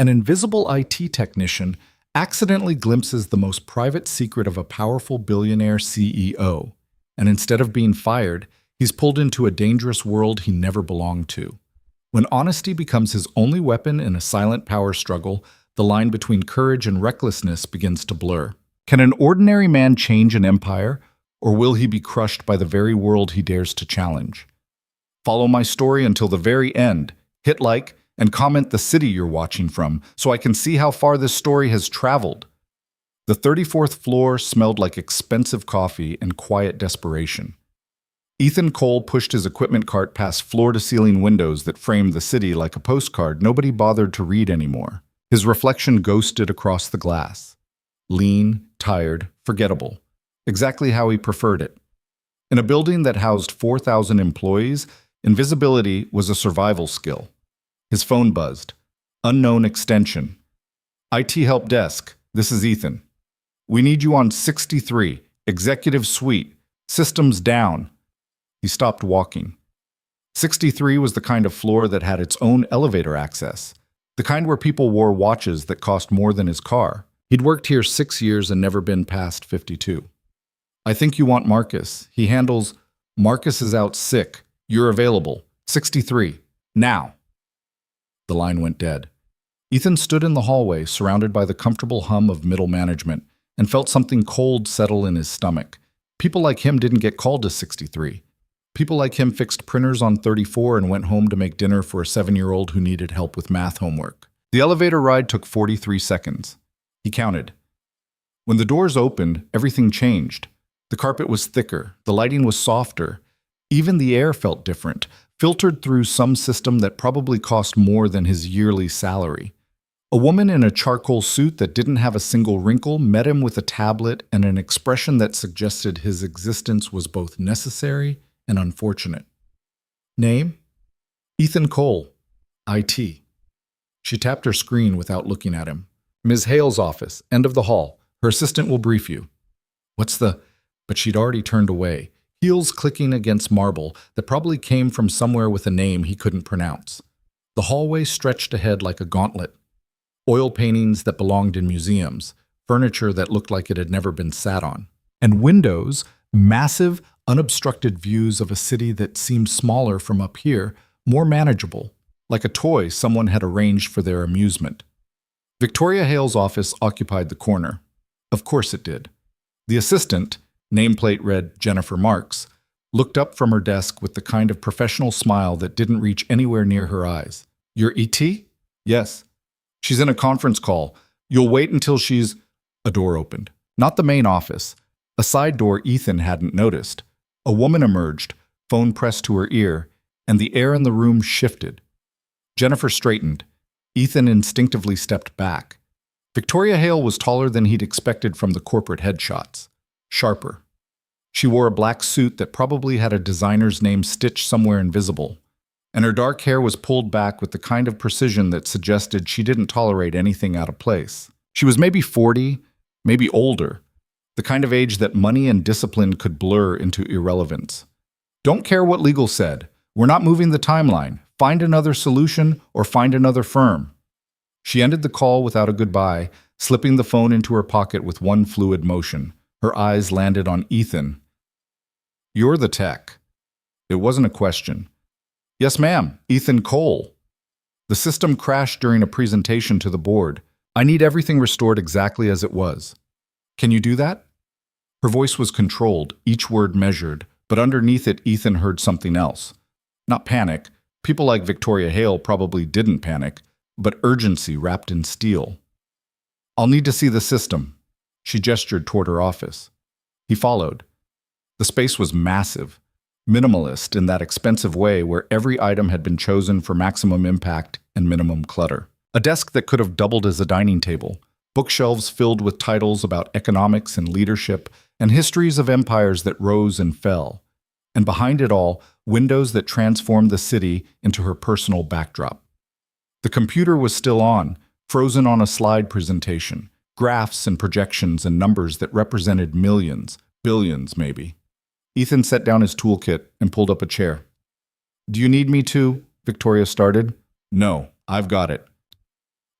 An invisible IT technician accidentally glimpses the most private secret of a powerful billionaire CEO, and instead of being fired, he's pulled into a dangerous world he never belonged to. When honesty becomes his only weapon in a silent power struggle, the line between courage and recklessness begins to blur. Can an ordinary man change an empire, or will he be crushed by the very world he dares to challenge? Follow my story until the very end. Hit like and comment the city you're watching from so I can see how far this story has traveled. The 34th floor smelled like expensive coffee and quiet desperation. Ethan Cole pushed his equipment cart past floor-to-ceiling windows that framed the city like a postcard nobody bothered to read anymore. His reflection ghosted across the glass. Lean, tired, forgettable. Exactly how he preferred it. In a building that housed 4,000 employees, invisibility was a survival skill. His phone buzzed. Unknown extension. IT help desk, this is Ethan. We need you on 63, executive suite. Systems down. He stopped walking. 63 was the kind of floor that had its own elevator access, the kind where people wore watches that cost more than his car. He'd worked here 6 years and never been past 52. I think you want Marcus. He handles, Marcus is out sick. You're available. 63. Now. The line went dead. Ethan stood in the hallway, surrounded by the comfortable hum of middle management, and felt something cold settle in his stomach. People like him didn't get called to 63. People like him fixed printers on 34 and went home to make dinner for a 7-year-old who needed help with math homework. The elevator ride took 43 seconds. He counted. When the doors opened, everything changed. The carpet was thicker, the lighting was softer. Even the air felt different, filtered through some system that probably cost more than his yearly salary. A woman in a charcoal suit that didn't have a single wrinkle met him with a tablet and an expression that suggested his existence was both necessary and unfortunate. Name? Ethan Cole, IT. She tapped her screen without looking at him. Ms. Hale's office, end of the hall. Her assistant will brief you. But she'd already turned away, heels clicking against marble that probably came from somewhere with a name he couldn't pronounce. The hallway stretched ahead like a gauntlet. Oil paintings that belonged in museums, furniture that looked like it had never been sat on, and windows, massive, unobstructed views of a city that seemed smaller from up here, more manageable, like a toy someone had arranged for their amusement. Victoria Hale's office occupied the corner. Of course it did. The assistant, nameplate read Jennifer Marks, looked up from her desk with the kind of professional smile that didn't reach anywhere near her eyes. Your ET? Yes. She's in a conference call. You'll wait until she's... A door opened. Not the main office. A side door Ethan hadn't noticed. A woman emerged, phone pressed to her ear, and the air in the room shifted. Jennifer straightened. Ethan instinctively stepped back. Victoria Hale was taller than he'd expected from the corporate headshots. Sharper. She wore a black suit that probably had a designer's name stitched somewhere invisible, and her dark hair was pulled back with the kind of precision that suggested she didn't tolerate anything out of place. She was maybe 40, maybe older, the kind of age that money and discipline could blur into irrelevance. Don't care what legal said. We're not moving the timeline. Find another solution or find another firm. She ended the call without a goodbye, slipping the phone into her pocket with one fluid motion. Her eyes landed on Ethan. You're the tech. It wasn't a question. Yes, ma'am. Ethan Cole. The system crashed during a presentation to the board. I need everything restored exactly as it was. Can you do that? Her voice was controlled, each word measured, but underneath it Ethan heard something else. Not panic. People like Victoria Hale probably didn't panic, but urgency wrapped in steel. I'll need to see the system. She gestured toward her office. He followed. The space was massive, minimalist in that expensive way where every item had been chosen for maximum impact and minimum clutter. A desk that could have doubled as a dining table, bookshelves filled with titles about economics and leadership, and histories of empires that rose and fell. And behind it all, windows that transformed the city into her personal backdrop. The computer was still on, frozen on a slide presentation, graphs and projections and numbers that represented millions, billions maybe. Ethan set down his toolkit and pulled up a chair. Do you need me to? Victoria started. No, I've got it.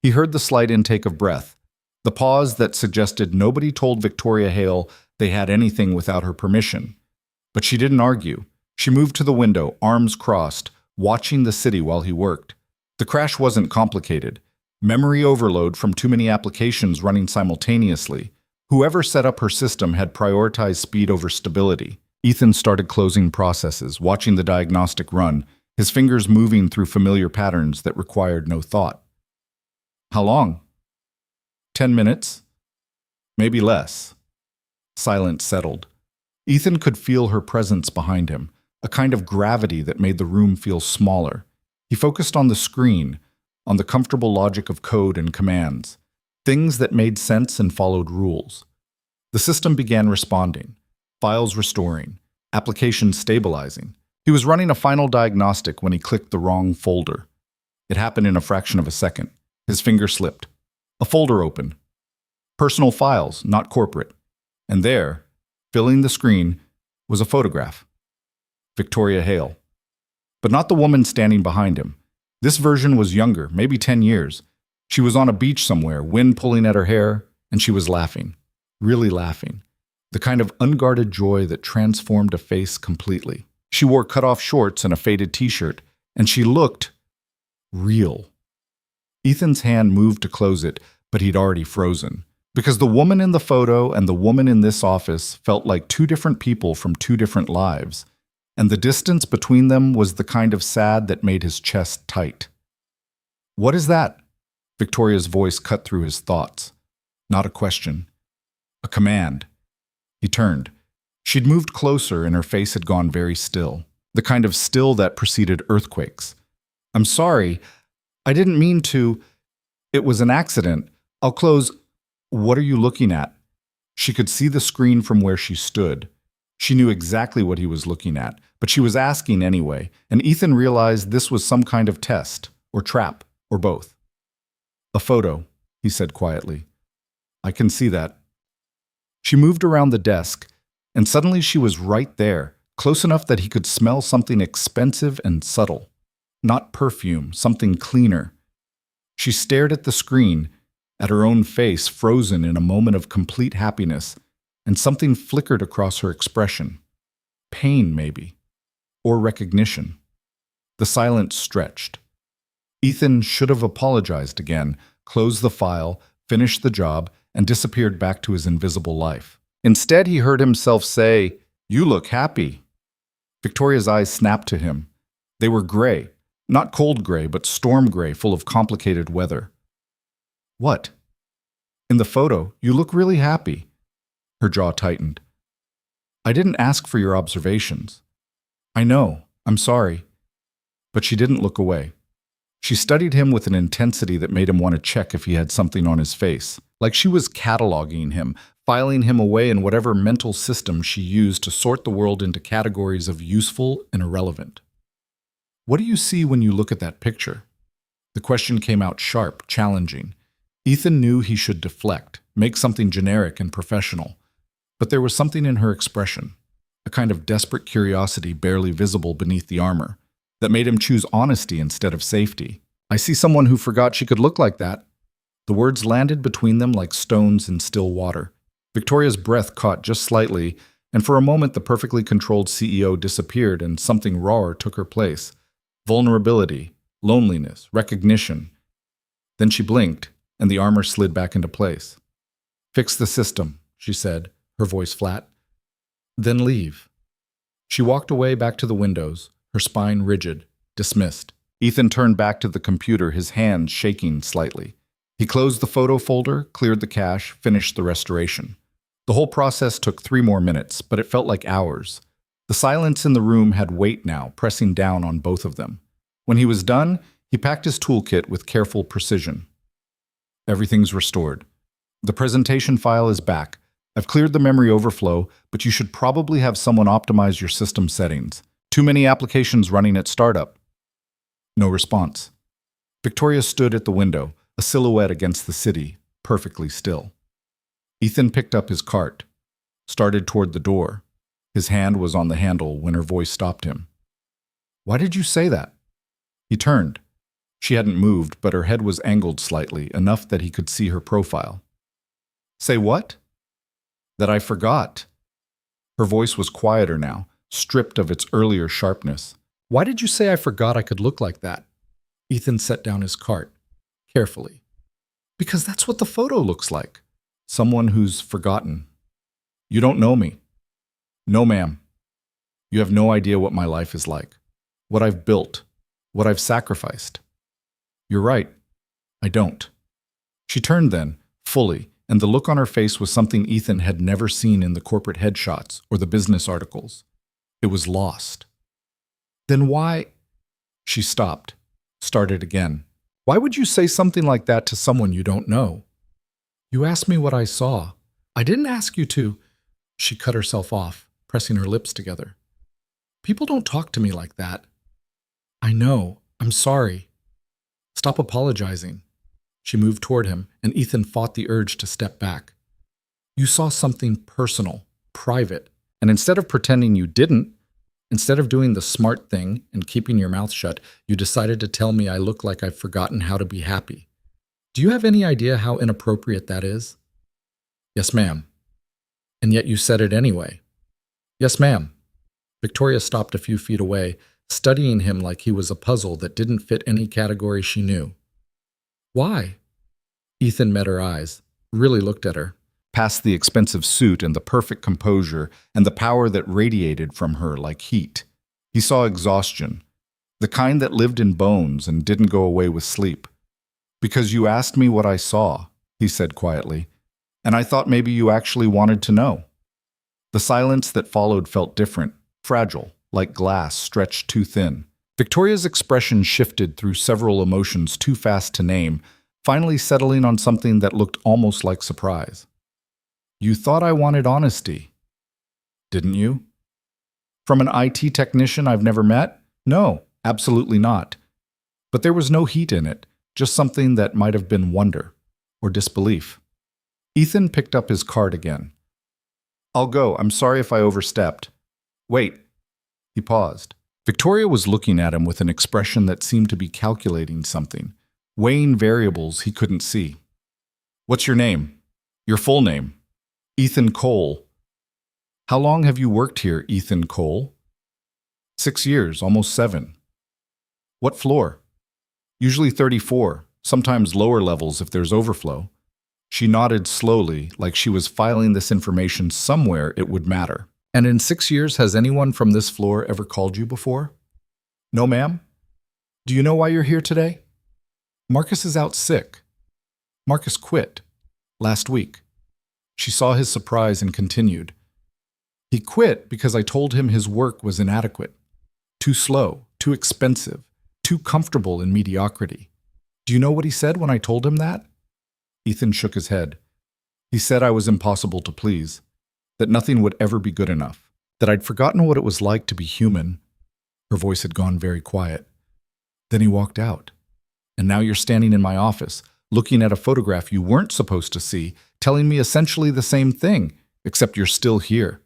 He heard the slight intake of breath, the pause that suggested nobody told Victoria Hale they had anything without her permission. But she didn't argue. She moved to the window, arms crossed, watching the city while he worked. The crash wasn't complicated. Memory overload from too many applications running simultaneously. Whoever set up her system had prioritized speed over stability. Ethan started closing processes, watching the diagnostic run, his fingers moving through familiar patterns that required no thought. How long? 10 minutes? Maybe less. Silence settled. Ethan could feel her presence behind him, a kind of gravity that made the room feel smaller. He focused on the screen, on the comfortable logic of code and commands, things that made sense and followed rules. The system began responding, files restoring, applications stabilizing. He was running a final diagnostic when he clicked the wrong folder. It happened in a fraction of a second. His finger slipped. A folder opened. Personal files, not corporate. And there, filling the screen, was a photograph. Victoria Hale. But not the woman standing behind him. This version was younger, maybe 10 years. She was on a beach somewhere, wind pulling at her hair, and she was laughing. Really laughing. The kind of unguarded joy that transformed a face completely. She wore cut-off shorts and a faded t-shirt, and she looked real. Ethan's hand moved to close it, but he'd already frozen. Because the woman in the photo and the woman in this office felt like two different people from two different lives, and the distance between them was the kind of sad that made his chest tight. "What is that?" Victoria's voice cut through his thoughts. Not a question. A command. He turned. She'd moved closer and her face had gone very still. The kind of still that preceded earthquakes. "I'm sorry. I didn't mean to. It was an accident. I'll close." "What are you looking at?" She could see the screen from where she stood. She knew exactly what he was looking at, but she was asking anyway, and Ethan realized this was some kind of test, or trap, or both. "A photo," he said quietly. "I can see that." She moved around the desk, and suddenly she was right there, close enough that he could smell something expensive and subtle. Not perfume, something cleaner. She stared at the screen, at her own face frozen in a moment of complete happiness, and something flickered across her expression. Pain, maybe. Or recognition. The silence stretched. Ethan should have apologized again, closed the file, finished the job, and disappeared back to his invisible life. Instead, he heard himself say, "You look happy." Victoria's eyes snapped to him. They were gray. Not cold gray, but storm gray, full of complicated weather. "What?" "In the photo, you look really happy." Her jaw tightened. "I didn't ask for your observations." "I know. I'm sorry." But she didn't look away. She studied him with an intensity that made him want to check if he had something on his face. Like she was cataloging him, filing him away in whatever mental system she used to sort the world into categories of useful and irrelevant. "What do you see when you look at that picture?" The question came out sharp, challenging. Ethan knew he should deflect, make something generic and professional. But there was something in her expression, a kind of desperate curiosity barely visible beneath the armor, that made him choose honesty instead of safety. "I see someone who forgot she could look like that." The words landed between them like stones in still water. Victoria's breath caught just slightly, and for a moment the perfectly controlled CEO disappeared and something rawer took her place. Vulnerability, loneliness, recognition. Then she blinked, and the armor slid back into place. "Fix the system," she said, her voice flat. "Then leave." She walked away back to the windows, her spine rigid, dismissed. Ethan turned back to the computer, his hands shaking slightly. He closed the photo folder, cleared the cache, finished the restoration. The whole process took 3 more minutes, but it felt like hours. The silence in the room had weight now, pressing down on both of them. When he was done, he packed his toolkit with careful precision. "Everything's restored. The presentation file is back. I've cleared the memory overflow, but you should probably have someone optimize your system settings. Too many applications running at startup." No response. Victoria stood at the window, a silhouette against the city, perfectly still. Ethan picked up his cart, started toward the door. His hand was on the handle when her voice stopped him. "Why did you say that?" He turned. She hadn't moved, but her head was angled slightly, enough that he could see her profile. Say what? That I forgot. Her voice was quieter now, stripped of its earlier sharpness. Why did you say I forgot I could look like that? Ethan set down his cart, carefully. Because that's what the photo looks like. Someone who's forgotten. You don't know me. No, ma'am. You have no idea what my life is like. What I've built. What I've sacrificed. You're right. I don't. She turned then, fully, and the look on her face was something Ethan had never seen in the corporate headshots or the business articles. It was lost. Then why? She stopped, started again. Why would you say something like that to someone you don't know? You asked me what I saw. I didn't ask you to. She cut herself off, pressing her lips together. People don't talk to me like that. I know. I'm sorry. Stop apologizing. She moved toward him, and Ethan fought the urge to step back. You saw something personal, private, and instead of pretending you didn't, instead of doing the smart thing and keeping your mouth shut, you decided to tell me I look like I've forgotten how to be happy. Do you have any idea how inappropriate that is? Yes, ma'am. And yet you said it anyway. Yes, ma'am. Victoria stopped a few feet away, studying him like he was a puzzle that didn't fit any category she knew. Why? Ethan met her eyes, really looked at her, past the expensive suit and the perfect composure and the power that radiated from her like heat. He saw exhaustion, the kind that lived in bones and didn't go away with sleep. Because you asked me what I saw, he said quietly, and I thought maybe you actually wanted to know. The silence that followed felt different, fragile, like glass stretched too thin. Victoria's expression shifted through several emotions too fast to name, finally settling on something that looked almost like surprise. You thought I wanted honesty, didn't you? From an IT technician I've never met? No, absolutely not. But there was no heat in it, just something that might have been wonder or disbelief. Ethan picked up his card again. I'll go. I'm sorry if I overstepped. Wait. He paused. Victoria was looking at him with an expression that seemed to be calculating something, weighing variables he couldn't see. What's your name? Your full name? Ethan Cole. How long have you worked here, Ethan Cole? 6 years, almost 7. What floor? Usually 34, sometimes lower levels if there's overflow. She nodded slowly, like she was filing this information somewhere it would matter. And in 6 years, has anyone from this floor ever called you before? No, ma'am. Do you know why you're here today? Marcus is out sick. Marcus quit last week. She saw his surprise and continued. He quit because I told him his work was inadequate, too slow, too expensive, too comfortable in mediocrity. Do you know what he said when I told him that? Ethan shook his head. He said I was impossible to please, that nothing would ever be good enough, that I'd forgotten what it was like to be human. Her voice had gone very quiet. Then he walked out. And now you're standing in my office, looking at a photograph you weren't supposed to see, telling me essentially the same thing, except you're still here.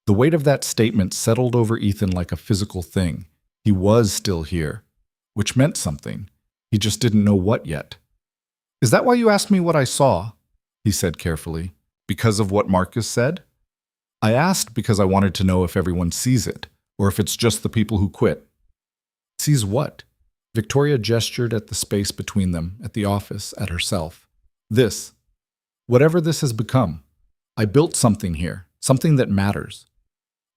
The weight of that statement settled over Ethan like a physical thing. He was still here, which meant something. He just didn't know what yet. Is that why you asked me what I saw? He said carefully. Because of what Marcus said? I asked because I wanted to know if everyone sees it, or if it's just the people who quit. Sees what? Victoria gestured at the space between them, at the office, at herself. This. Whatever this has become. I built something here, something that matters.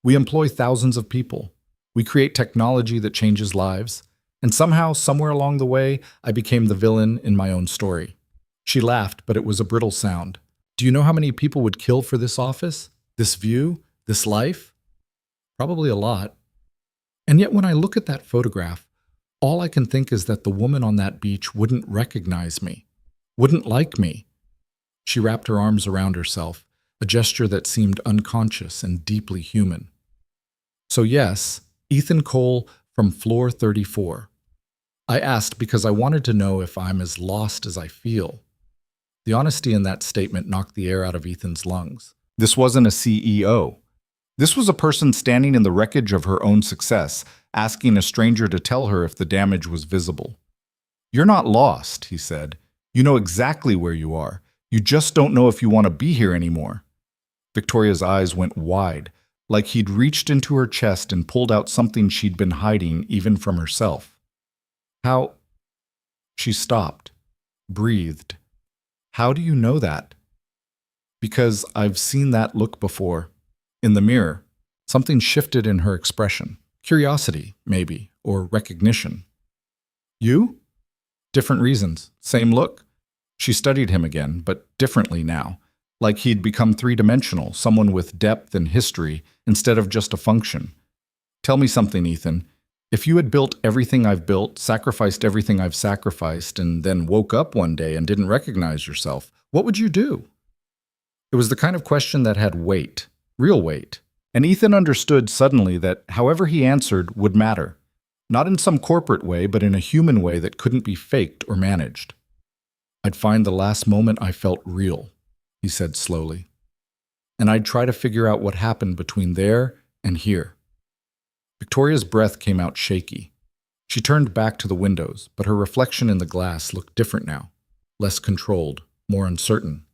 We employ thousands of people. We create technology that changes lives. And somehow, somewhere along the way, I became the villain in my own story. She laughed, but it was a brittle sound. Do you know how many people would kill for this office? This view? This life? Probably a lot. And yet when I look at that photograph, all I can think is that the woman on that beach wouldn't recognize me, wouldn't like me. She wrapped her arms around herself, a gesture that seemed unconscious and deeply human. So yes, Ethan Cole from floor 34. I asked because I wanted to know if I'm as lost as I feel. The honesty in that statement knocked the air out of Ethan's lungs. This wasn't a CEO. This was a person standing in the wreckage of her own success, asking a stranger to tell her if the damage was visible. You're not lost, he said. You know exactly where you are. You just don't know if you want to be here anymore. Victoria's eyes went wide, like he'd reached into her chest and pulled out something she'd been hiding even from herself. How? She stopped, breathed. How do you know that? Because I've seen that look before. In the mirror, something shifted in her expression. Curiosity, maybe, or recognition. You? Different reasons. Same look. She studied him again, but differently now. Like he'd become three-dimensional, someone with depth and history instead of just a function. Tell me something, Ethan. If you had built everything I've built, sacrificed everything I've sacrificed, and then woke up one day and didn't recognize yourself, what would you do? It was the kind of question that had weight, real weight. And Ethan understood suddenly that however he answered would matter. Not in some corporate way, but in a human way that couldn't be faked or managed. I'd find the last moment I felt real, he said slowly. And I'd try to figure out what happened between there and here. Victoria's breath came out shaky. She turned back to the windows, but her reflection in the glass looked different now. Less controlled, more uncertain.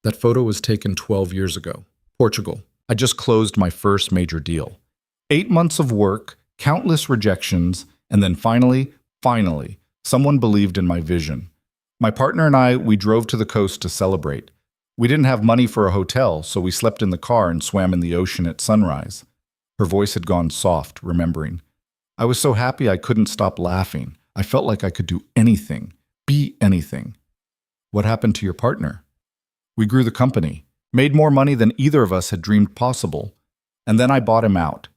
That photo was taken 12 years ago. Portugal. I just closed my first major deal. 8 months of work, countless rejections, and then finally, someone believed in my vision. My partner and I, we drove to the coast to celebrate. We didn't have money for a hotel, so we slept in the car and swam in the ocean at sunrise. Her voice had gone soft, remembering. I was so happy I couldn't stop laughing. I felt like I could do anything, be anything. What happened to your partner? We grew the company, made more money than either of us had dreamed possible. And then I bought him out.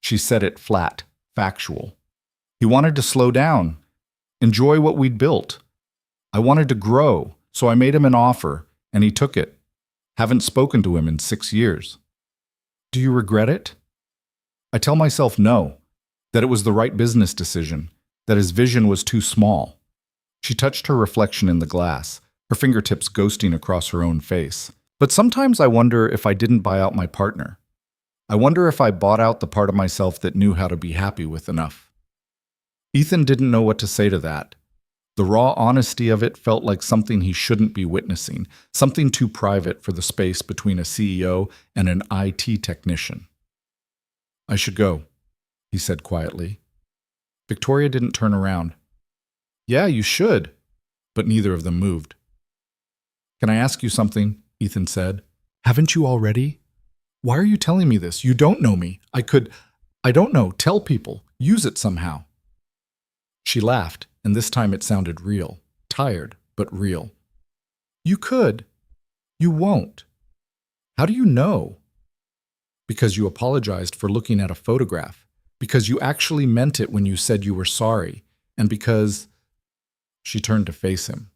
She said it flat, factual. He wanted to slow down, enjoy what we'd built. I wanted to grow, so I made him an offer, and he took it. Haven't spoken to him in 6 years. Do you regret it? I tell myself no, that it was the right business decision, that his vision was too small. She touched her reflection in the glass, her fingertips ghosting across her own face. But sometimes I wonder if I didn't buy out my partner. I wonder if I bought out the part of myself that knew how to be happy with enough. Ethan didn't know what to say to that. The raw honesty of it felt like something he shouldn't be witnessing, something too private for the space between a CEO and an IT technician. I should go, he said quietly. Victoria didn't turn around. Yeah, you should. But neither of them moved. Can I ask you something? Ethan said. Haven't you already? Why are you telling me this? You don't know me. I don't know, tell people, use it somehow. She laughed, and this time it sounded real, tired, but real. You could. You won't. How do you know? Because you apologized for looking at a photograph, because you actually meant it when you said you were sorry, and because… She turned to face him.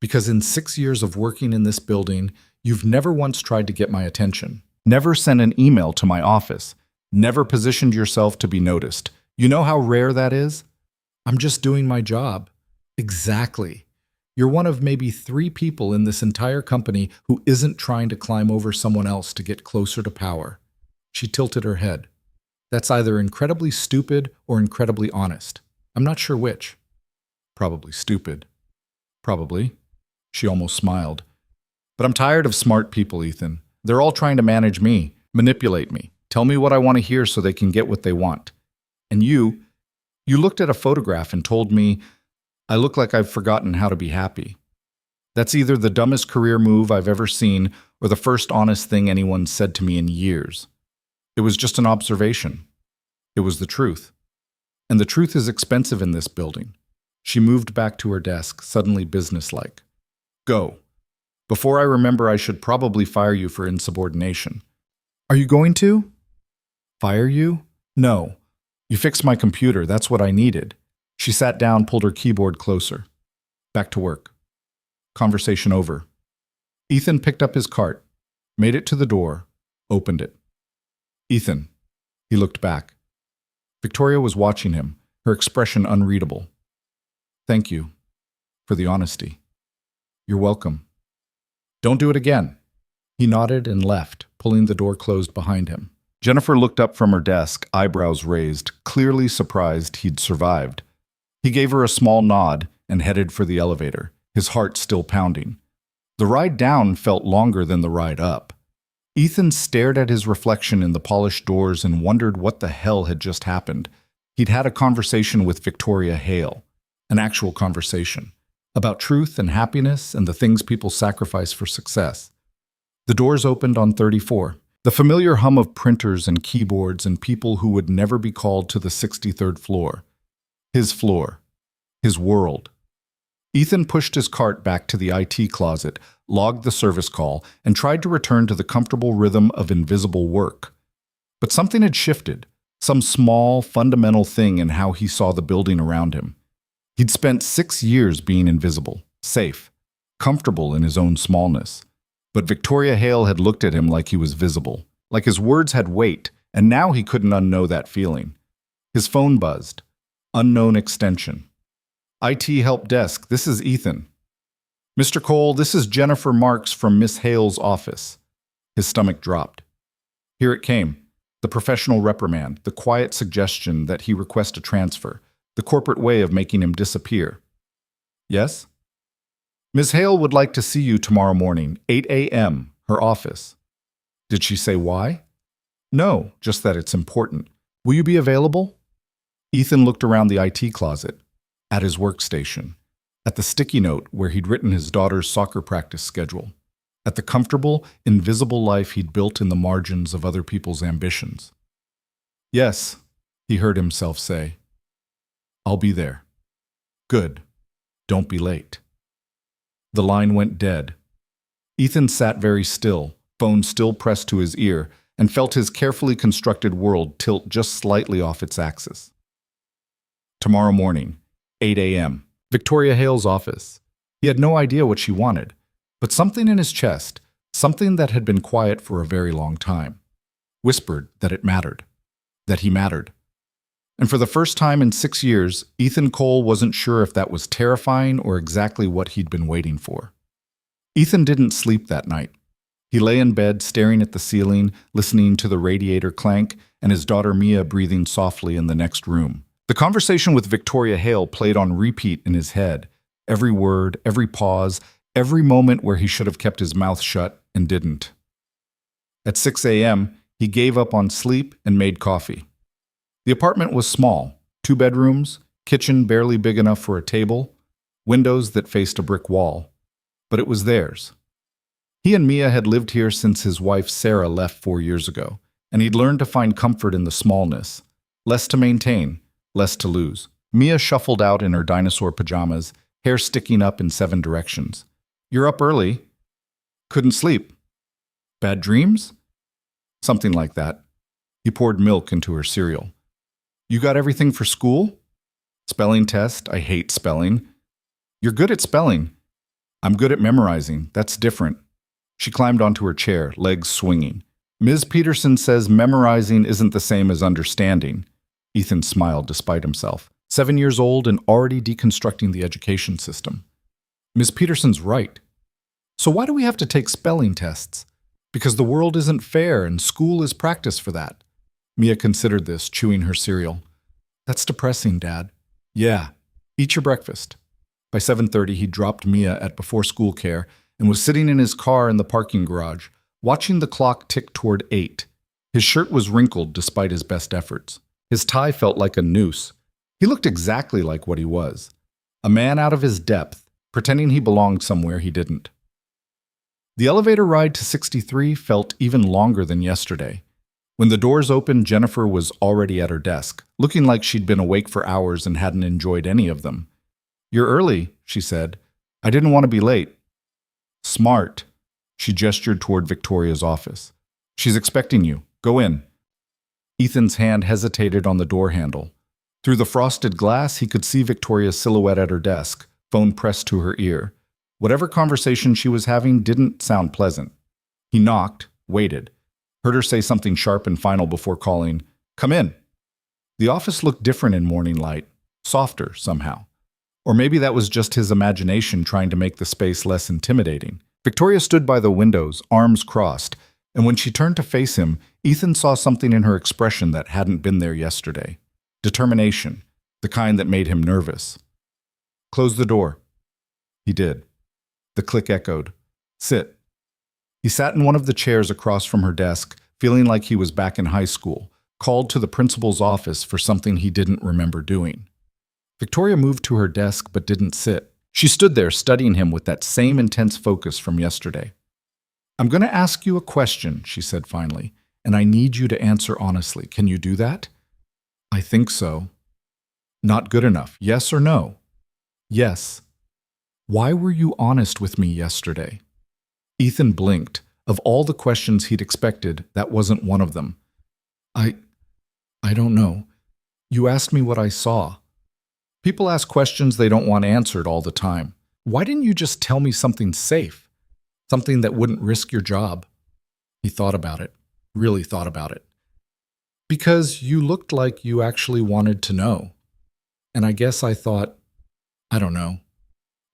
Because in 6 years of working in this building, you've never once tried to get my attention, never sent an email to my office, never positioned yourself to be noticed. You know how rare that is? I'm just doing my job. Exactly. You're one of maybe 3 people in this entire company who isn't trying to climb over someone else to get closer to power. She tilted her head. That's either incredibly stupid or incredibly honest. I'm not sure which. Probably stupid. Probably. She almost smiled. But I'm tired of smart people, Ethan. They're all trying to manage me, manipulate me, tell me what I want to hear so they can get what they want. And you looked at a photograph and told me I look like I've forgotten how to be happy. That's either the dumbest career move I've ever seen or the first honest thing anyone said to me in years. It was just an observation. It was the truth. And the truth is expensive in this building. She moved back to her desk, suddenly businesslike. Go. Before I remember, I should probably fire you for insubordination. Are you going to? Fire you? No. You fixed my computer. That's what I needed. She sat down, pulled her keyboard closer. Back to work. Conversation over. Ethan picked up his cart, made it to the door, opened it. Ethan. He looked back. Victoria was watching him, her expression unreadable. Thank you for the honesty. You're welcome. Don't do it again. He nodded and left, pulling the door closed behind him. Jennifer looked up from her desk, eyebrows raised, clearly surprised he'd survived. He gave her a small nod, and headed for the elevator, his heart still pounding. The ride down felt longer than the ride up. Ethan stared at his reflection in the polished doors and wondered what the hell had just happened. He'd had a conversation with Victoria Hale, an actual conversation, about truth and happiness and the things people sacrifice for success. The doors opened on 34. The familiar hum of printers and keyboards and people who would never be called to the 63rd floor. His world. Ethan pushed his cart back to the IT closet, logged the service call, and tried to return to the comfortable rhythm of invisible work. But something had shifted, some small, fundamental thing in how he saw the building around him. He'd spent 6 years being invisible, safe, comfortable in his own smallness. But Victoria Hale had looked at him like he was visible, like his words had weight, and now he couldn't unknow that feeling. His phone buzzed. Unknown extension. IT help desk, this is Ethan. Mr. Cole, this is Jennifer Marks from Miss Hale's office. His stomach dropped. Here it came. The professional reprimand, the quiet suggestion that he request a transfer, the corporate way of making him disappear. Yes? Ms. Hale would like to see you tomorrow morning, 8 a.m., her office. Did she say why? No, just that it's important. Will you be available? Ethan looked around the IT closet, at his workstation, at the sticky note where he'd written his daughter's soccer practice schedule, at the comfortable, invisible life he'd built in the margins of other people's ambitions. Yes, he heard himself say. I'll be there. Good. Don't be late. The line went dead. Ethan sat very still, phone still pressed to his ear, and felt his carefully constructed world tilt just slightly off its axis. Tomorrow morning, 8 a.m., Victoria Hale's office. He had no idea what she wanted, but something in his chest, something that had been quiet for a very long time, whispered that it mattered, that he mattered. And for the first time in 6 years, Ethan Cole wasn't sure if that was terrifying or exactly what he'd been waiting for. Ethan didn't sleep that night. He lay in bed staring at the ceiling, listening to the radiator clank and his daughter Mia breathing softly in the next room. The conversation with Victoria Hale played on repeat in his head. Every word, every pause, every moment where he should have kept his mouth shut and didn't. At 6 a.m., he gave up on sleep and made coffee. The apartment was small, 2 bedrooms, kitchen barely big enough for a table, windows that faced a brick wall. But it was theirs. He and Mia had lived here since his wife Sarah left 4 years ago, and he'd learned to find comfort in the smallness, less to maintain, less to lose. Mia shuffled out in her dinosaur pajamas, hair sticking up in 7 directions. You're up early. Couldn't sleep. Bad dreams? Something like that. He poured milk into her cereal. You got everything for school? Spelling test. I hate spelling. You're good at spelling. I'm good at memorizing. That's different. She climbed onto her chair, legs swinging. Ms. Peterson says memorizing isn't the same as understanding. Ethan smiled despite himself. 7 years old and already deconstructing the education system. Ms. Peterson's right. So why do we have to take spelling tests? Because the world isn't fair and school is practice for that. Mia considered this, chewing her cereal. That's depressing, Dad. Yeah. Eat your breakfast. By 7:30, he dropped Mia at before-school care and was sitting in his car in the parking garage, watching the clock tick toward 8. His shirt was wrinkled despite his best efforts. His tie felt like a noose. He looked exactly like what he was. A man out of his depth, pretending he belonged somewhere he didn't. The elevator ride to 63 felt even longer than yesterday. When the doors opened, Jennifer was already at her desk, looking like she'd been awake for hours and hadn't enjoyed any of them. You're early, she said. I didn't want to be late. Smart. She gestured toward Victoria's office. She's expecting you. Go in. Ethan's hand hesitated on the door handle. Through the frosted glass, he could see Victoria's silhouette at her desk, phone pressed to her ear. Whatever conversation she was having didn't sound pleasant. He knocked, waited, heard her say something sharp and final before calling, "Come in." The office looked different in morning light, softer somehow. Or maybe that was just his imagination trying to make the space less intimidating. Victoria stood by the windows, arms crossed, and when she turned to face him, Ethan saw something in her expression that hadn't been there yesterday. Determination, the kind that made him nervous. Close the door. He did. The click echoed. Sit. He sat in one of the chairs across from her desk, feeling like he was back in high school, called to the principal's office for something he didn't remember doing. Victoria moved to her desk but didn't sit. She stood there studying him with that same intense focus from yesterday. I'm going to ask you a question, she said finally, and I need you to answer honestly. Can you do that? I think so. Not good enough. Yes or no? Yes. Why were you honest with me yesterday? Ethan blinked. Of all the questions he'd expected, that wasn't one of them. I don't know. You asked me what I saw. People ask questions they don't want answered all the time. Why didn't you just tell me something safe? Something that wouldn't risk your job? He thought about it. Really thought about it. Because you looked like you actually wanted to know. And I guess I thought, I don't know,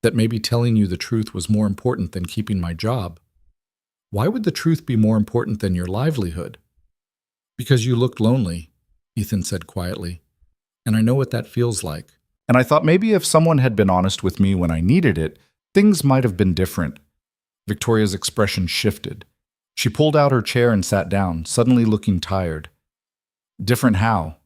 that maybe telling you the truth was more important than keeping my job. Why would the truth be more important than your livelihood? Because you looked lonely, Ethan said quietly. And I know what that feels like. And I thought maybe if someone had been honest with me when I needed it, things might have been different. Victoria's expression shifted. She pulled out her chair and sat down, suddenly looking tired. Different how?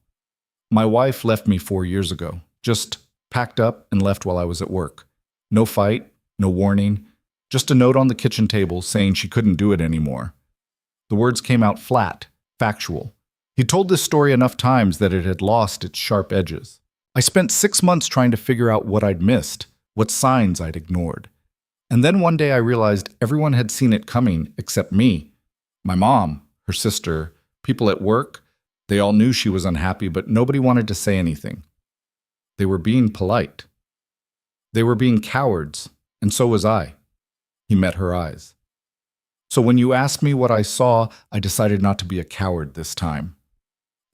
My wife left me 4 years ago. Just packed up and left while I was at work. No fight, no warning, just a note on the kitchen table saying she couldn't do it anymore. The words came out flat, factual. He told this story enough times that it had lost its sharp edges. I spent 6 months trying to figure out what I'd missed, what signs I'd ignored. And then one day I realized everyone had seen it coming except me. My mom, her sister, people at work. They all knew she was unhappy, but nobody wanted to say anything. They were being polite. They were being cowards, and so was I. He met her eyes. So when you asked me what I saw, I decided not to be a coward this time.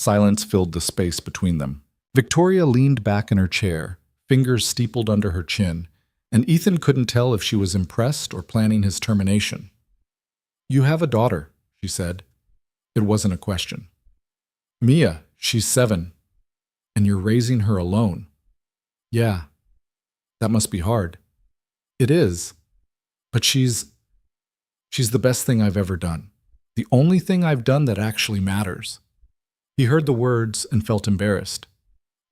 Silence filled the space between them. Victoria leaned back in her chair, fingers steepled under her chin, and Ethan couldn't tell if she was impressed or planning his termination. You have a daughter, she said. It wasn't a question. Mia, she's 7, and you're raising her alone. Yeah, that must be hard. It is, but she's the best thing I've ever done. The only thing I've done that actually matters. He heard the words and felt embarrassed.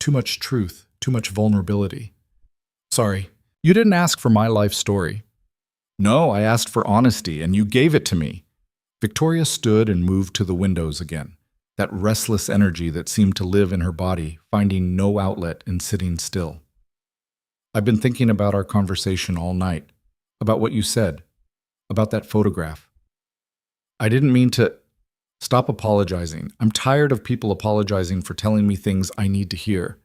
Too much truth, too much vulnerability. Sorry, you didn't ask for my life story. No, I asked for honesty, and you gave it to me. Victoria stood and moved to the windows again, that restless energy that seemed to live in her body, finding no outlet in sitting still. I've been thinking about our conversation all night, about what you said, about that photograph. I didn't mean to... Stop apologizing. I'm tired of people apologizing for telling me things I need to hear.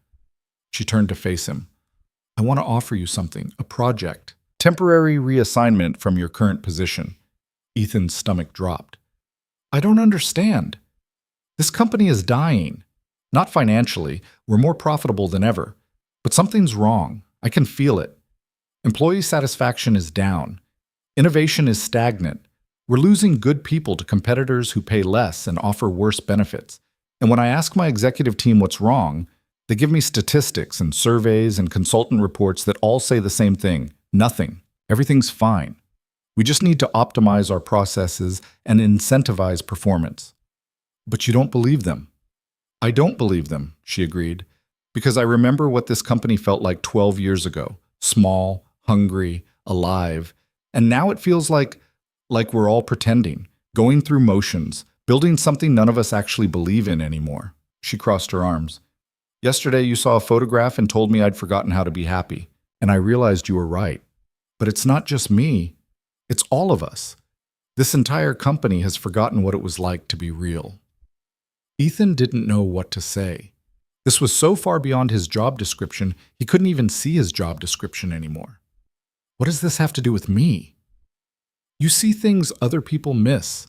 She turned to face him. I want to offer you something, a project, temporary reassignment from your current position. Ethan's stomach dropped. I don't understand. This company is dying. Not financially. We're more profitable than ever. But something's wrong. I can feel it. Employee satisfaction is down. Innovation is stagnant. We're losing good people to competitors who pay less and offer worse benefits. And when I ask my executive team what's wrong, they give me statistics and surveys and consultant reports that all say the same thing. Nothing. Everything's fine. We just need to optimize our processes and incentivize performance. But you don't believe them. I don't believe them, she agreed, because I remember what this company felt like 12 years ago. Small, hungry, alive. And now it feels like we're all pretending, going through motions, building something none of us actually believe in anymore. She crossed her arms. Yesterday you saw a photograph and told me I'd forgotten how to be happy, and I realized you were right. But it's not just me. It's all of us. This entire company has forgotten what it was like to be real. Ethan didn't know what to say. This was so far beyond his job description, he couldn't even see his job description anymore. What does this have to do with me? You see things other people miss.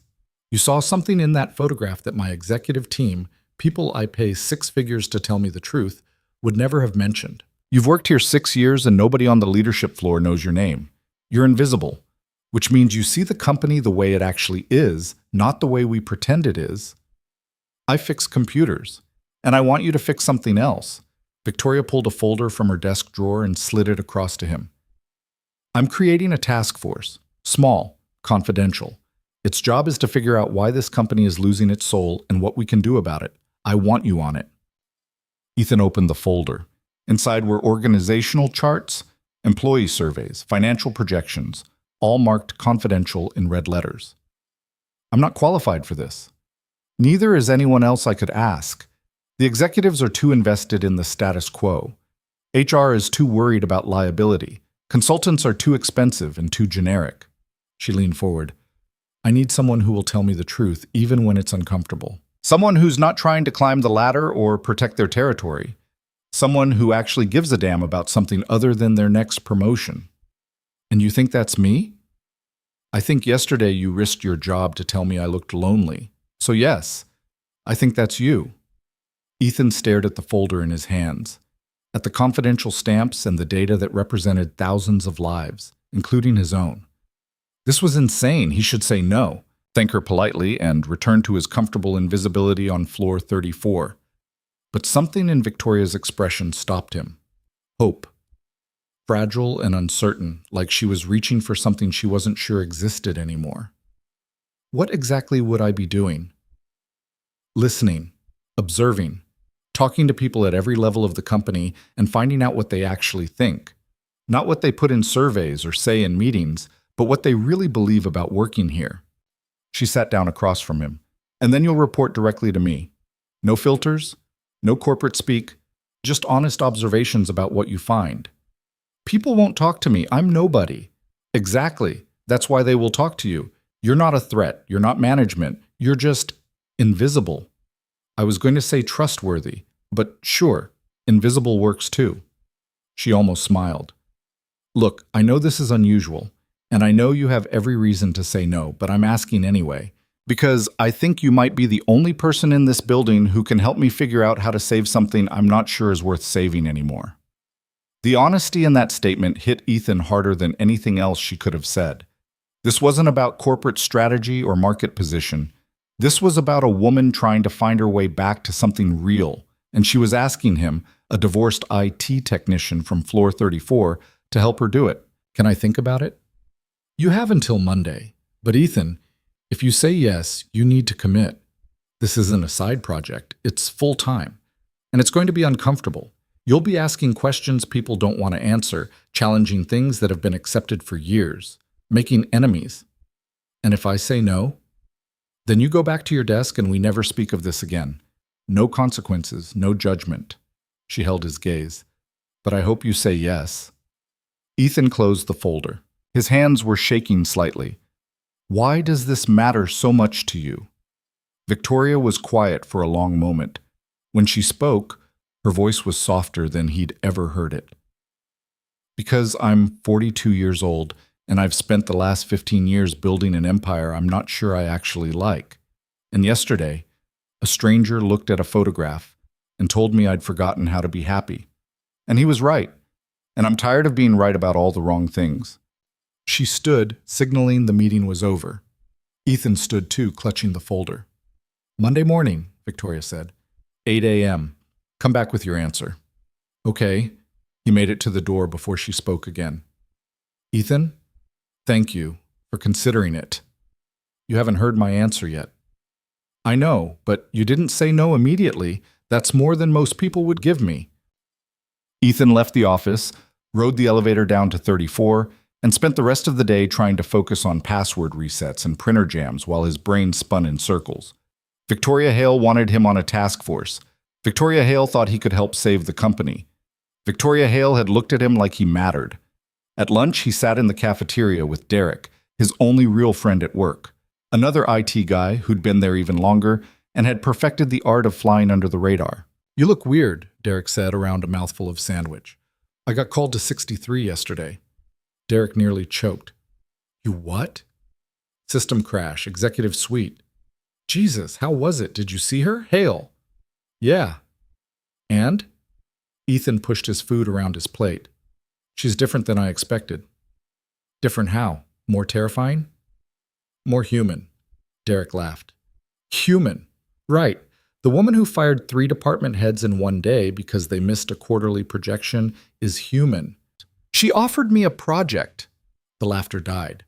You saw something in that photograph that my executive team, people I pay 6 figures to tell me the truth, would never have mentioned. You've worked here 6 years and nobody on the leadership floor knows your name. You're invisible, which means you see the company the way it actually is, not the way we pretend it is. I fix computers, and I want you to fix something else. Victoria pulled a folder from her desk drawer and slid it across to him. I'm creating a task force. Small, confidential. Its job is to figure out why this company is losing its soul and what we can do about it. I want you on it. Ethan opened the folder. Inside were organizational charts, employee surveys, financial projections, all marked confidential in red letters. I'm not qualified for this. Neither is anyone else I could ask. The executives are too invested in the status quo. HR is too worried about liability. Consultants are too expensive and too generic. She leaned forward. I need someone who will tell me the truth, even when it's uncomfortable. Someone who's not trying to climb the ladder or protect their territory. Someone who actually gives a damn about something other than their next promotion. And you think that's me? I think yesterday you risked your job to tell me I looked lonely. So yes, I think that's you. Ethan stared at the folder in his hands, at the confidential stamps and the data that represented thousands of lives, including his own. This was insane. He should say no, thank her politely, and return to his comfortable invisibility on floor 34. But something in Victoria's expression stopped him. Hope. Fragile and uncertain, like she was reaching for something she wasn't sure existed anymore. What exactly would I be doing? Listening, observing, talking to people at every level of the company and finding out what they actually think. Not what they put in surveys or say in meetings, but what they really believe about working here. She sat down across from him. And then you'll report directly to me. No filters, no corporate speak, just honest observations about what you find. People won't talk to me. I'm nobody. Exactly. That's why they will talk to you. You're not a threat. You're not management. You're just invisible. I was going to say trustworthy, but sure, invisible works too. She almost smiled. Look, I know this is unusual, and I know you have every reason to say no, but I'm asking anyway, because I think you might be the only person in this building who can help me figure out how to save something I'm not sure is worth saving anymore. The honesty in that statement hit Ethan harder than anything else she could have said. This wasn't about corporate strategy or market position. This was about a woman trying to find her way back to something real, and she was asking him, a divorced IT technician from floor 34, to help her do it. Can I think about it? You have until Monday. But Ethan, if you say yes, you need to commit. This isn't a side project. It's full-time. And it's going to be uncomfortable. You'll be asking questions people don't want to answer, challenging things that have been accepted for years, making enemies. And if I say no, then you go back to your desk and we never speak of this again. No consequences, no judgment. She held his gaze. But I hope you say yes. Ethan closed the folder. His hands were shaking slightly. Why does this matter so much to you? Victoria was quiet for a long moment. When she spoke, her voice was softer than he'd ever heard it. Because I'm 42 years old, and I've spent the last 15 years building an empire I'm not sure I actually like. And yesterday, a stranger looked at a photograph and told me I'd forgotten how to be happy. And he was right. And I'm tired of being right about all the wrong things. She stood, signaling the meeting was over. Ethan stood too, clutching the folder. Monday morning, Victoria said. 8 a.m. Come back with your answer. Okay. He made it to the door before she spoke again. Ethan, thank you for considering it. You haven't heard my answer yet. I know, but you didn't say no immediately. That's more than most people would give me. Ethan left the office, rode the elevator down to 34, and spent the rest of the day trying to focus on password resets and printer jams while his brain spun in circles. Victoria Hale wanted him on a task force. Victoria Hale thought he could help save the company. Victoria Hale had looked at him like he mattered. At lunch, he sat in the cafeteria with Derek, his only real friend at work, another IT guy who'd been there even longer and had perfected the art of flying under the radar. You look weird, Derek said around a mouthful of sandwich. I got called to 63 yesterday. Derek nearly choked. You what? System crash, executive suite. Jesus, how was it? Did you see her? Hale. Yeah. And? Ethan pushed his food around his plate. She's different than I expected. Different how? More terrifying? More human. Derek laughed. Human. Right. The woman who fired 3 department heads in one day because they missed a quarterly projection is human. She offered me a project. The laughter died.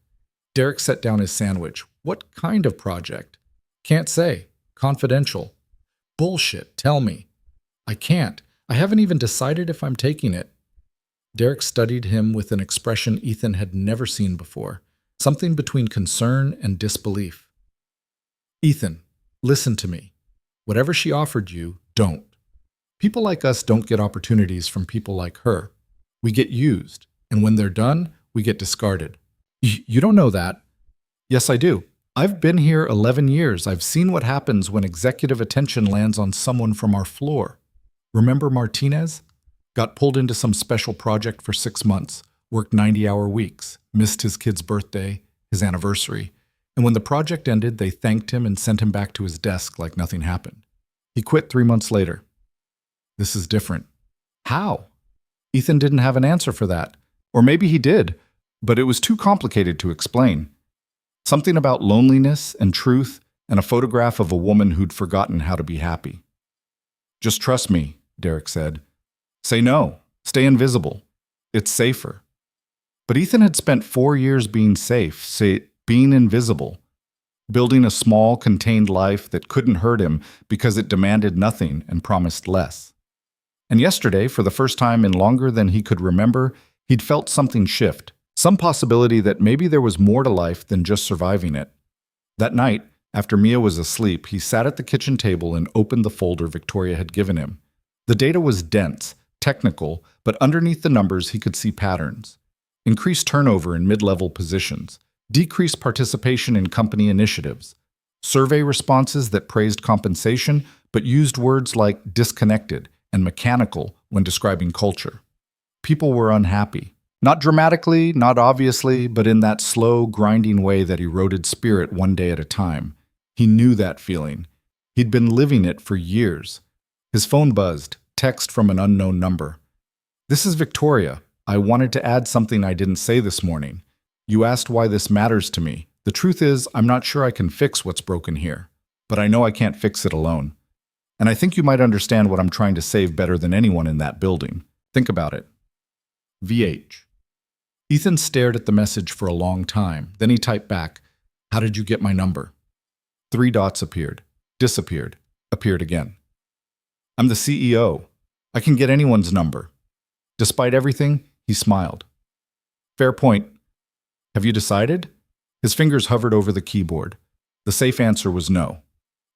Derek set down his sandwich. What kind of project? Can't say. Confidential. Bullshit, tell me. I can't. I haven't even decided if I'm taking it. Derek studied him with an expression Ethan had never seen before, something between concern and disbelief. Ethan, listen to me. Whatever she offered you, don't. People like us don't get opportunities from people like her. We get used, and when they're done, we get discarded. You don't know that. Yes, I do. I've been here 11 years. I've seen what happens when executive attention lands on someone from our floor. Remember Martinez? Got pulled into some special project for 6 months, worked 90-hour weeks, missed his kid's birthday, his anniversary, and when the project ended, they thanked him and sent him back to his desk like nothing happened. He quit 3 months later. This is different. How? Ethan didn't have an answer for that. Or maybe he did, but it was too complicated to explain. Something about loneliness and truth and a photograph of a woman who'd forgotten how to be happy. Just trust me, Derek said. Say no. Stay invisible. It's safer. But Ethan had spent 4 years being safe, being invisible, building a small, contained life that couldn't hurt him because it demanded nothing and promised less. And yesterday, for the first time in longer than he could remember, he'd felt something shift, some possibility that maybe there was more to life than just surviving it. That night, after Mia was asleep, he sat at the kitchen table and opened the folder Victoria had given him. The data was dense, technical, but underneath the numbers he could see patterns. Increased turnover in mid-level positions, decreased participation in company initiatives, survey responses that praised compensation but used words like disconnected and mechanical when describing culture. People were unhappy. Not dramatically, not obviously, but in that slow, grinding way that eroded spirit one day at a time. He knew that feeling. He'd been living it for years. His phone buzzed, text from an unknown number. This is Victoria. I wanted to add something I didn't say this morning. You asked why this matters to me. The truth is, I'm not sure I can fix what's broken here, but I know I can't fix it alone. And I think you might understand what I'm trying to save better than anyone in that building. Think about it. VH. Ethan stared at the message for a long time. Then he typed back, "How did you get my number?" 3 dots appeared, disappeared, appeared again. "I'm the CEO. I can get anyone's number." Despite everything, he smiled. "Fair point. Have you decided?" His fingers hovered over the keyboard. The safe answer was no.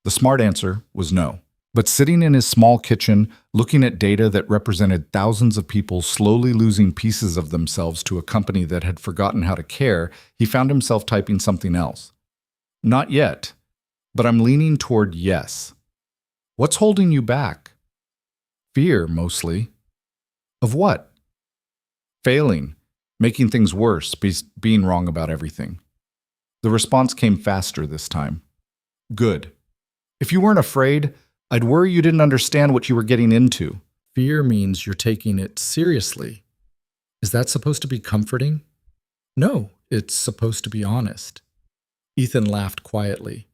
The smart answer was no. But sitting in his small kitchen, looking at data that represented thousands of people slowly losing pieces of themselves to a company that had forgotten how to care, he found himself typing something else. "Not yet, but I'm leaning toward yes." "What's holding you back?" "Fear, mostly." "Of what?" "Failing, making things worse, being wrong about everything." The response came faster this time. "Good. If you weren't afraid, I'd worry you didn't understand what you were getting into." "Fear means you're taking it seriously. Is that supposed to be comforting?" "No, it's supposed to be honest." Ethan laughed quietly.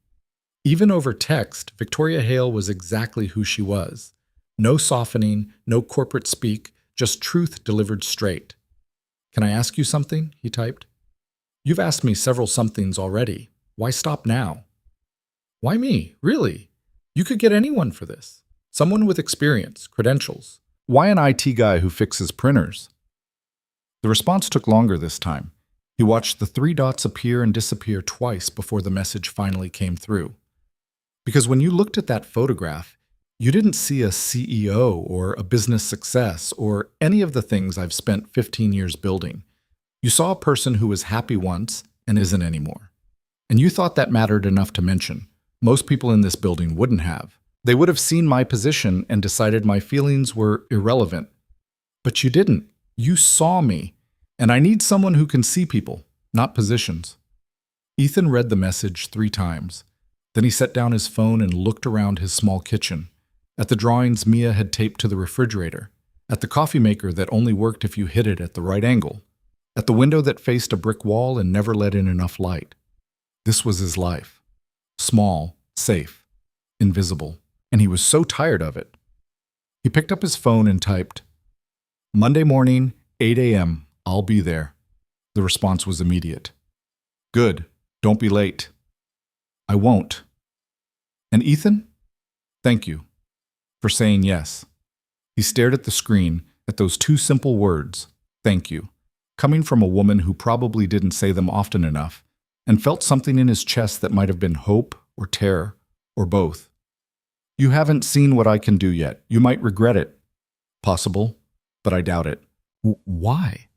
Even over text, Victoria Hale was exactly who she was. No softening, no corporate speak, just truth delivered straight. "Can I ask you something?" he typed. "You've asked me several somethings already. Why stop now?" "Why me? Really? You could get anyone for this. Someone with experience, credentials. Why an IT guy who fixes printers?" The response took longer this time. He watched the 3 dots appear and disappear twice before the message finally came through. Because when you looked at that photograph, you didn't see a CEO or a business success or any of the things I've spent 15 years building. You saw a person who was happy once and isn't anymore. And you thought that mattered enough to mention. Most people in this building wouldn't have. They would have seen my position and decided my feelings were irrelevant. But you didn't. You saw me. And I need someone who can see people, not positions. Ethan read the message 3 times. Then he set down his phone and looked around his small kitchen. At the drawings Mia had taped to the refrigerator. At the coffee maker that only worked if you hit it at the right angle. At the window that faced a brick wall and never let in enough light. This was his life. Small, safe, invisible. and he was so tired of it. He picked up his phone and typed, "Monday morning, 8 a.m., I'll be there." The response was immediate. "Good, don't be late." "I won't." "And Ethan? Thank you for saying yes." He stared at the screen, at those two simple words, "thank you," coming from a woman who probably didn't say them often enough, and felt something in his chest that might have been hope or terror, or both. "You haven't seen what I can do yet. You might regret it." "Possible, but I doubt it." "Why?"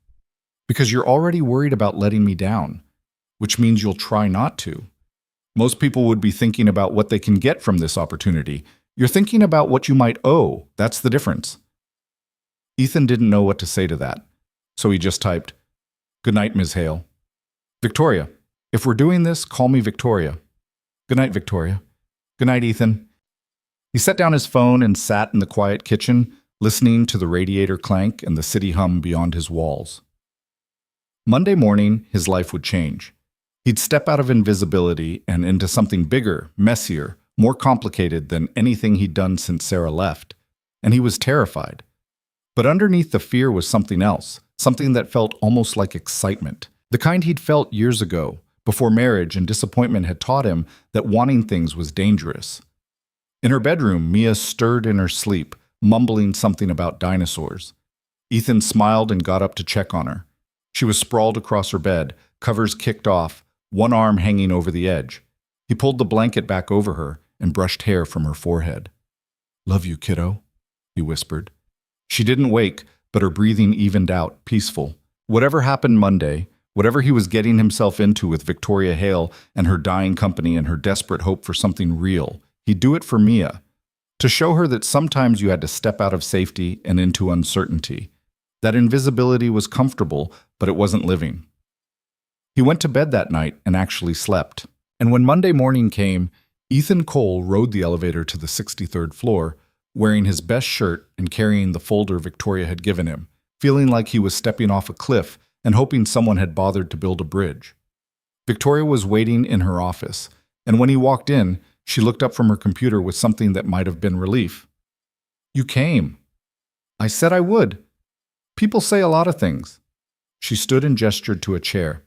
"Because you're already worried about letting me down, which means you'll try not to. Most people would be thinking about what they can get from this opportunity. You're thinking about what you might owe. That's the difference." Ethan didn't know what to say to that, so he just typed, "Good night, Ms. Hale." "Victoria, if we're doing this, call me Victoria." "Good night, Victoria." "Good night, Ethan." He set down his phone and sat in the quiet kitchen, listening to the radiator clank and the city hum beyond his walls. Monday morning, his life would change. He'd step out of invisibility and into something bigger, messier, more complicated than anything he'd done since Sarah left, and he was terrified. But underneath the fear was something else, something that felt almost like excitement, the kind he'd felt years ago, before marriage and disappointment had taught him that wanting things was dangerous. In her bedroom, Mia stirred in her sleep, mumbling something about dinosaurs. Ethan smiled and got up to check on her. She was sprawled across her bed, covers kicked off, one arm hanging over the edge. He pulled the blanket back over her and brushed hair from her forehead. "Love you, kiddo," he whispered. She didn't wake, but her breathing evened out, peaceful. Whatever happened Monday, whatever he was getting himself into with Victoria Hale and her dying company and her desperate hope for something real, he'd do it for Mia, to show her that sometimes you had to step out of safety and into uncertainty. That invisibility was comfortable, but it wasn't living. He went to bed that night and actually slept. And when Monday morning came, Ethan Cole rode the elevator to the 63rd floor, wearing his best shirt and carrying the folder Victoria had given him, feeling like he was stepping off a cliff and hoping someone had bothered to build a bridge. Victoria was waiting in her office, and when he walked in, she looked up from her computer with something that might have been relief. "You came." "I said I would. People say a lot of things." She stood and gestured to a chair.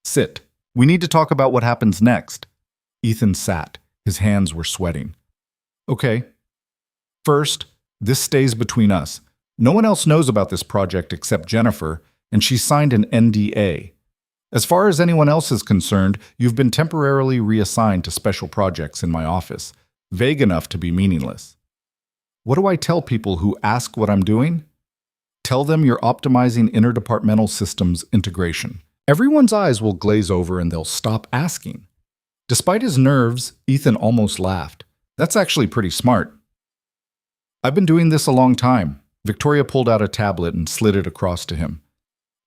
"Sit. We need to talk about what happens next." Ethan sat. His hands were sweating. "Okay. First, this stays between us. No one else knows about this project except Jennifer, and she signed an NDA. As far as anyone else is concerned, you've been temporarily reassigned to special projects in my office, vague enough to be meaningless." "What do I tell people who ask what I'm doing?" "Tell them you're optimizing interdepartmental systems integration." Everyone's eyes will glaze over and they'll stop asking. Despite his nerves, Ethan almost laughed. "That's actually pretty smart." "I've been doing this a long time." Victoria pulled out a tablet and slid it across to him.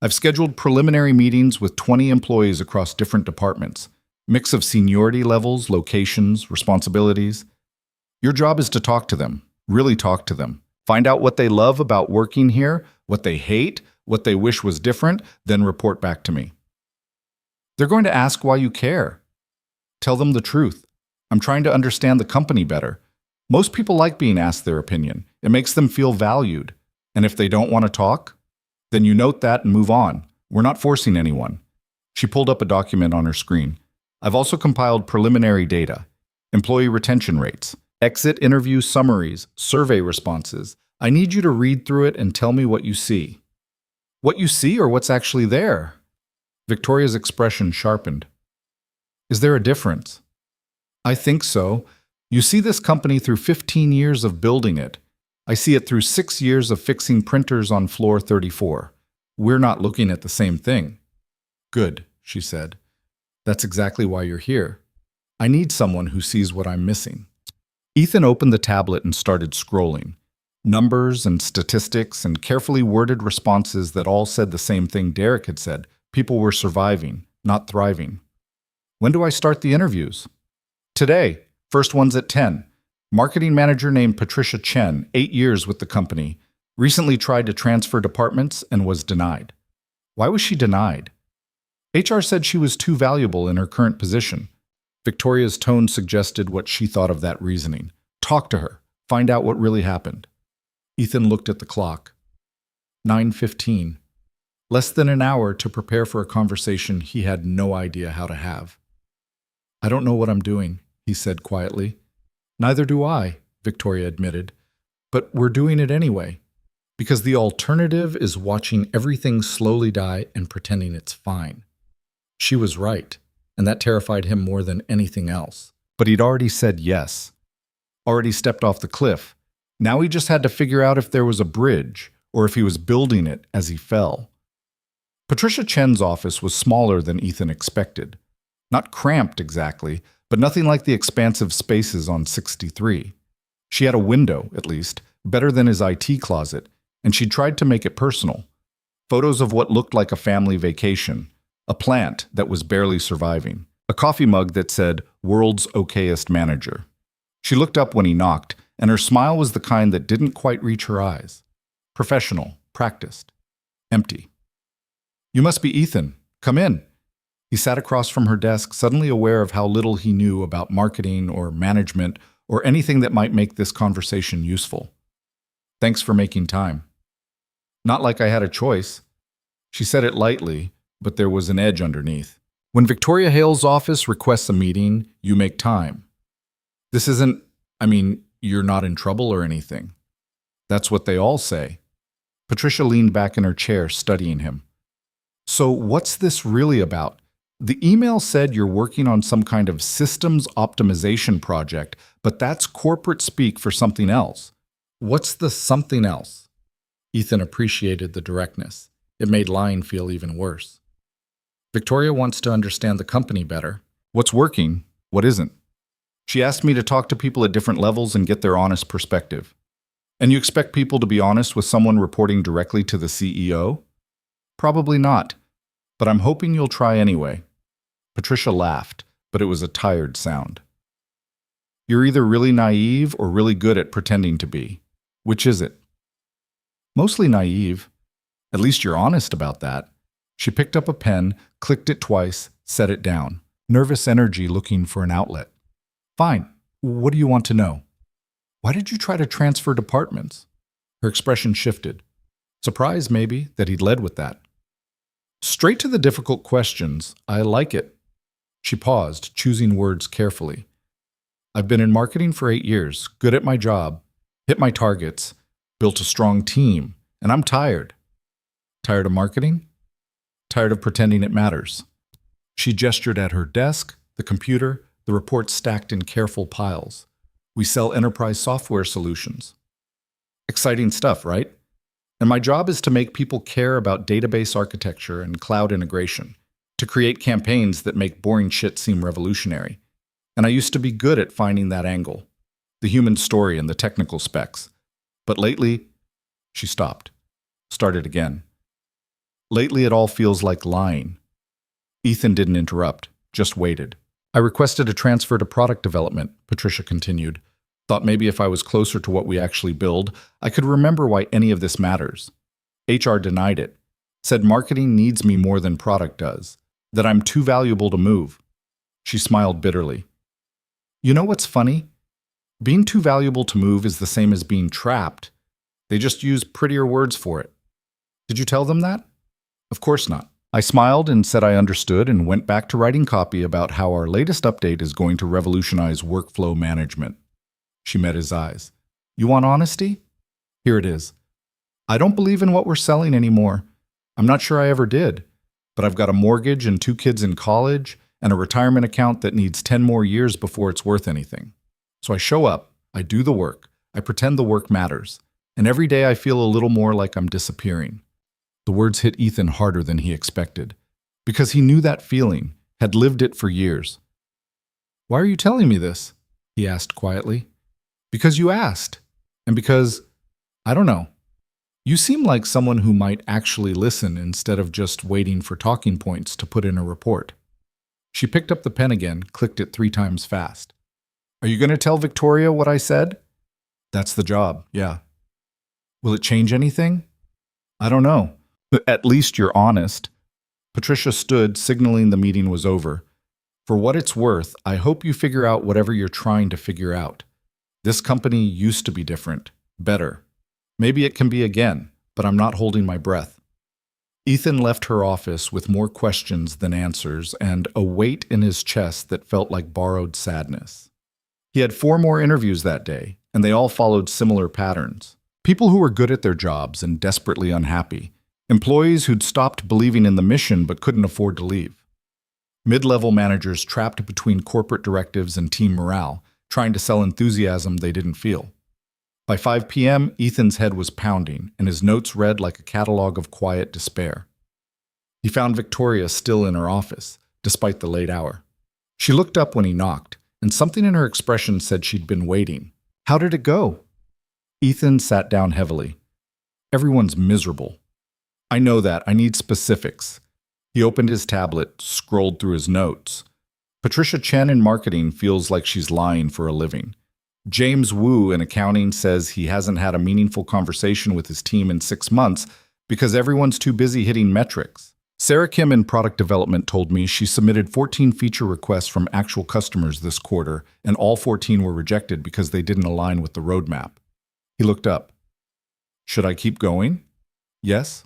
"I've scheduled preliminary meetings with 20 employees across different departments. Mix of seniority levels, locations, responsibilities. Your job is to talk to them, really talk to them. Find out what they love about working here, what they hate, what they wish was different, then report back to me. They're going to ask why you care. Tell them the truth. I'm trying to understand the company better. Most people like being asked their opinion. It makes them feel valued. And if they don't want to talk, then you note that and move on. We're not forcing anyone." She pulled up a document on her screen. "I've also compiled preliminary data, employee retention rates, exit interview summaries, survey responses. I need you to read through it and tell me what you see." "What you see or what's actually there?" Victoria's expression sharpened. "Is there a difference?" "I think so. You see this company through 15 years of building it. I see it through 6 years of fixing printers on floor 34. We're not looking at the same thing." "Good," she said. "That's exactly why you're here. I need someone who sees what I'm missing." Ethan opened the tablet and started scrolling. Numbers and statistics and carefully worded responses that all said the same thing Derek had said. People were surviving, not thriving. "When do I start the interviews?" "Today. First one's at 10. Marketing manager named Patricia Chen, 8 years with the company. Recently tried to transfer departments and was denied." "Why was she denied?" "HR said she was too valuable in her current position." Victoria's tone suggested what she thought of that reasoning. Talk to her. Find out what really happened. Ethan looked at the clock. 9:15. Less than an hour to prepare for a conversation he had no idea how to have. I don't know what I'm doing, he said quietly. Neither do I, Victoria admitted. But we're doing it anyway. Because the alternative is watching everything slowly die and pretending it's fine. She was right, and that terrified him more than anything else. But he'd already said yes. Already stepped off the cliff. Now he just had to figure out if there was a bridge, or if he was building it as he fell. Patricia Chen's office was smaller than Ethan expected. Not cramped exactly, but nothing like the expansive spaces on 63. She had a window, at least, better than his IT closet, and she tried to make it personal. Photos of what looked like a family vacation, a plant that was barely surviving, a coffee mug that said, "World's Okayest Manager." She looked up when he knocked, and her smile was the kind that didn't quite reach her eyes. Professional, practiced, empty. "You must be Ethan. Come in." He sat across from her desk, suddenly aware of how little he knew about marketing or management or anything that might make this conversation useful. "Thanks for making time." "Not like I had a choice." She said it lightly, but there was an edge underneath. When Victoria Hale's office requests a meeting, you make time. This isn't, you're not in trouble or anything. That's what they all say. Patricia leaned back in her chair, studying him. "So what's this really about? The email said you're working on some kind of systems optimization project, but that's corporate speak for something else. What's the something else?" Ethan appreciated the directness. It made lying feel even worse. "Victoria wants to understand the company better. What's working, what isn't. She asked me to talk to people at different levels and get their honest perspective. And you expect people to be honest with someone reporting directly to the CEO? Probably not, but I'm hoping you'll try anyway." Patricia laughed, but it was a tired sound. "You're either really naive or really good at pretending to be. Which is it?" "Mostly naive. At least you're honest about that." She picked up a pen, clicked it twice, set it down. Nervous energy looking for an outlet. "Fine. What do you want to know?" "Why did you try to transfer departments?" Her expression shifted. Surprised, maybe, that he'd led with that. "Straight to the difficult questions. I like it." She paused, choosing words carefully. "I've been in marketing for 8 years, good at my job, hit my targets, built a strong team, and I'm tired." "Tired of marketing?" "Tired of pretending it matters." She gestured at her desk, the computer, the reports stacked in careful piles. "We sell enterprise software solutions." Exciting stuff, right? "And my job is to make people care about database architecture and cloud integration, to create campaigns that make boring shit seem revolutionary. And I used to be good at finding that angle, the human story and the technical specs. But lately," she stopped, started again. "Lately it all feels like lying." Ethan didn't interrupt, just waited. "I requested a transfer to product development," Patricia continued. "Thought maybe if I was closer to what we actually build, I could remember why any of this matters. HR denied it. Said marketing needs me more than product does. That I'm too valuable to move." She smiled bitterly. "You know what's funny? Being too valuable to move is the same as being trapped. They just use prettier words for it. Did you tell them that?" "Of course not." I smiled and said I understood and went back to writing copy about how our latest update is going to revolutionize workflow management. She met his eyes. "You want honesty? Here it is. I don't believe in what we're selling anymore. I'm not sure I ever did. But I've got a mortgage and 2 kids in college and a retirement account that needs 10 more years before it's worth anything. So I show up, I do the work, I pretend the work matters, and every day I feel a little more like I'm disappearing." The words hit Ethan harder than he expected, because he knew that feeling, had lived it for years. "Why are you telling me this?" he asked quietly. "Because you asked, and because, I don't know. You seem like someone who might actually listen instead of just waiting for talking points to put in a report." She picked up the pen again, clicked it 3 times fast. "Are you going to tell Victoria what I said?" "That's the job, yeah." "Will it change anything?" "I don't know. At least you're honest." Patricia stood, signaling the meeting was over. "For what it's worth, I hope you figure out whatever you're trying to figure out. This company used to be different, better. Maybe it can be again, but I'm not holding my breath. Ethan left her office with more questions than answers and a weight in his chest that felt like borrowed sadness. He had 4 more interviews that day, and they all followed similar patterns. People who were good at their jobs and desperately unhappy. Employees who'd stopped believing in the mission but couldn't afford to leave. Mid-level managers trapped between corporate directives and team morale, trying to sell enthusiasm they didn't feel. By 5 p.m., Ethan's head was pounding, and his notes read like a catalog of quiet despair. He found Victoria still in her office, despite the late hour. She looked up when he knocked, and something in her expression said she'd been waiting. How did it go? Ethan sat down heavily. Everyone's miserable. I know that. I need specifics. He opened his tablet, scrolled through his notes. Patricia Chen in marketing feels like she's lying for a living. James Wu in accounting says he hasn't had a meaningful conversation with his team in 6 months because everyone's too busy hitting metrics. Sarah Kim in product development told me she submitted 14 feature requests from actual customers this quarter, and all 14 were rejected because they didn't align with the roadmap. He looked up. Should I keep going? Yes.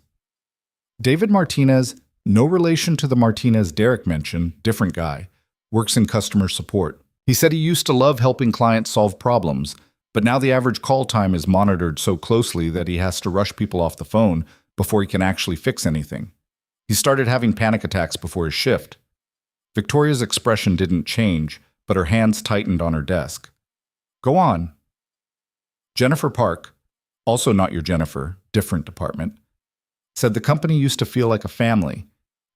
David Martinez, no relation to the Martinez Derek mentioned, different guy, works in customer support. He said he used to love helping clients solve problems, but now the average call time is monitored so closely that he has to rush people off the phone before he can actually fix anything. He started having panic attacks before his shift. Victoria's expression didn't change, but her hands tightened on her desk. Go on. Jennifer Park, also not your Jennifer, different department, said the company used to feel like a family.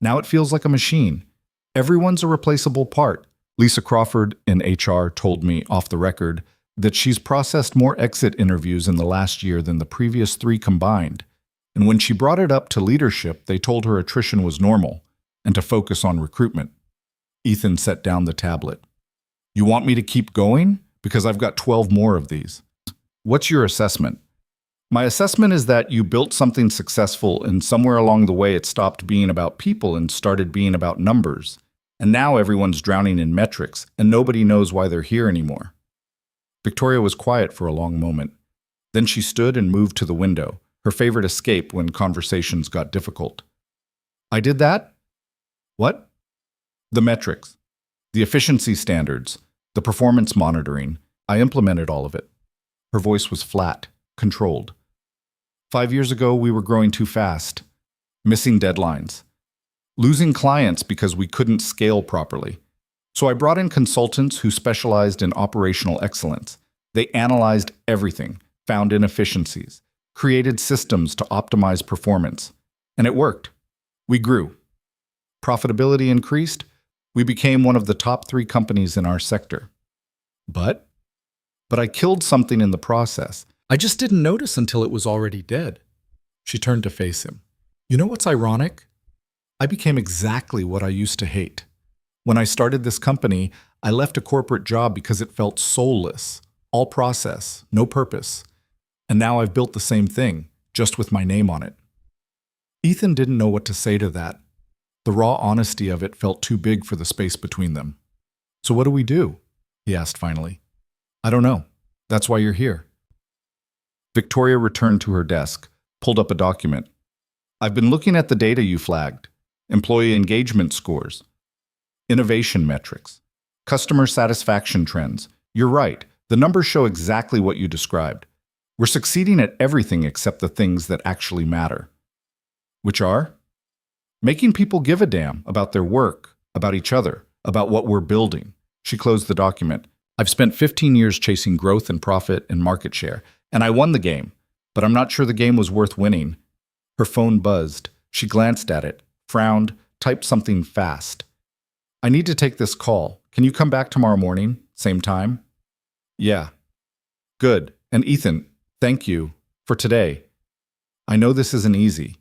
Now it feels like a machine. Everyone's a replaceable part. Lisa Crawford in HR told me off the record that she's processed more exit interviews in the last year than the previous 3 combined. And when she brought it up to leadership, they told her attrition was normal and to focus on recruitment. Ethan set down the tablet. You want me to keep going? Because I've got 12 more of these. What's your assessment? My assessment is that you built something successful and somewhere along the way it stopped being about people and started being about numbers. And now everyone's drowning in metrics, and nobody knows why they're here anymore. Victoria was quiet for a long moment. Then she stood and moved to the window, her favorite escape when conversations got difficult. I did that? What? The metrics, the efficiency standards, the performance monitoring. I implemented all of it. Her voice was flat, controlled. 5 years ago, we were growing too fast, missing deadlines. Losing clients because we couldn't scale properly. So I brought in consultants who specialized in operational excellence. They analyzed everything, found inefficiencies, created systems to optimize performance. And it worked. We grew. Profitability increased. We became one of the top 3 companies in our sector. But I killed something in the process. I just didn't notice until it was already dead. She turned to face him. You know what's ironic? I became exactly what I used to hate. When I started this company, I left a corporate job because it felt soulless, all process, no purpose. And now I've built the same thing, just with my name on it. Ethan didn't know what to say to that. The raw honesty of it felt too big for the space between them. So what do we do? He asked finally. I don't know. That's why you're here. Victoria returned to her desk, pulled up a document. I've been looking at the data you flagged. Employee engagement scores, innovation metrics, customer satisfaction trends. You're right, the numbers show exactly what you described. We're succeeding at everything except the things that actually matter. Which are? Making people give a damn about their work, about each other, about what we're building. She closed the document. I've spent 15 years chasing growth and profit and market share, and I won the game, but I'm not sure the game was worth winning. Her phone buzzed. She glanced at it, frowned, typed something fast. I need to take this call. Can you come back tomorrow morning, same time? Yeah. Good. And Ethan, thank you for today. I know this isn't easy.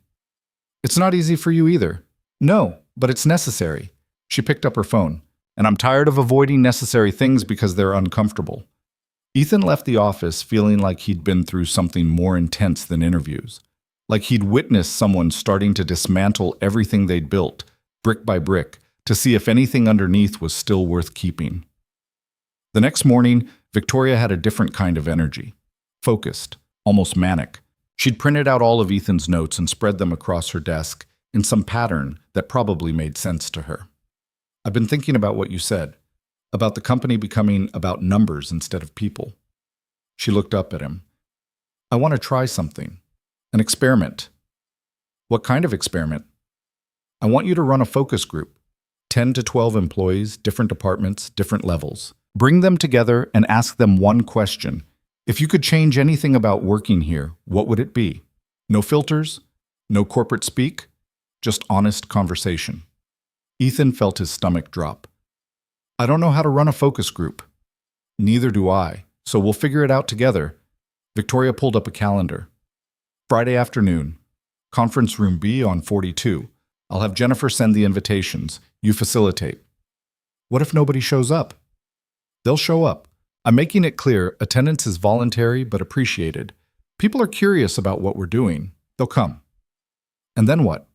It's not easy for you either. No, but it's necessary. She picked up her phone. And I'm tired of avoiding necessary things because they're uncomfortable. Ethan left the office feeling like he'd been through something more intense than interviews. Like he'd witnessed someone starting to dismantle everything they'd built, brick by brick, to see if anything underneath was still worth keeping. The next morning, Victoria had a different kind of energy. Focused, almost manic. She'd printed out all of Ethan's notes and spread them across her desk in some pattern that probably made sense to her. I've been thinking about what you said, about the company becoming about numbers instead of people. She looked up at him. I want to try something. An experiment. What kind of experiment? I want you to run a focus group. 10 to 12 employees, different departments, different levels. Bring them together and ask them one question. If you could change anything about working here, what would it be? No filters, no corporate speak, just honest conversation. Ethan felt his stomach drop. I don't know how to run a focus group. Neither do I, so we'll figure it out together. Victoria pulled up a calendar. Friday afternoon, conference room B on 42. I'll have Jennifer send the invitations. You facilitate. What if nobody shows up? They'll show up. I'm making it clear attendance is voluntary but appreciated. People are curious about what we're doing. They'll come. And then what?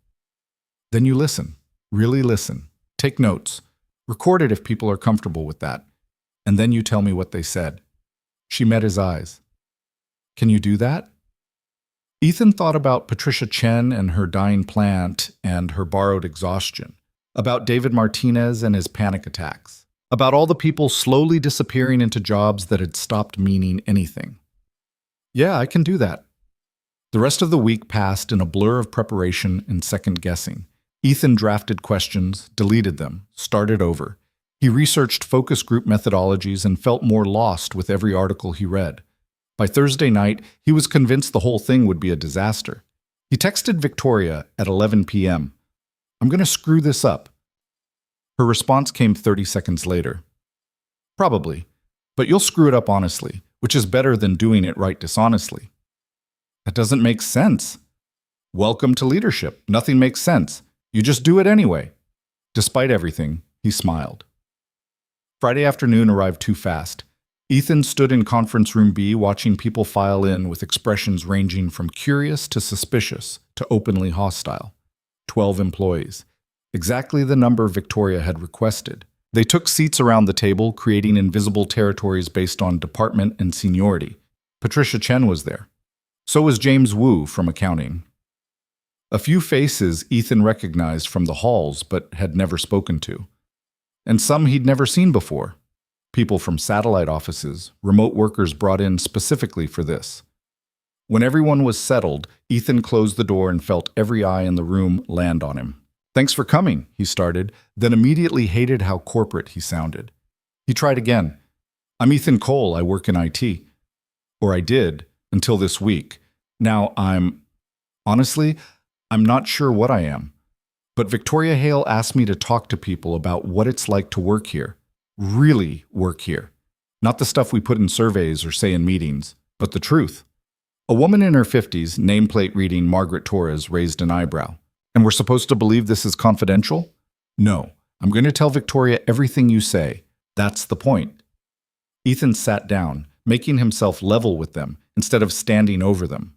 Then you listen. Really listen. Take notes. Record it if people are comfortable with that. And then you tell me what they said. She met his eyes. Can you do that? Ethan thought about Patricia Chen and her dying plant and her borrowed exhaustion, about David Martinez and his panic attacks, about all the people slowly disappearing into jobs that had stopped meaning anything. Yeah, I can do that. The rest of the week passed in a blur of preparation and second-guessing. Ethan drafted questions, deleted them, started over. He researched focus group methodologies and felt more lost with every article he read. By Thursday night, he was convinced the whole thing would be a disaster. He texted Victoria at 11 p.m. I'm going to screw this up. Her response came 30 seconds later. Probably, but you'll screw it up honestly, which is better than doing it right dishonestly. That doesn't make sense. Welcome to leadership. Nothing makes sense. You just do it anyway. Despite everything, he smiled. Friday afternoon arrived too fast. Ethan stood in conference room B watching people file in with expressions ranging from curious to suspicious to openly hostile. 12 employees. Exactly the number Victoria had requested. They took seats around the table, creating invisible territories based on department and seniority. Patricia Chen was there. So was James Wu from accounting. A few faces Ethan recognized from the halls but had never spoken to. And some he'd never seen before. People from satellite offices, remote workers brought in specifically for this. When everyone was settled, Ethan closed the door and felt every eye in the room land on him. Thanks for coming, he started, then immediately hated how corporate he sounded. He tried again. I'm Ethan Cole, I work in IT. Or I did, until this week. Now honestly, I'm not sure what I am. But Victoria Hale asked me to talk to people about what it's like to work here. Really work here. Not the stuff we put in surveys or say in meetings, but the truth. A woman in her 50s, nameplate reading Margaret Torres, raised an eyebrow. And we're supposed to believe this is confidential? No, I'm going to tell Victoria everything you say. That's the point. Ethan sat down, making himself level with them instead of standing over them.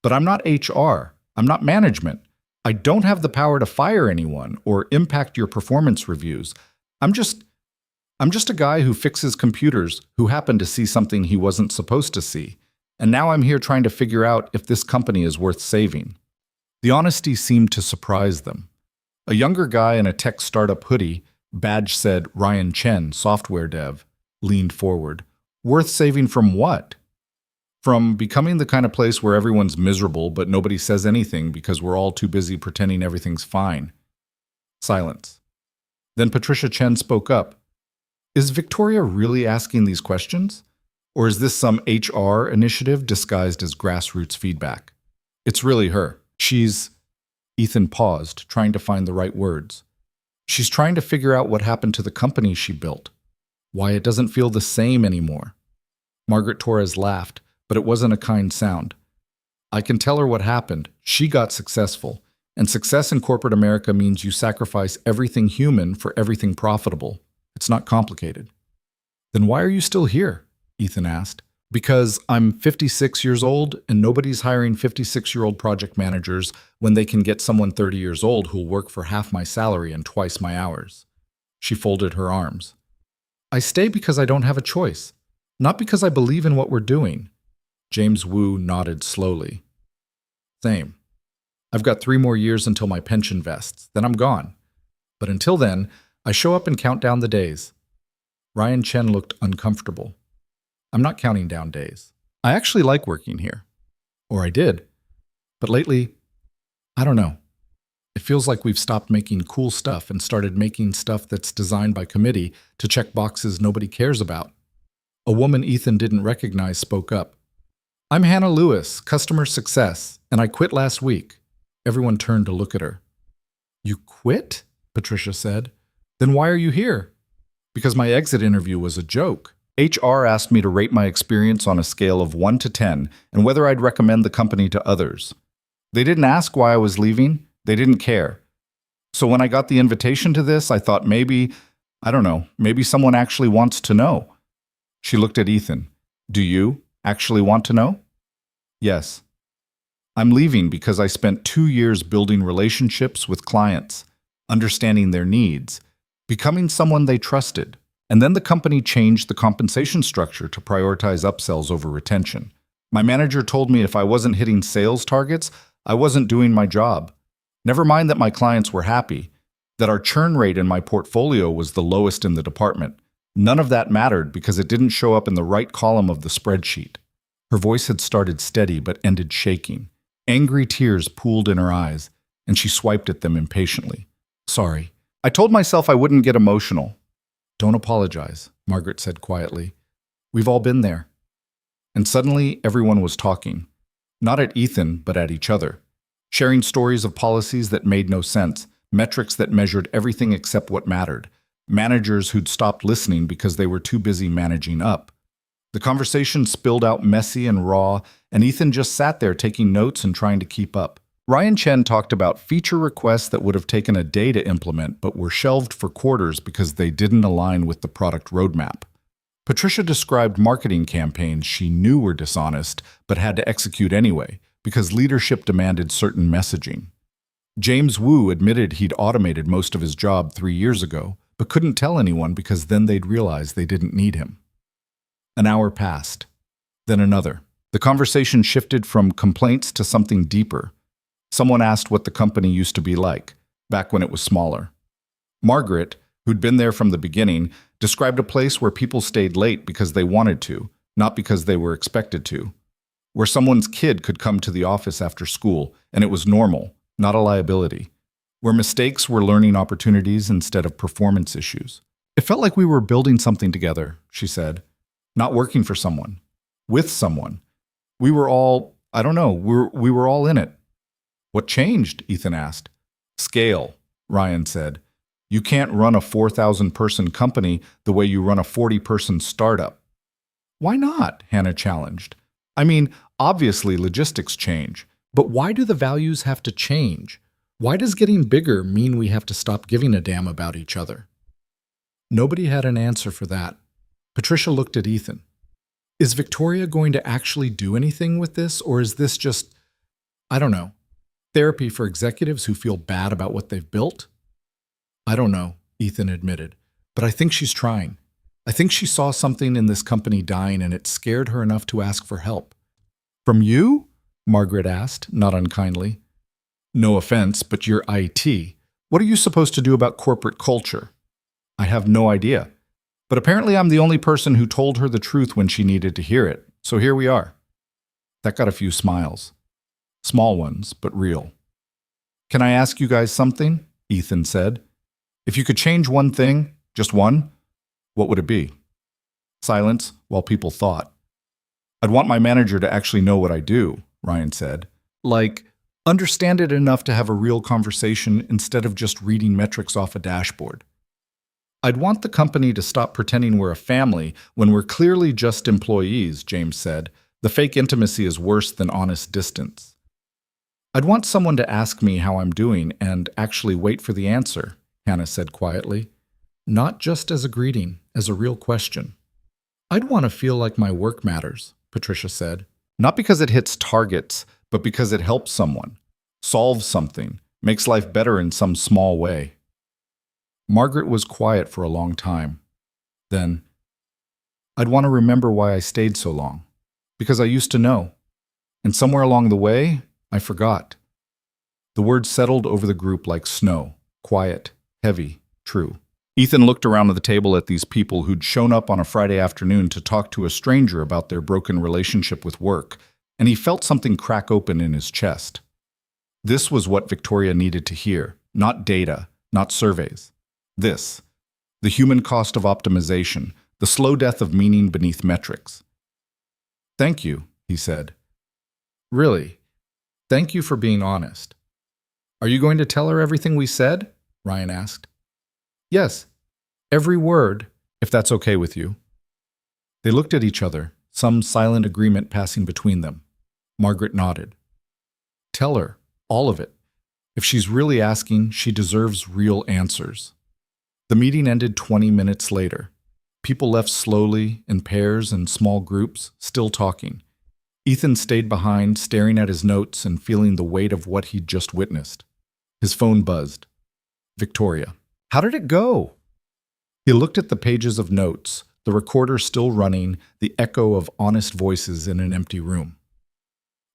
But I'm not HR. I'm not management. I don't have the power to fire anyone or impact your performance reviews. I'm just a guy who fixes computers who happened to see something he wasn't supposed to see. And now I'm here trying to figure out if this company is worth saving. The honesty seemed to surprise them. A younger guy in a tech startup hoodie, badge said Ryan Chen, software dev, leaned forward. Worth saving from what? From becoming the kind of place where everyone's miserable but nobody says anything because we're all too busy pretending everything's fine. Silence. Then Patricia Chen spoke up. Is Victoria really asking these questions? Or is this some HR initiative disguised as grassroots feedback? It's really her. Ethan paused, trying to find the right words. She's trying to figure out what happened to the company she built. Why it doesn't feel the same anymore. Margaret Torres laughed, but it wasn't a kind sound. I can tell her what happened. She got successful. And success in corporate America means you sacrifice everything human for everything profitable. It's not complicated. Then why are you still here? Ethan asked. Because I'm 56 years old and nobody's hiring 56-year-old project managers when they can get someone 30 years old who'll work for half my salary and twice my hours. She folded her arms. I stay because I don't have a choice. Not because I believe in what we're doing. James Wu nodded slowly. Same. I've got 3 more years until my pension vests, then I'm gone. But until then, I show up and count down the days. Ryan Chen looked uncomfortable. I'm not counting down days. I actually like working here. Or I did. But lately, I don't know. It feels like we've stopped making cool stuff and started making stuff that's designed by committee to check boxes nobody cares about. A woman Ethan didn't recognize spoke up. I'm Hannah Lewis, customer success, and I quit last week. Everyone turned to look at her. You quit? Patricia said. Then why are you here? Because my exit interview was a joke. HR asked me to rate my experience on a scale of 1 to 10 and whether I'd recommend the company to others. They didn't ask why I was leaving. They didn't care. So when I got the invitation to this, I thought maybe someone actually wants to know. She looked at Ethan. Do you actually want to know? Yes. I'm leaving because I spent 2 years building relationships with clients, understanding their needs, becoming someone they trusted. And then the company changed the compensation structure to prioritize upsells over retention. My manager told me if I wasn't hitting sales targets, I wasn't doing my job. Never mind that my clients were happy, that our churn rate in my portfolio was the lowest in the department. None of that mattered because it didn't show up in the right column of the spreadsheet. Her voice had started steady but ended shaking. Angry tears pooled in her eyes, and she swiped at them impatiently. Sorry. I told myself I wouldn't get emotional. Don't apologize, Margaret said quietly. We've all been there. And suddenly, everyone was talking. Not at Ethan, but at each other. Sharing stories of policies that made no sense, metrics that measured everything except what mattered, managers who'd stopped listening because they were too busy managing up. The conversation spilled out messy and raw, and Ethan just sat there taking notes and trying to keep up. Ryan Chen talked about feature requests that would have taken a day to implement but were shelved for quarters because they didn't align with the product roadmap. Patricia described marketing campaigns she knew were dishonest but had to execute anyway, because leadership demanded certain messaging. James Wu admitted he'd automated most of his job 3 years ago, but couldn't tell anyone because then they'd realize they didn't need him. An hour passed. Then another. The conversation shifted from complaints to something deeper. Someone asked what the company used to be like, back when it was smaller. Margaret, who'd been there from the beginning, described a place where people stayed late because they wanted to, not because they were expected to. Where someone's kid could come to the office after school, and it was normal, not a liability. Where mistakes were learning opportunities instead of performance issues. It felt like we were building something together, she said. Not working for someone. With someone. We were all, we were all in it. What changed? Ethan asked. Scale, Ryan said. You can't run a 4,000-person company the way you run a 40-person startup. Why not? Hannah challenged. I mean, obviously logistics change, but why do the values have to change? Why does getting bigger mean we have to stop giving a damn about each other? Nobody had an answer for that. Patricia looked at Ethan. Is Victoria going to actually do anything with this, or is this just, therapy for executives who feel bad about what they've built? I don't know, Ethan admitted, but I think she's trying. I think she saw something in this company dying and it scared her enough to ask for help. From you? Margaret asked, not unkindly. No offense, but you're IT. What are you supposed to do about corporate culture? I have no idea. But apparently I'm the only person who told her the truth when she needed to hear it, so here we are. That got a few smiles. Small ones, but real. Can I ask you guys something? Ethan said. If you could change one thing, just one, what would it be? Silence while people thought. I'd want my manager to actually know what I do, Ryan said. Like, understand it enough to have a real conversation instead of just reading metrics off a dashboard. I'd want the company to stop pretending we're a family when we're clearly just employees, James said. The fake intimacy is worse than honest distance. I'd want someone to ask me how I'm doing and actually wait for the answer, Hannah said quietly. Not just as a greeting, as a real question. I'd want to feel like my work matters, Patricia said. Not because it hits targets, but because it helps someone, solves something, makes life better in some small way. Margaret was quiet for a long time. Then, I'd want to remember why I stayed so long. Because I used to know. And somewhere along the way, I forgot. The words settled over the group like snow, quiet, heavy, true. Ethan looked around the table at these people who'd shown up on a Friday afternoon to talk to a stranger about their broken relationship with work, and he felt something crack open in his chest. This was what Victoria needed to hear, not data, not surveys. This, the human cost of optimization, the slow death of meaning beneath metrics. "Thank you," he said. "Really, thank you for being honest." "Are you going to tell her everything we said?" Ryan asked. "Yes, every word, if that's okay with you." They looked at each other, some silent agreement passing between them. Margaret nodded. "Tell her, all of it. If she's really asking, she deserves real answers." The meeting ended 20 minutes later. People left slowly, in pairs and small groups, still talking. Ethan stayed behind, staring at his notes and feeling the weight of what he'd just witnessed. His phone buzzed. Victoria. "How did it go?" He looked at the pages of notes, the recorder still running, the echo of honest voices in an empty room.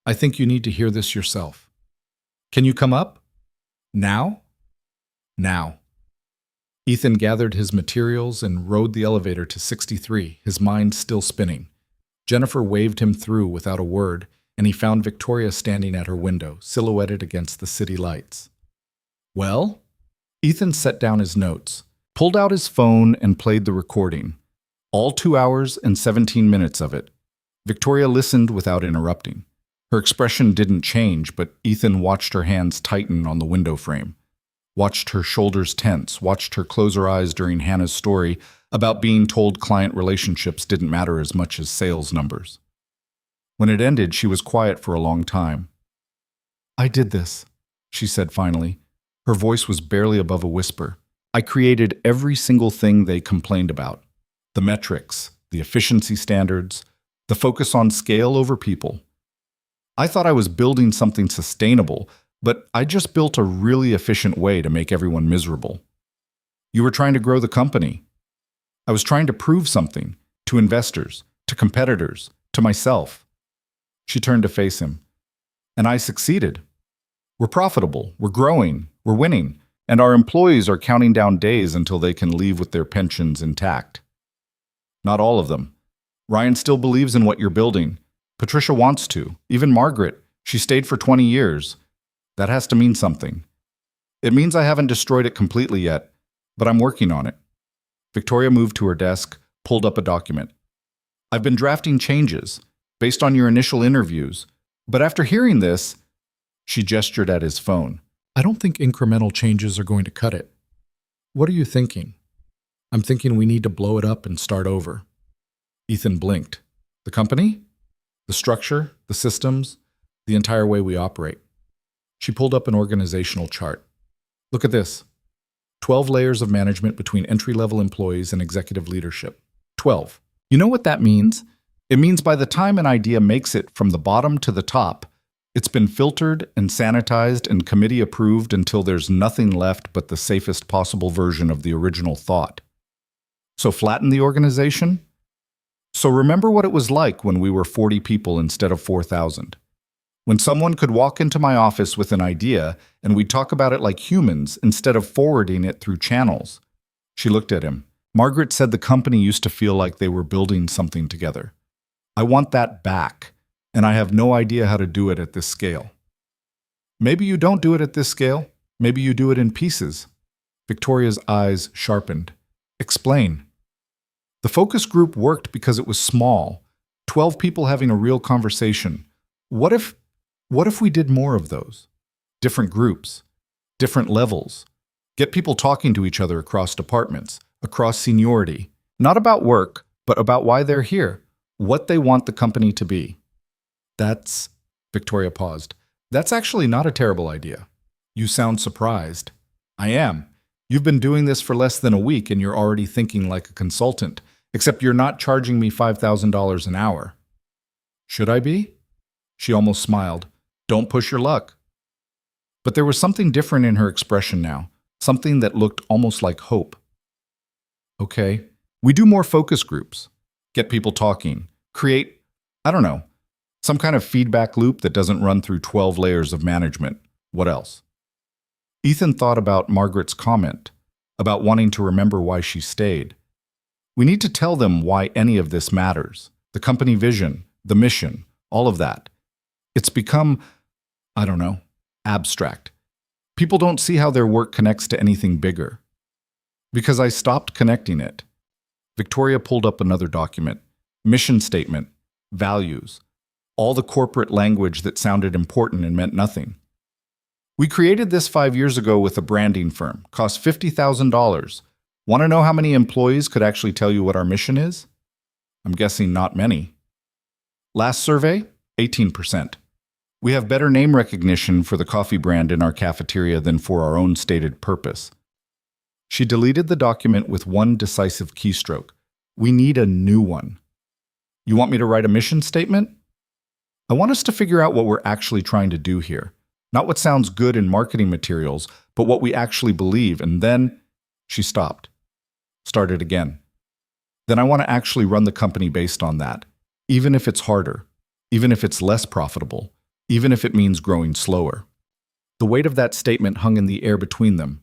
"I think you need to hear this yourself. Can you come up? Now?" "Now." Ethan gathered his materials and rode the elevator to 63, his mind still spinning. Jennifer waved him through without a word, and he found Victoria standing at her window, silhouetted against the city lights. "Well?" Ethan set down his notes, pulled out his phone and played the recording. All 2 hours and 17 minutes of it. Victoria listened without interrupting. Her expression didn't change, but Ethan watched her hands tighten on the window frame. Watched her shoulders tense, watched her close her eyes during Hannah's story about being told client relationships didn't matter as much as sales numbers. When it ended, she was quiet for a long time. "I did this," she said finally. Her voice was barely above a whisper. "I created every single thing they complained about. The metrics, the efficiency standards, the focus on scale over people. I thought I was building something sustainable, but I just built a really efficient way to make everyone miserable. You were trying to grow the company. I was trying to prove something, to investors, to competitors, to myself." She turned to face him. "And I succeeded. We're profitable, we're growing, we're winning, and our employees are counting down days until they can leave with their pensions intact." "Not all of them. Ryan still believes in what you're building. Patricia wants to, even Margaret. She stayed for 20 years. That has to mean something. It means I haven't destroyed it completely yet, but I'm working on it." Victoria moved to her desk, pulled up a document. "I've been drafting changes, based on your initial interviews, but after hearing this," she gestured at his phone, "I don't think incremental changes are going to cut it." "What are you thinking?" "I'm thinking we need to blow it up and start over." Ethan blinked. "The company? The structure, the systems, the entire way we operate." She pulled up an organizational chart. "Look at this. 12 layers of management between entry-level employees and executive leadership. 12. You know what that means? It means by the time an idea makes it from the bottom to the top, it's been filtered and sanitized and committee approved until there's nothing left but the safest possible version of the original thought. So flatten the organization? So remember what it was like when we were 40 people instead of 4,000. When someone could walk into my office with an idea and we'd talk about it like humans instead of forwarding it through channels." She looked at him. "Margaret said the company used to feel like they were building something together. I want that back, and I have no idea how to do it at this scale." "Maybe you don't do it at this scale. Maybe you do it in pieces." Victoria's eyes sharpened. "Explain." "The focus group worked because it was small, 12 people having a real conversation. What if we did more of those? Different groups, different levels. Get people talking to each other across departments, across seniority. Not about work, but about why they're here, what they want the company to be." "That's," Victoria paused, "that's actually not a terrible idea. You sound surprised." "I am. You've been doing this for less than a week and you're already thinking like a consultant, except you're not charging me $5,000 an hour." "Should I be?" She almost smiled. "Don't push your luck." But there was something different in her expression now, something that looked almost like hope. "Okay, we do more focus groups. get people talking, create, I don't know, some kind of feedback loop that doesn't run through 12 layers of management. What else? Ethan thought about Margaret's comment, about wanting to remember why she stayed. We need to tell them why any of this matters. The company vision, the mission, all of that. It's become, I don't know, abstract. People don't see how their work connects to anything bigger. Because I stopped connecting it. Victoria pulled up another document. Mission statement, values, all the corporate language that sounded important and meant nothing. We created this 5 years ago with a branding firm. Cost $50,000. Want to know how many employees could actually tell you what our mission is? I'm guessing not many. Last survey, 18%. We have better name recognition for the coffee brand in our cafeteria than for our own stated purpose. She deleted the document with one decisive keystroke. We need a new one. You want me to write a mission statement? I want us to figure out what we're actually trying to do here. Not what sounds good in marketing materials, but what we actually believe. And then she stopped. Started again. Then I want to actually run the company based on that, even if it's harder, even if it's less profitable, even if it means growing slower. The weight of that statement hung in the air between them.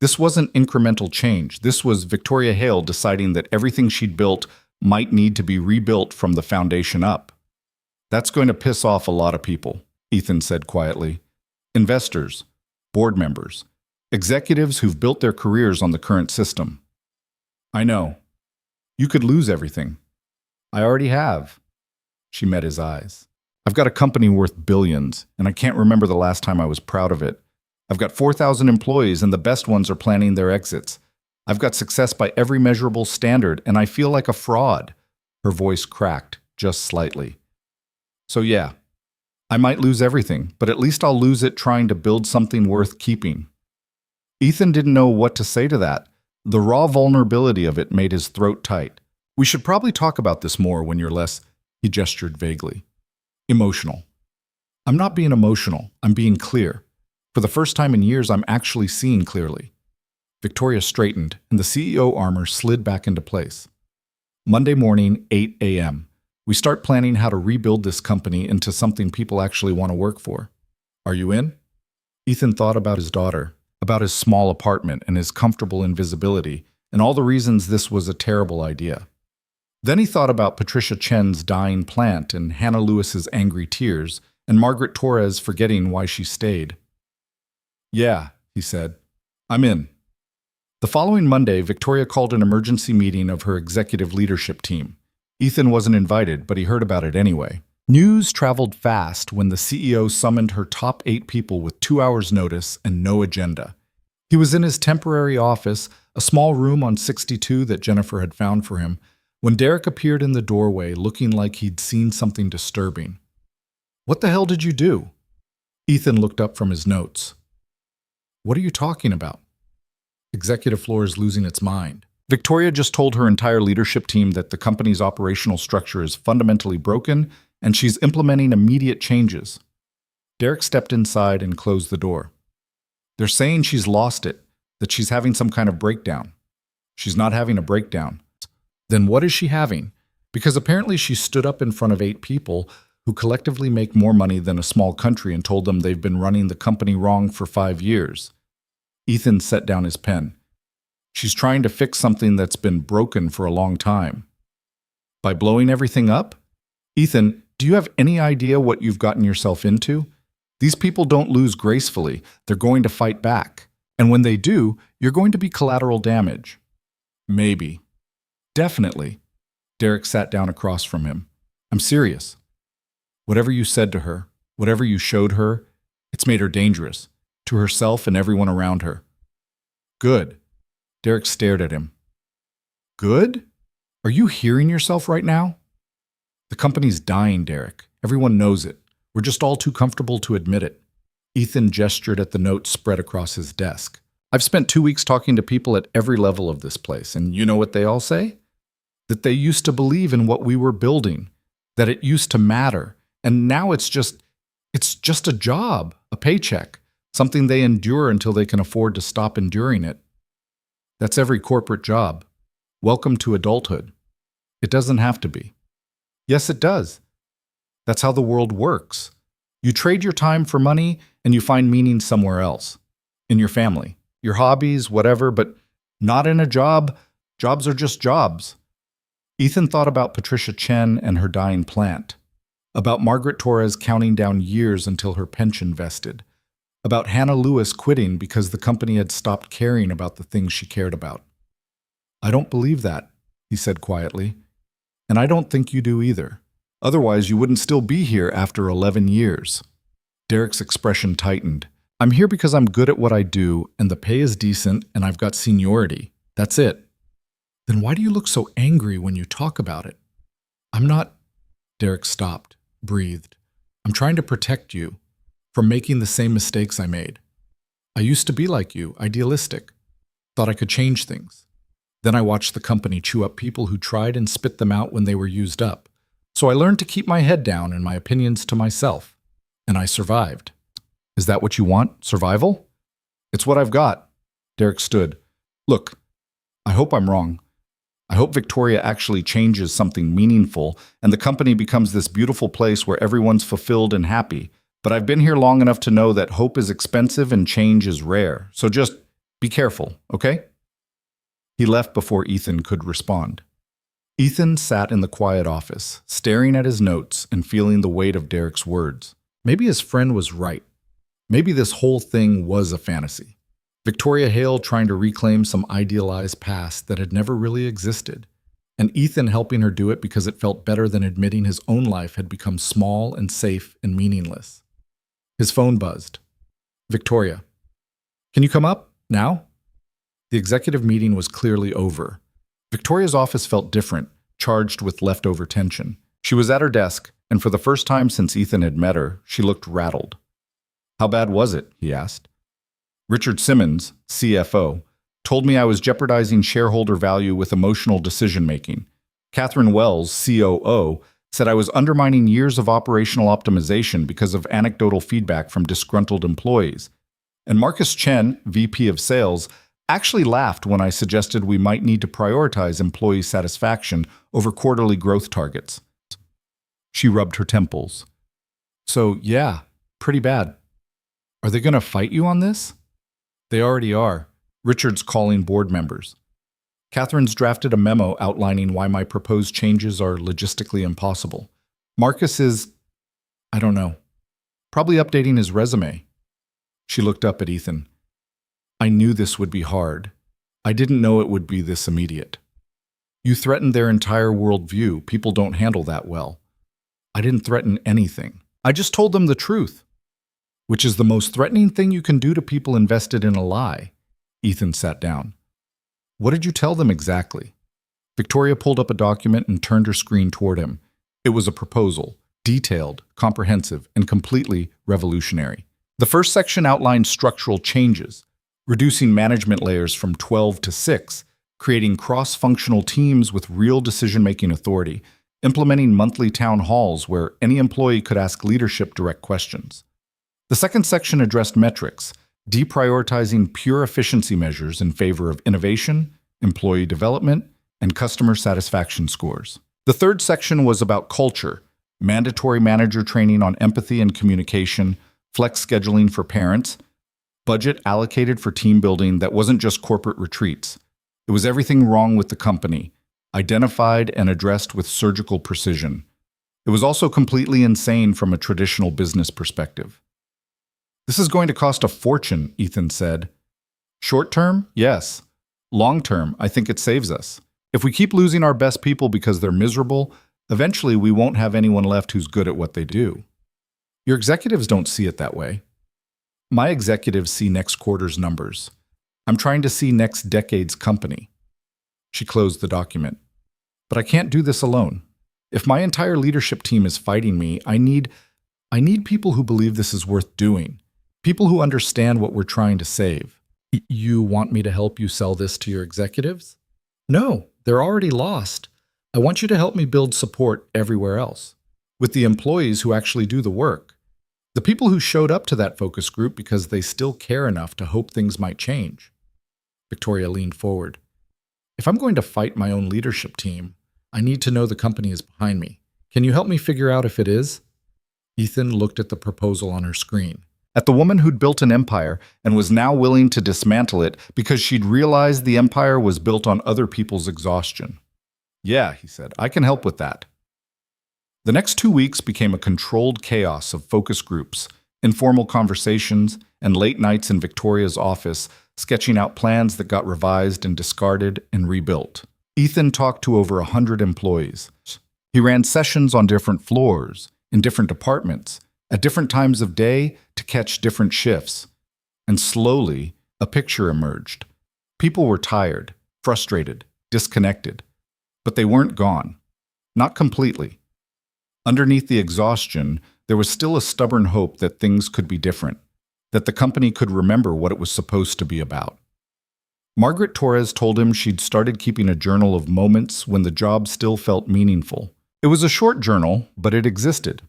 This wasn't incremental change. This was Victoria Hale deciding that everything she'd built might need to be rebuilt from the foundation up. That's going to piss off a lot of people, Ethan said quietly. Investors, board members, executives who've built their careers on the current system. I know. You could lose everything. I already have. She met his eyes. I've got a company worth billions, and I can't remember the last time I was proud of it. I've got 4,000 employees, and the best ones are planning their exits. I've got success by every measurable standard, and I feel like a fraud. Her voice cracked, just slightly. So yeah, I might lose everything, but at least I'll lose it trying to build something worth keeping. Ethan didn't know what to say to that. The raw vulnerability of it made his throat tight. We should probably talk about this more when you're less, he gestured vaguely, emotional. I'm not being emotional, I'm being clear. For the first time in years, I'm actually seeing clearly. Victoria straightened, and the CEO armor slid back into place. Monday morning, 8 a.m. We start planning how to rebuild this company into something people actually want to work for. Are you in? Ethan thought about his daughter, about his small apartment and his comfortable invisibility, and all the reasons this was a terrible idea. Then he thought about Patricia Chen's dying plant and Hannah Lewis's angry tears, and Margaret Torres forgetting why she stayed. Yeah, he said. I'm in. The following Monday, Victoria called an emergency meeting of her executive leadership team. Ethan wasn't invited, but he heard about it anyway. News traveled fast when the CEO summoned her top 8 people with 2 hours' notice and no agenda. He was in his temporary office, a small room on 62 that Jennifer had found for him, when Derek appeared in the doorway looking like he'd seen something disturbing. What the hell did you do? Ethan looked up from his notes. What are you talking about? Executive floor is losing its mind. Victoria just told her entire leadership team that the company's operational structure is fundamentally broken and she's implementing immediate changes. Derek stepped inside and closed the door. They're saying she's lost it, that she's having some kind of breakdown. She's not having a breakdown. Then what is she having? Because apparently she stood up in front of 8 people who collectively make more money than a small country and told them they've been running the company wrong for 5 years. Ethan set down his pen. She's trying to fix something that's been broken for a long time. By blowing everything up? Ethan, do you have any idea what you've gotten yourself into? These people don't lose gracefully. They're going to fight back. And when they do, you're going to be collateral damage. Maybe. Definitely. Derek sat down across from him. I'm serious. Whatever you said to her, whatever you showed her, it's made her dangerous, to herself and everyone around her. Good. Derek stared at him. Good? Are you hearing yourself right now? The company's dying, Derek. Everyone knows it. We're just all too comfortable to admit it. Ethan gestured at the notes spread across his desk. I've spent 2 weeks talking to people at every level of this place, and you know what they all say? That they used to believe in what we were building, that it used to matter, and now it's just a job, a paycheck, something they endure until they can afford to stop enduring it. That's every corporate job. Welcome to adulthood. It doesn't have to be. Yes, it does. That's how the world works. You trade your time for money and you find meaning somewhere else. In your family, your hobbies, whatever, but not in a job. Jobs are just jobs. Ethan thought about Patricia Chen and her dying plant, about Margaret Torres counting down years until her pension vested, about Hannah Lewis quitting because the company had stopped caring about the things she cared about. I don't believe that, he said quietly, and I don't think you do either. Otherwise, you wouldn't still be here after 11 years. Derek's expression tightened. I'm here because I'm good at what I do, and the pay is decent, and I've got seniority. That's it. Then why do you look so angry when you talk about it? I'm not... Derek stopped, breathed. I'm trying to protect you from making the same mistakes I made. I used to be like you, idealistic. Thought I could change things. Then I watched the company chew up people who tried and spit them out when they were used up. So I learned to keep my head down and my opinions to myself. And I survived. Is that what you want? Survival? It's what I've got. Derek stood. Look, I hope I'm wrong. I hope Victoria actually changes something meaningful and the company becomes this beautiful place where everyone's fulfilled and happy. But I've been here long enough to know that hope is expensive and change is rare. So just be careful, okay? He left before Ethan could respond. Ethan sat in the quiet office, staring at his notes and feeling the weight of Derek's words. Maybe his friend was right. Maybe this whole thing was a fantasy. Victoria Hale trying to reclaim some idealized past that had never really existed, and Ethan helping her do it because it felt better than admitting his own life had become small and safe and meaningless. His phone buzzed. Victoria, can you come up now? The executive meeting was clearly over. Victoria's office felt different, charged with leftover tension. She was at her desk, and for the first time since Ethan had met her, she looked rattled. How bad was it? He asked. Richard Simmons, CFO, told me I was jeopardizing shareholder value with emotional decision-making. Catherine Wells, COO, said I was undermining years of operational optimization because of anecdotal feedback from disgruntled employees. And Marcus Chen, VP of Sales, actually laughed when I suggested we might need to prioritize employee satisfaction over quarterly growth targets. She rubbed her temples. So, yeah, pretty bad. Are they going to fight you on this? They already are. Richard's calling board members. Catherine's drafted a memo outlining why my proposed changes are logistically impossible. Marcus is, I don't know, probably updating his resume. She looked up at Ethan. I knew this would be hard. I didn't know it would be this immediate. You threatened their entire worldview. People don't handle that well. I didn't threaten anything. I just told them the truth. Which is the most threatening thing you can do to people invested in a lie. Ethan sat down. What did you tell them exactly? Victoria pulled up a document and turned her screen toward him. It was a proposal, detailed, comprehensive, and completely revolutionary. The first section outlined structural changes, reducing management layers from 12 to 6, creating cross-functional teams with real decision-making authority, implementing monthly town halls where any employee could ask leadership direct questions. The second section addressed metrics, deprioritizing pure efficiency measures in favor of innovation, employee development, and customer satisfaction scores. The third section was about culture, mandatory manager training on empathy and communication, flex scheduling for parents, budget allocated for team building that wasn't just corporate retreats. It was everything wrong with the company, identified and addressed with surgical precision. It was also completely insane from a traditional business perspective. This is going to cost a fortune, Ethan said. Short term, yes. Long term, I think it saves us. If we keep losing our best people because they're miserable, eventually we won't have anyone left who's good at what they do. Your executives don't see it that way. My executives see next quarter's numbers. I'm trying to see next decade's company. She closed the document. But I can't do this alone. If my entire leadership team is fighting me, I need people who believe this is worth doing. People who understand what we're trying to save. You want me to help you sell this to your executives? No, they're already lost. I want you to help me build support everywhere else, with the employees who actually do the work. The people who showed up to that focus group because they still care enough to hope things might change. Victoria leaned forward. If I'm going to fight my own leadership team, I need to know the company is behind me. Can you help me figure out if it is? Ethan looked at the proposal on her screen. At the woman who'd built an empire and was now willing to dismantle it because she'd realized the empire was built on other people's exhaustion. Yeah, he said, I can help with that. The next 2 weeks became a controlled chaos of focus groups, informal conversations, and late nights in Victoria's office, sketching out plans that got revised and discarded and rebuilt. Ethan talked to over 100 employees. He ran sessions on different floors, in different departments, at different times of day to catch different shifts. And slowly, a picture emerged. People were tired, frustrated, disconnected. But they weren't gone. Not completely. Underneath the exhaustion, there was still a stubborn hope that things could be different, that the company could remember what it was supposed to be about. Margaret Torres told him she'd started keeping a journal of moments when the job still felt meaningful. It was a short journal, but it existed.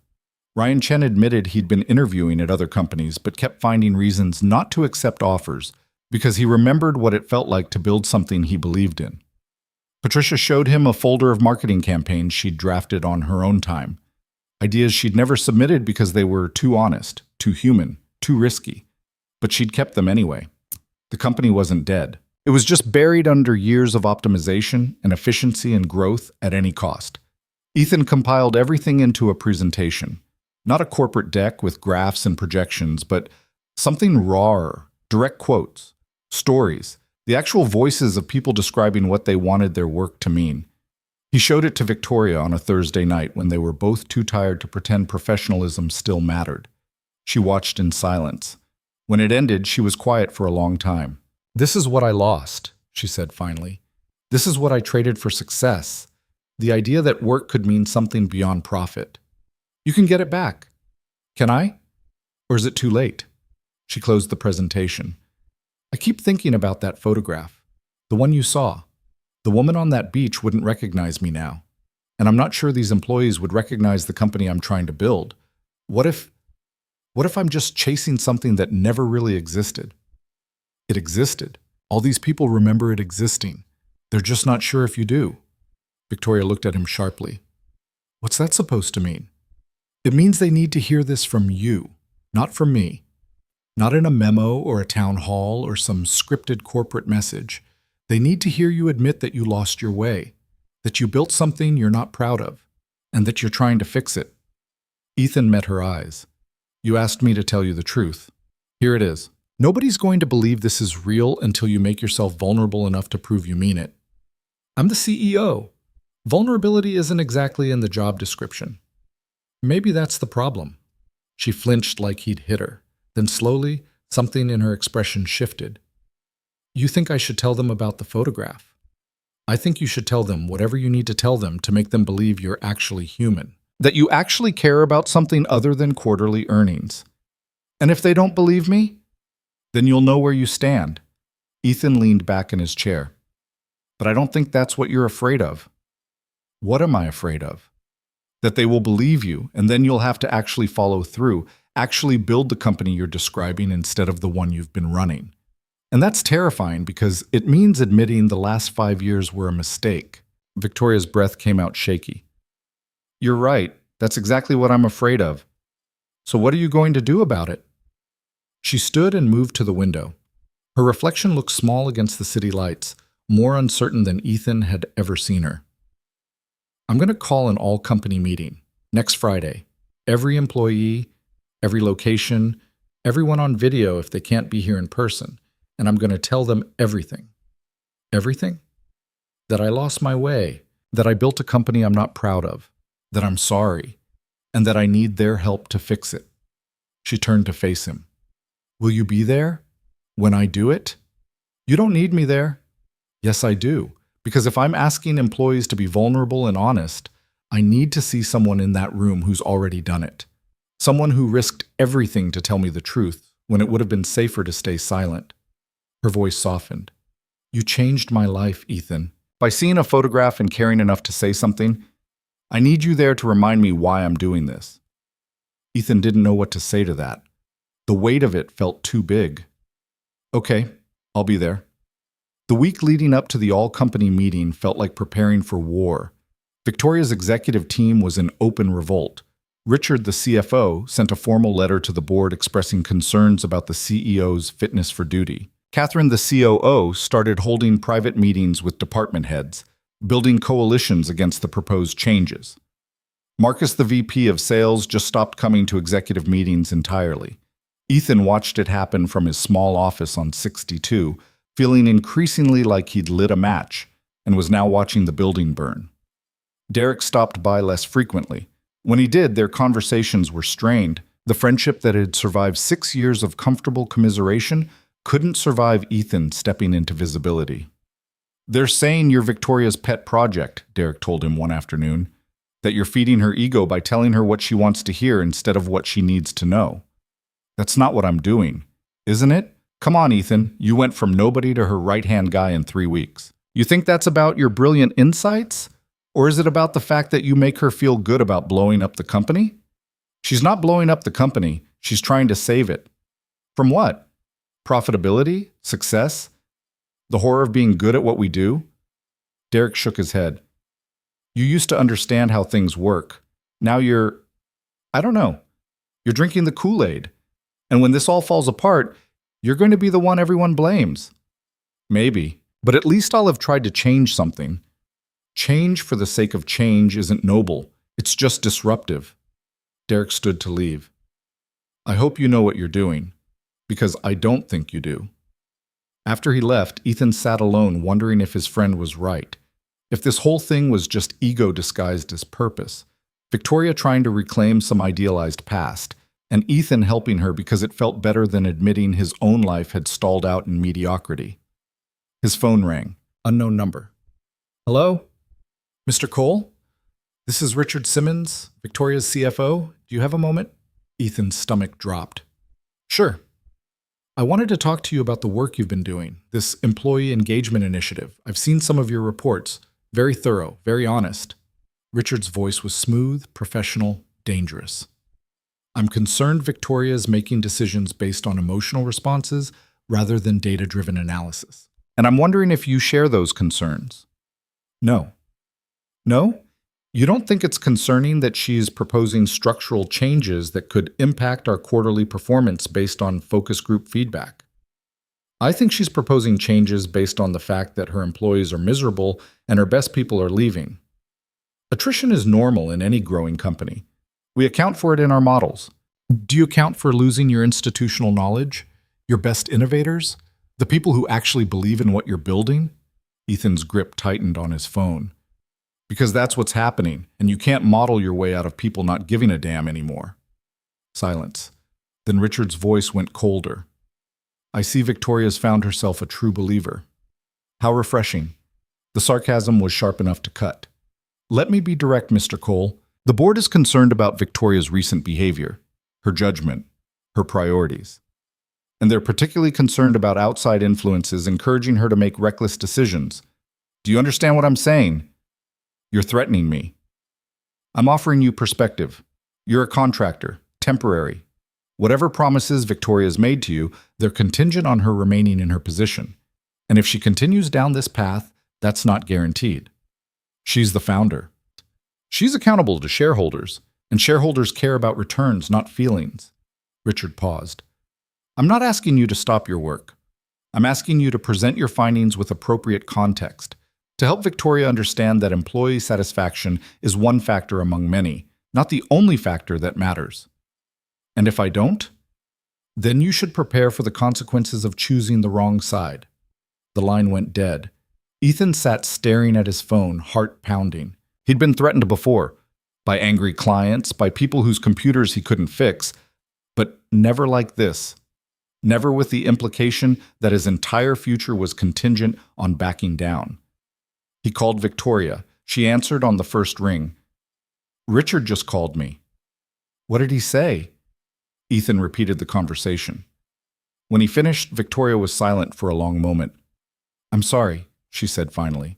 Ryan Chen admitted he'd been interviewing at other companies but kept finding reasons not to accept offers because he remembered what it felt like to build something he believed in. Patricia showed him a folder of marketing campaigns she'd drafted on her own time. Ideas she'd never submitted because they were too honest, too human, too risky. But she'd kept them anyway. The company wasn't dead. It was just buried under years of optimization and efficiency and growth at any cost. Ethan compiled everything into a presentation. Not a corporate deck with graphs and projections, but something rawer, direct quotes, stories, the actual voices of people describing what they wanted their work to mean. He showed it to Victoria on a Thursday night when they were both too tired to pretend professionalism still mattered. She watched in silence. When it ended, she was quiet for a long time. This is what I lost, she said finally. This is what I traded for success. The idea that work could mean something beyond profit. You can get it back. Can I? Or is it too late? She closed the presentation. I keep thinking about that photograph. The one you saw. The woman on that beach wouldn't recognize me now. And I'm not sure these employees would recognize the company I'm trying to build. What if I'm just chasing something that never really existed? It existed. All these people remember it existing. They're just not sure if you do. Victoria looked at him sharply. What's that supposed to mean? It means they need to hear this from you, not from me. Not in a memo or a town hall or some scripted corporate message. They need to hear you admit that you lost your way, that you built something you're not proud of, and that you're trying to fix it. Ethan met her eyes. You asked me to tell you the truth. Here it is. Nobody's going to believe this is real until you make yourself vulnerable enough to prove you mean it. I'm the CEO. Vulnerability isn't exactly in the job description. Maybe that's the problem. She flinched like he'd hit her. Then slowly, something in her expression shifted. You think I should tell them about the photograph? I think you should tell them whatever you need to tell them to make them believe you're actually human. That you actually care about something other than quarterly earnings. And if they don't believe me, then you'll know where you stand. Ethan leaned back in his chair. But I don't think that's what you're afraid of. What am I afraid of? That they will believe you, and then you'll have to actually follow through, actually build the company you're describing instead of the one you've been running. And that's terrifying because it means admitting the last 5 years were a mistake. Victoria's breath came out shaky. You're right. That's exactly what I'm afraid of. So what are you going to do about it? She stood and moved to the window. Her reflection looked small against the city lights, more uncertain than Ethan had ever seen her. I'm going to call an all-company meeting next Friday. Every employee, every location, everyone on video if they can't be here in person. And I'm going to tell them everything. Everything? That I lost my way, that I built a company I'm not proud of, that I'm sorry, and that I need their help to fix it. She turned to face him. Will you be there? When I do it? You don't need me there. Yes, I do. Because if I'm asking employees to be vulnerable and honest, I need to see someone in that room who's already done it. Someone who risked everything to tell me the truth when it would have been safer to stay silent. Her voice softened. You changed my life, Ethan. By seeing a photograph and caring enough to say something, I need you there to remind me why I'm doing this. Ethan didn't know what to say to that. The weight of it felt too big. Okay, I'll be there. The week leading up to the all-company meeting felt like preparing for war. Victoria's executive team was in open revolt. Richard, the CFO, sent a formal letter to the board expressing concerns about the CEO's fitness for duty. Catherine, the COO, started holding private meetings with department heads, building coalitions against the proposed changes. Marcus, the VP of sales, just stopped coming to executive meetings entirely. Ethan watched it happen from his small office on 62, feeling increasingly like he'd lit a match, and was now watching the building burn. Derek stopped by less frequently. When he did, their conversations were strained. The friendship that had survived 6 years of comfortable commiseration couldn't survive Ethan stepping into visibility. "They're saying you're Victoria's pet project," Derek told him one afternoon, "that you're feeding her ego by telling her what she wants to hear instead of what she needs to know. That's not what I'm doing, isn't it? Come on, Ethan, you went from nobody to her right-hand guy in 3 weeks. You think that's about your brilliant insights? Or is it about the fact that you make her feel good about blowing up the company? She's not blowing up the company, she's trying to save it. From what? Profitability? Success? The horror of being good at what we do?" Derek shook his head. "You used to understand how things work. Now I don't know. You're drinking the Kool-Aid. And when this all falls apart, you're going to be the one everyone blames." "Maybe, but at least I'll have tried to change something. Change for the sake of change isn't noble. It's just disruptive." Derek stood to leave. "I hope you know what you're doing, because I don't think you do." After he left, Ethan sat alone wondering if his friend was right. If this whole thing was just ego disguised as purpose. Victoria trying to reclaim some idealized past, and Ethan helping her because it felt better than admitting his own life had stalled out in mediocrity. His phone rang. Unknown number. "Hello? Mr. Cole? This is Richard Simmons, Victoria's CFO. Do you have a moment?" Ethan's stomach dropped. "Sure. I wanted to talk to you about the work you've been doing, this employee engagement initiative. I've seen some of your reports. Very thorough, very honest." Richard's voice was smooth, professional, dangerous. "I'm concerned Victoria is making decisions based on emotional responses rather than data-driven analysis. And I'm wondering if you share those concerns." "No." "No? You don't think it's concerning that she's proposing structural changes that could impact our quarterly performance based on focus group feedback?" "I think she's proposing changes based on the fact that her employees are miserable and her best people are leaving. Attrition is normal in any growing company. We account for it in our models. Do you account for losing your institutional knowledge, your best innovators, the people who actually believe in what you're building?" Ethan's grip tightened on his phone. "Because that's what's happening, and you can't model your way out of people not giving a damn anymore." Silence. Then Richard's voice went colder. "I see Victoria's found herself a true believer." "How refreshing." The sarcasm was sharp enough to cut. "Let me be direct, Mr. Cole. The board is concerned about Victoria's recent behavior, her judgment, her priorities. And they're particularly concerned about outside influences encouraging her to make reckless decisions. Do you understand what I'm saying? You're threatening me. I'm offering you perspective. You're a contractor, temporary. Whatever promises Victoria's made to you, they're contingent on her remaining in her position. And if she continues down this path, that's not guaranteed. She's the founder. She's accountable to shareholders, and shareholders care about returns, not feelings." Richard paused. "I'm not asking you to stop your work. I'm asking you to present your findings with appropriate context, to help Victoria understand that employee satisfaction is one factor among many, not the only factor that matters. And if I don't, then you should prepare for the consequences of choosing the wrong side." The line went dead. Ethan sat staring at his phone, heart pounding. He'd been threatened before, by angry clients, by people whose computers he couldn't fix, but never like this. Never with the implication that his entire future was contingent on backing down. He called Victoria. She answered on the first ring. "Richard just called me." "What did he say?" Ethan repeated the conversation. When he finished, Victoria was silent for a long moment. "I'm sorry," she said finally.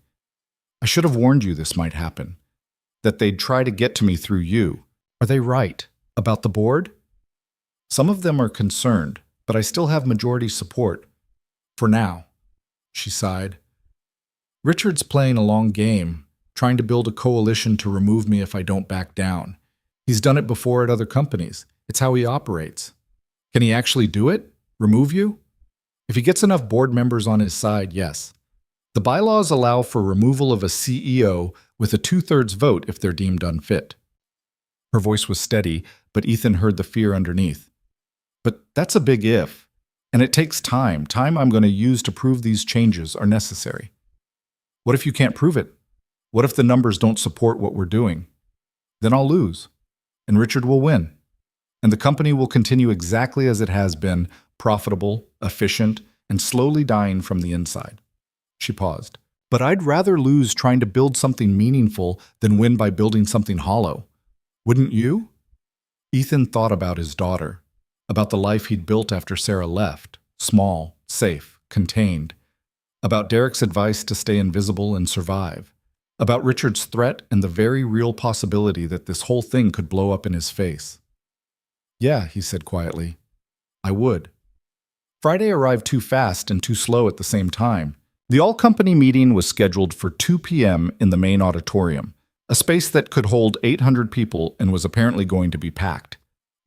"I should have warned you this might happen, that they'd try to get to me through you. Are they right? About the board?" "Some of them are concerned, but I still have majority support. For now," she sighed. "Richard's playing a long game, trying to build a coalition to remove me if I don't back down. He's done it before at other companies. It's how he operates. Can he actually do it? Remove you? If he gets enough board members on his side, yes. The bylaws allow for removal of a CEO with a 2/3 vote if they're deemed unfit. Her voice was steady, but Ethan heard the fear underneath. But that's a big if, and it takes time I'm going to use to prove these changes are necessary. What if you can't prove it? What if the numbers don't support what we're doing? Then I'll lose, and Richard will win, and the company will continue exactly as it has been, profitable, efficient, and slowly dying from the inside. She paused. But I'd rather lose trying to build something meaningful than win by building something hollow. Wouldn't you? Ethan thought about his daughter, about the life he'd built after Sarah left, small, safe, contained, about Derek's advice to stay invisible and survive, about Richard's threat and the very real possibility that this whole thing could blow up in his face. Yeah, he said quietly, I would. Friday arrived too fast and too slow at the same time. The all-company meeting was scheduled for 2 p.m. in the main auditorium, a space that could hold 800 people and was apparently going to be packed.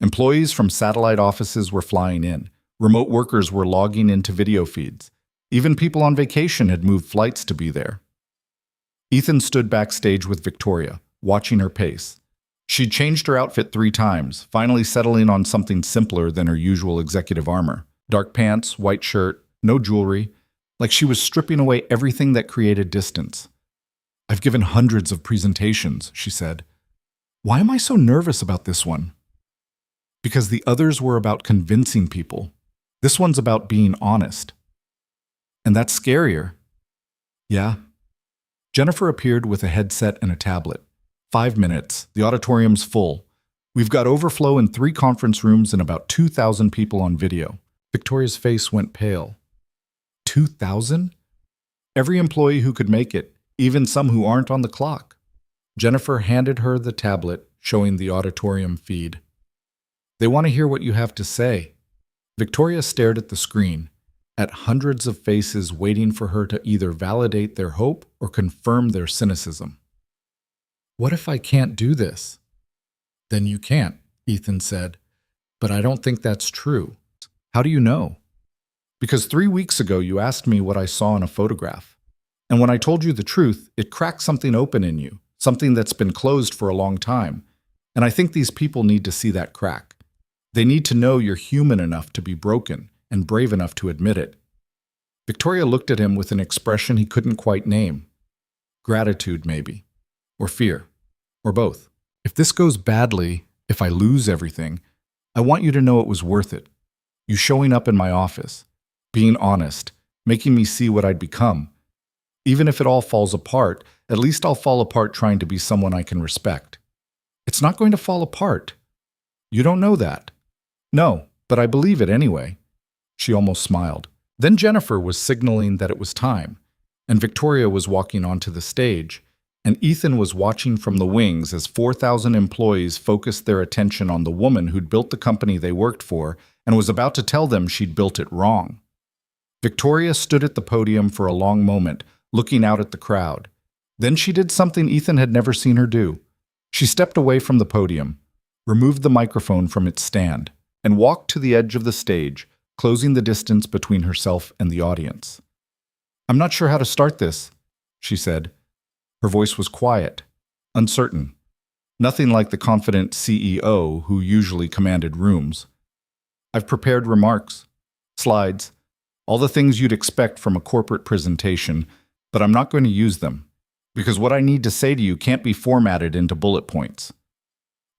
Employees from satellite offices were flying in. Remote workers were logging into video feeds. Even people on vacation had moved flights to be there. Ethan stood backstage with Victoria, watching her pace. She'd changed her outfit 3 times, finally settling on something simpler than her usual executive armor. Dark pants, white shirt, no jewelry, like she was stripping away everything that created distance. I've given hundreds of presentations, she said. Why am I so nervous about this one? Because the others were about convincing people. This one's about being honest. And that's scarier. Yeah. Jennifer appeared with a headset and a tablet. 5 minutes. The auditorium's full. We've got overflow in 3 conference rooms and about 2,000 people on video. Victoria's face went pale. 2,000? Every employee who could make it, even some who aren't on the clock. Jennifer handed her the tablet, showing the auditorium feed. They want to hear what you have to say. Victoria stared at the screen, at hundreds of faces waiting for her to either validate their hope or confirm their cynicism. What if I can't do this? Then you can't, Ethan said. But I don't think that's true. How do you know? Because 3 weeks ago you asked me what I saw in a photograph. And when I told you the truth, it cracked something open in you, something that's been closed for a long time. And I think these people need to see that crack. They need to know you're human enough to be broken and brave enough to admit it. Victoria looked at him with an expression he couldn't quite name. Gratitude, maybe. Or fear. Or both. If this goes badly, if I lose everything, I want you to know it was worth it. You showing up in my office. Being honest, making me see what I'd become. Even if it all falls apart, at least I'll fall apart trying to be someone I can respect. It's not going to fall apart. You don't know that. No, but I believe it anyway. She almost smiled. Then Jennifer was signaling that it was time, and Victoria was walking onto the stage, and Ethan was watching from the wings as 4,000 employees focused their attention on the woman who'd built the company they worked for and was about to tell them she'd built it wrong. Victoria stood at the podium for a long moment, looking out at the crowd. Then she did something Ethan had never seen her do. She stepped away from the podium, removed the microphone from its stand, and walked to the edge of the stage, closing the distance between herself and the audience. I'm not sure how to start this, she said. Her voice was quiet, uncertain, nothing like the confident CEO who usually commanded rooms. I've prepared remarks, slides, all the things you'd expect from a corporate presentation, but I'm not going to use them, because what I need to say to you can't be formatted into bullet points.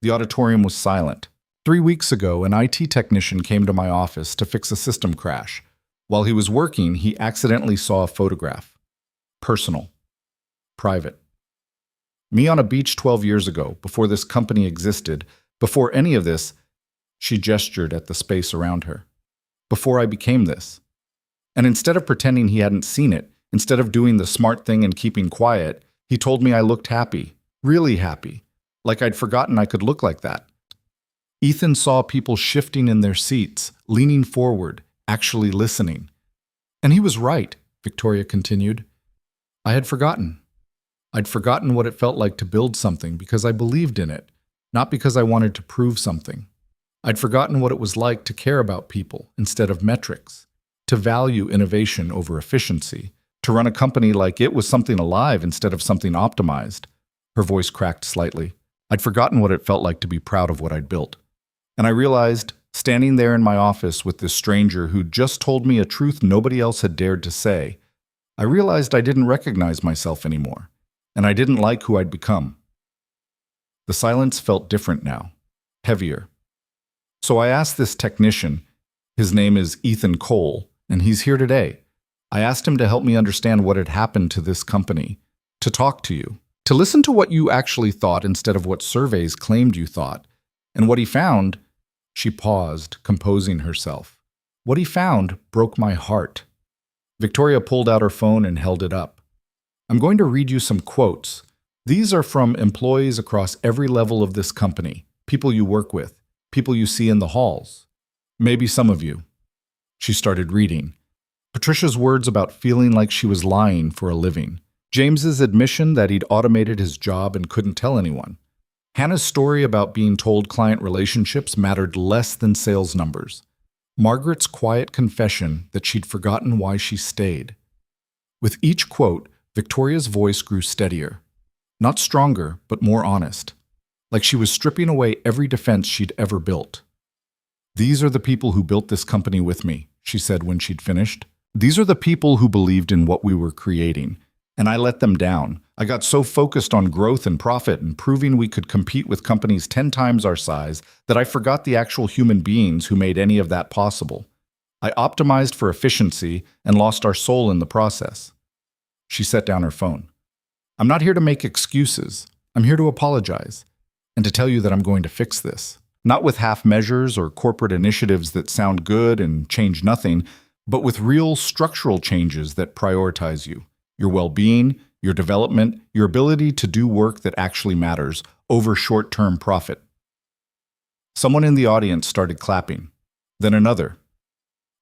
The auditorium was silent. 3 weeks ago, an IT technician came to my office to fix a system crash. While he was working, he accidentally saw a photograph. Personal. Private. Me on a beach 12 years ago, before this company existed, before any of this, she gestured at the space around her. Before I became this. And instead of pretending he hadn't seen it, instead of doing the smart thing and keeping quiet, he told me I looked happy, really happy, like I'd forgotten I could look like that. Ethan saw people shifting in their seats, leaning forward, actually listening. And he was right, Victoria continued. I had forgotten. I'd forgotten what it felt like to build something because I believed in it, not because I wanted to prove something. I'd forgotten what it was like to care about people instead of metrics, to value innovation over efficiency, to run a company like it was something alive instead of something optimized. Her voice cracked slightly. I'd forgotten what it felt like to be proud of what I'd built. And I realized, standing there in my office with this stranger who'd just told me a truth nobody else had dared to say, I realized I didn't recognize myself anymore, and I didn't like who I'd become. The silence felt different now, heavier. So I asked this technician, his name is Ethan Cole, and he's here today. I asked him to help me understand what had happened to this company, to talk to you, to listen to what you actually thought instead of what surveys claimed you thought. And what he found, she paused, composing herself. What he found broke my heart. Victoria pulled out her phone and held it up. I'm going to read you some quotes. These are from employees across every level of this company, people you work with, people you see in the halls. Maybe some of you. She started reading. Patricia's words about feeling like she was lying for a living. James's admission that he'd automated his job and couldn't tell anyone. Hannah's story about being told client relationships mattered less than sales numbers. Margaret's quiet confession that she'd forgotten why she stayed. With each quote, Victoria's voice grew steadier. Not stronger, but more honest. Like she was stripping away every defense she'd ever built. These are the people who built this company with me, she said when she'd finished. These are the people who believed in what we were creating, and I let them down. I got so focused on growth and profit and proving we could compete with companies 10 times our size that I forgot the actual human beings who made any of that possible. I optimized for efficiency and lost our soul in the process. She set down her phone. I'm not here to make excuses. I'm here to apologize and to tell you that I'm going to fix this. Not with half measures or corporate initiatives that sound good and change nothing, but with real structural changes that prioritize you, your well-being, your development, your ability to do work that actually matters over short-term profit. Someone in the audience started clapping, then another.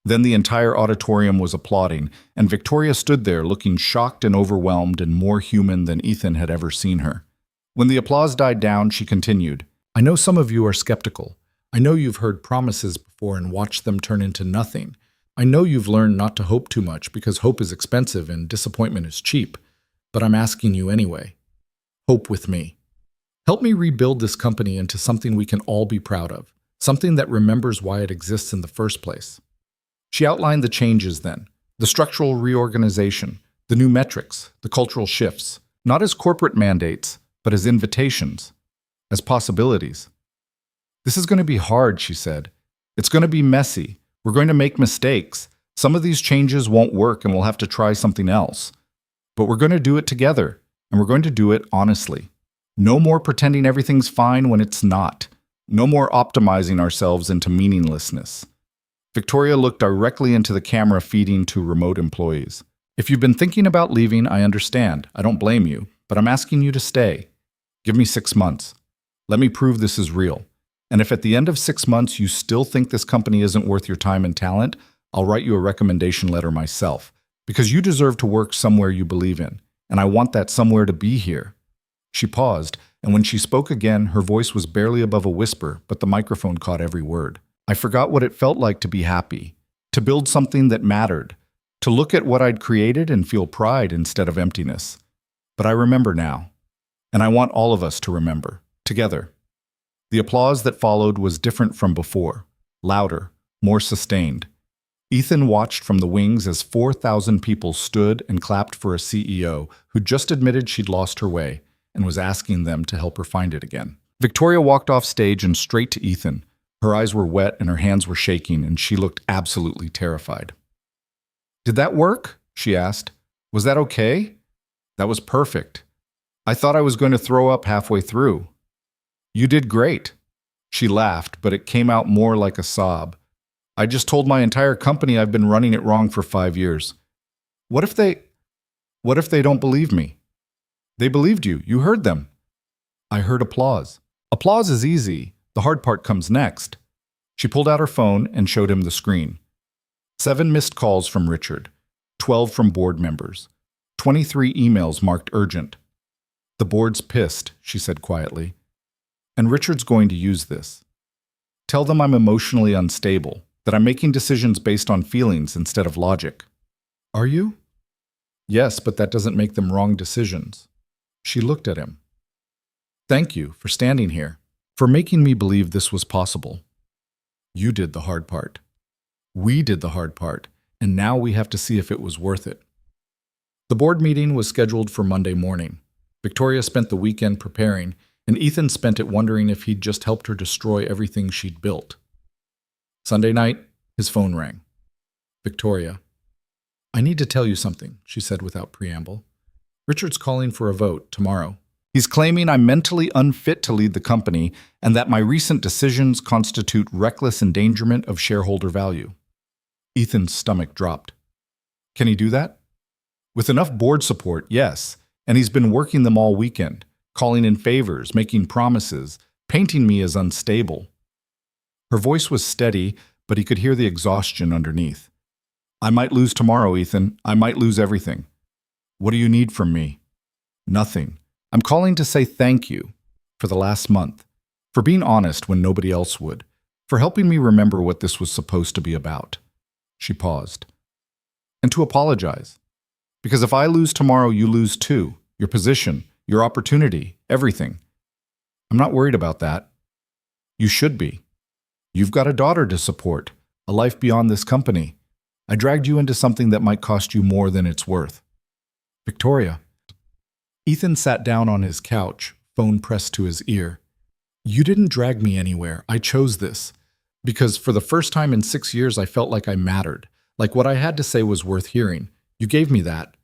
Then the entire auditorium was applauding, and Victoria stood there looking shocked and overwhelmed and more human than Ethan had ever seen her. When the applause died down, she continued, I know some of you are skeptical. I know you've heard promises before and watched them turn into nothing. I know you've learned not to hope too much because hope is expensive and disappointment is cheap. But I'm asking you anyway. Hope with me. Help me rebuild this company into something we can all be proud of, something that remembers why it exists in the first place. She outlined the changes then, the structural reorganization, the new metrics, the cultural shifts, not as corporate mandates, but as invitations, as possibilities. This is going to be hard, she said. It's going to be messy. We're going to make mistakes. Some of these changes won't work and we'll have to try something else. But we're going to do it together, and we're going to do it honestly. No more pretending everything's fine when it's not. No more optimizing ourselves into meaninglessness. Victoria looked directly into the camera feeding to remote employees. If you've been thinking about leaving, I understand. I don't blame you, but I'm asking you to stay. Give me 6 months. Let me prove this is real. And if at the end of 6 months you still think this company isn't worth your time and talent, I'll write you a recommendation letter myself. Because you deserve to work somewhere you believe in, and I want that somewhere to be here. She paused, and when she spoke again, her voice was barely above a whisper, but the microphone caught every word. I forgot what it felt like to be happy, to build something that mattered, to look at what I'd created and feel pride instead of emptiness. But I remember now, and I want all of us to remember, together. The applause that followed was different from before, louder, more sustained. Ethan watched from the wings as 4,000 people stood and clapped for a CEO who just admitted she'd lost her way and was asking them to help her find it again. Victoria walked off stage and straight to Ethan. Her eyes were wet and her hands were shaking, and she looked absolutely terrified. Did that work? She asked. Was that okay? That was perfect. I thought I was going to throw up halfway through. You did great. She laughed, but it came out more like a sob. I just told my entire company I've been running it wrong for 5 years. What if they don't believe me? They believed you. You heard them. I heard applause. Applause is easy. The hard part comes next. She pulled out her phone and showed him the screen. 7 missed calls from Richard, 12 from board members, 23 emails marked urgent. The board's pissed, she said quietly. And Richard's going to use this. Tell them I'm emotionally unstable, that I'm making decisions based on feelings instead of logic. Are you? Yes, but that doesn't make them wrong decisions. She looked at him. Thank you for standing here, for making me believe this was possible. You did the hard part. We did the hard part, and now we have to see if it was worth it. The board meeting was scheduled for Monday morning. Victoria spent the weekend preparing, and Ethan spent it wondering if he'd just helped her destroy everything she'd built. Sunday night, his phone rang. Victoria. I need to tell you something, she said without preamble. Richard's calling for a vote tomorrow. He's claiming I'm mentally unfit to lead the company and that my recent decisions constitute reckless endangerment of shareholder value. Ethan's stomach dropped. Can he do that? With enough board support, yes, and he's been working them all weekend, calling in favors, making promises, painting me as unstable. Her voice was steady, but he could hear the exhaustion underneath. I might lose tomorrow, Ethan. I might lose everything. What do you need from me? Nothing. I'm calling to say thank you for the last month, for being honest when nobody else would, for helping me remember what this was supposed to be about. She paused. And to apologize. Because if I lose tomorrow, you lose too. Your position, your opportunity, everything. I'm not worried about that. You should be. You've got a daughter to support, a life beyond this company. I dragged you into something that might cost you more than it's worth. Victoria. Ethan sat down on his couch, phone pressed to his ear. You didn't drag me anywhere. I chose this. Because for the first time in 6 years, I felt like I mattered. Like what I had to say was worth hearing. You gave me that.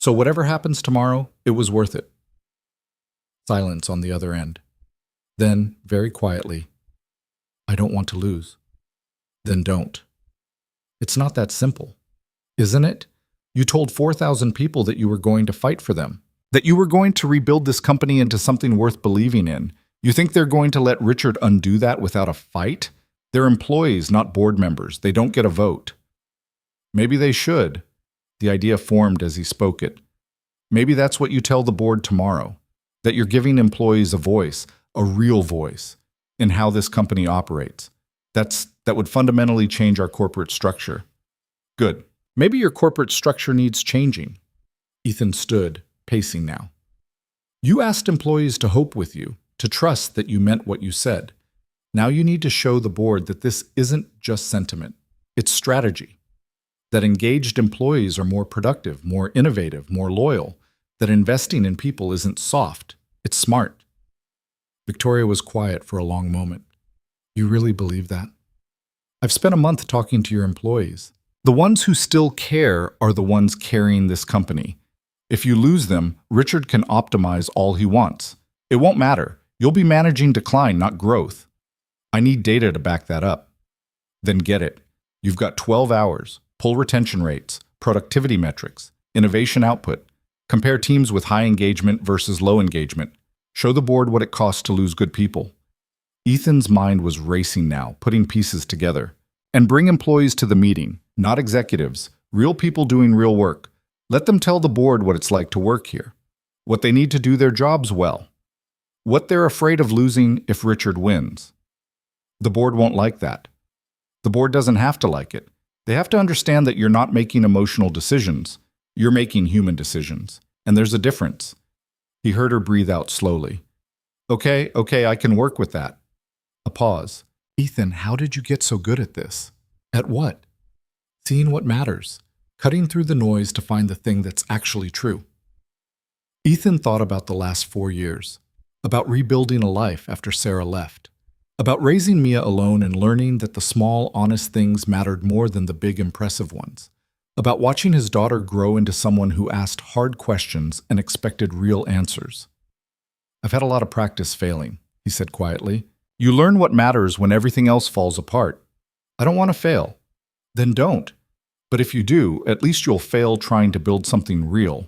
So whatever happens tomorrow, it was worth it. Silence on the other end. Then, very quietly, I don't want to lose. Then don't. It's not that simple. Isn't it? You told 4,000 people that you were going to fight for them. That you were going to rebuild this company into something worth believing in. You think they're going to let Richard undo that without a fight? They're employees, not board members. They don't get a vote. Maybe they should. The idea formed as he spoke it. Maybe that's what you tell the board tomorrow. That you're giving employees a voice, a real voice, in how this company operates. That would fundamentally change our corporate structure. Good. Maybe your corporate structure needs changing. Ethan stood, pacing now. You asked employees to hope with you, to trust that you meant what you said. Now you need to show the board that this isn't just sentiment. It's strategy. That engaged employees are more productive, more innovative, more loyal. That investing in people isn't soft. It's smart. Victoria was quiet for a long moment. You really believe that? I've spent a month talking to your employees. The ones who still care are the ones carrying this company. If you lose them, Richard can optimize all he wants. It won't matter. You'll be managing decline, not growth. I need data to back that up. Then get it. You've got 12 hours. Pull retention rates, productivity metrics, innovation output. Compare teams with high engagement versus low engagement. Show the board what it costs to lose good people. Ethan's mind was racing now, putting pieces together. And bring employees to the meeting, not executives, real people doing real work. Let them tell the board what it's like to work here, what they need to do their jobs well, what they're afraid of losing if Richard wins. The board won't like that. The board doesn't have to like it. They have to understand that you're not making emotional decisions. You're making human decisions. And there's a difference. He heard her breathe out slowly. Okay, I can work with that. A pause. Ethan, how did you get so good at this? At what? Seeing what matters. Cutting through the noise to find the thing that's actually true. Ethan thought about the last 4 years. About rebuilding a life after Sarah left. About raising Mia alone and learning that the small, honest things mattered more than the big, impressive ones. About watching his daughter grow into someone who asked hard questions and expected real answers. I've had a lot of practice failing, he said quietly. You learn what matters when everything else falls apart. I don't want to fail. Then don't. But if you do, at least you'll fail trying to build something real.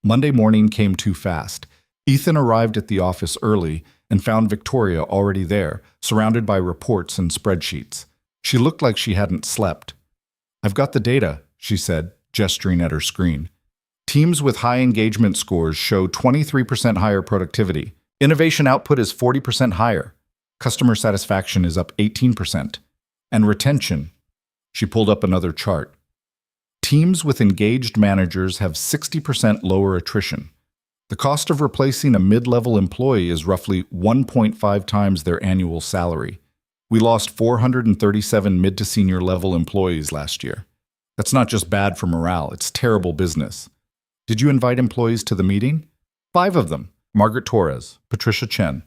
Monday morning came too fast. Ethan arrived at the office early and found Victoria already there, surrounded by reports and spreadsheets. She looked like she hadn't slept. I've got the data, she said, gesturing at her screen. Teams with high engagement scores show 23% higher productivity. Innovation output is 40% higher. Customer satisfaction is up 18%. And retention, she pulled up another chart. Teams with engaged managers have 60% lower attrition. The cost of replacing a mid-level employee is roughly 1.5 times their annual salary. We lost 437 mid to senior level employees last year. That's not just bad for morale, it's terrible business. Did you invite employees to the meeting? 5 of them. Margaret Torres, Patricia Chen,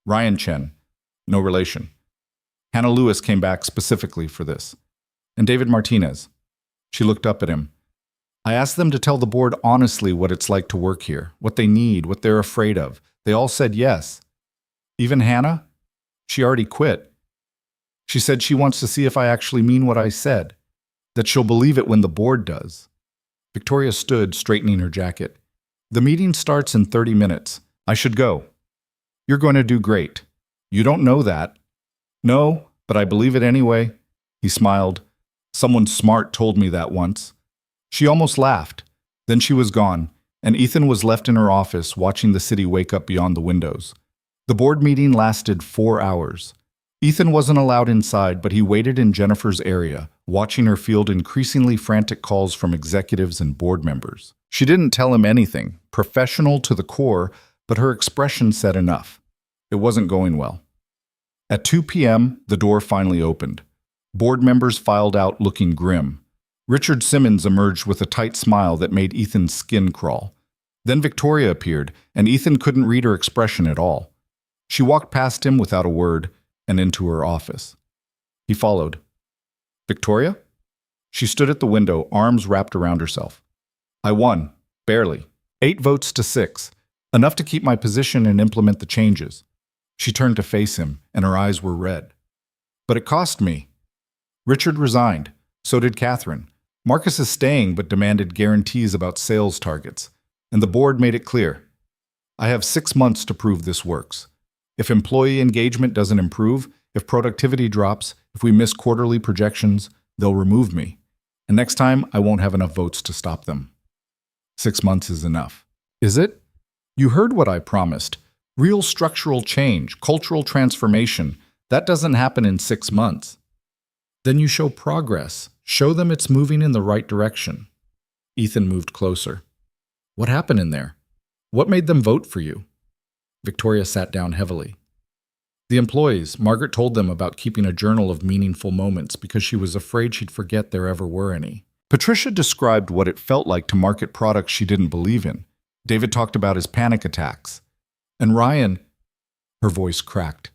Ryan Chen, no relation. Hannah Lewis came back specifically for this. And David Martinez. She looked up at him. I asked them to tell the board honestly what it's like to work here, what they need, what they're afraid of. They all said yes. Even Hannah? She already quit. She said she wants to see if I actually mean what I said, that she'll believe it when the board does. Victoria stood, straightening her jacket. The meeting starts in 30 minutes. I should go. You're going to do great. You don't know that. No, but I believe it anyway. He smiled. Someone smart told me that once. She almost laughed. Then she was gone, and Ethan was left in her office watching the city wake up beyond the windows. The board meeting lasted 4 hours. Ethan wasn't allowed inside, but he waited in Jennifer's area, watching her field increasingly frantic calls from executives and board members. She didn't tell him anything, professional to the core, but her expression said enough. It wasn't going well. At 2 p.m., the door finally opened. Board members filed out looking grim. Richard Simmons emerged with a tight smile that made Ethan's skin crawl. Then Victoria appeared, and Ethan couldn't read her expression at all. She walked past him without a word and into her office. He followed. Victoria? She stood at the window, arms wrapped around herself. I won. Barely. 8 votes to 6. Enough to keep my position and implement the changes. She turned to face him, and her eyes were red. But it cost me. Richard resigned. So did Catherine. Marcus is staying but demanded guarantees about sales targets. And the board made it clear. I have 6 months to prove this works. If employee engagement doesn't improve, if productivity drops, if we miss quarterly projections, they'll remove me. And next time, I won't have enough votes to stop them. 6 months is enough. Is it? You heard what I promised. Real structural change, cultural transformation, that doesn't happen in 6 months. Then you show progress. Show them it's moving in the right direction. Ethan moved closer. What happened in there? What made them vote for you? Victoria sat down heavily. The employees, Margaret told them about keeping a journal of meaningful moments because she was afraid she'd forget there ever were any. Patricia described what it felt like to market products she didn't believe in. David talked about his panic attacks. And Ryan, her voice cracked.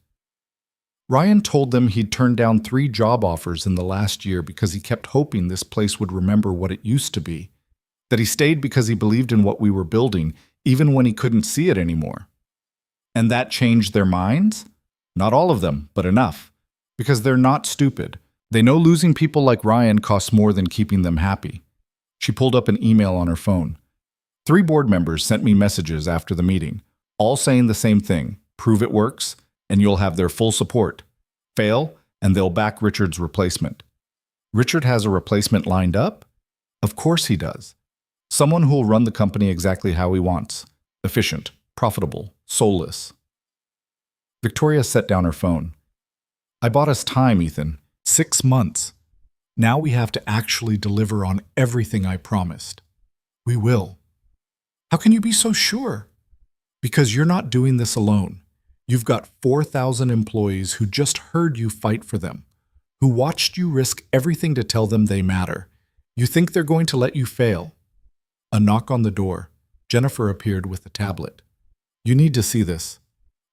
Ryan told them he'd turned down 3 job offers in the last year because he kept hoping this place would remember what it used to be. That he stayed because he believed in what we were building, even when he couldn't see it anymore. And that changed their minds? Not all of them, but enough. Because they're not stupid. They know losing people like Ryan costs more than keeping them happy. She pulled up an email on her phone. 3 board members sent me messages after the meeting, all saying the same thing. Prove it works, and you'll have their full support. Fail, and they'll back Richard's replacement. Richard has a replacement lined up? Of course he does. Someone who'll run the company exactly how he wants. Efficient, profitable, soulless. Victoria set down her phone. I bought us time, Ethan. 6 months. Now we have to actually deliver on everything I promised. We will. How can you be so sure? Because you're not doing this alone. You've got 4,000 employees who just heard you fight for them, who watched you risk everything to tell them they matter. You think they're going to let you fail. A knock on the door. Jennifer appeared with a tablet. You need to see this.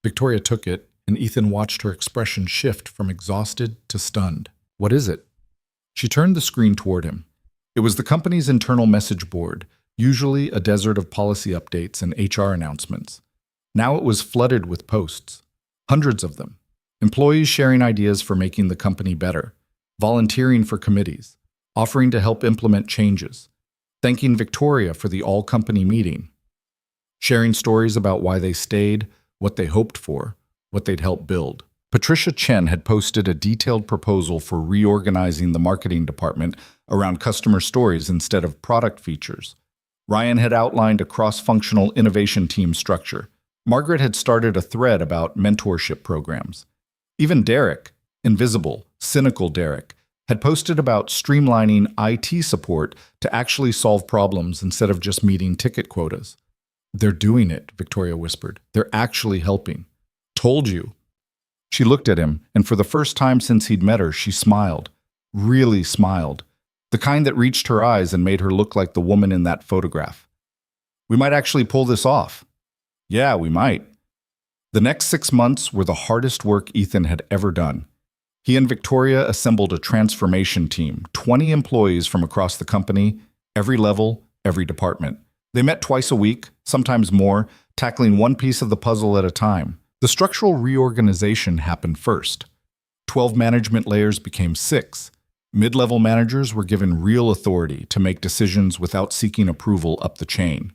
Victoria took it, and Ethan watched her expression shift from exhausted to stunned. What is it? She turned the screen toward him. It was the company's internal message board, usually a desert of policy updates and HR announcements. Now it was flooded with posts. Hundreds of them. Employees sharing ideas for making the company better, volunteering for committees, offering to help implement changes, thanking Victoria for the all-company meeting, sharing stories about why they stayed, what they hoped for, what they'd helped build. Patricia Chen had posted a detailed proposal for reorganizing the marketing department around customer stories instead of product features. Ryan had outlined a cross-functional innovation team structure. Margaret had started a thread about mentorship programs. Even Derek, invisible, cynical Derek, had posted about streamlining IT support to actually solve problems instead of just meeting ticket quotas. "They're doing it," Victoria whispered. "They're actually helping." "Told you." She looked at him, and for the first time since he'd met her, she smiled. Really smiled. The kind that reached her eyes and made her look like the woman in that photograph. "We might actually pull this off." "Yeah, we might." The next 6 months were the hardest work Ethan had ever done. He and Victoria assembled a transformation team, 20 employees from across the company, every level, every department. They met twice a week, sometimes more, tackling one piece of the puzzle at a time. The structural reorganization happened first. 12 management layers became 6. Mid-level managers were given real authority to make decisions without seeking approval up the chain.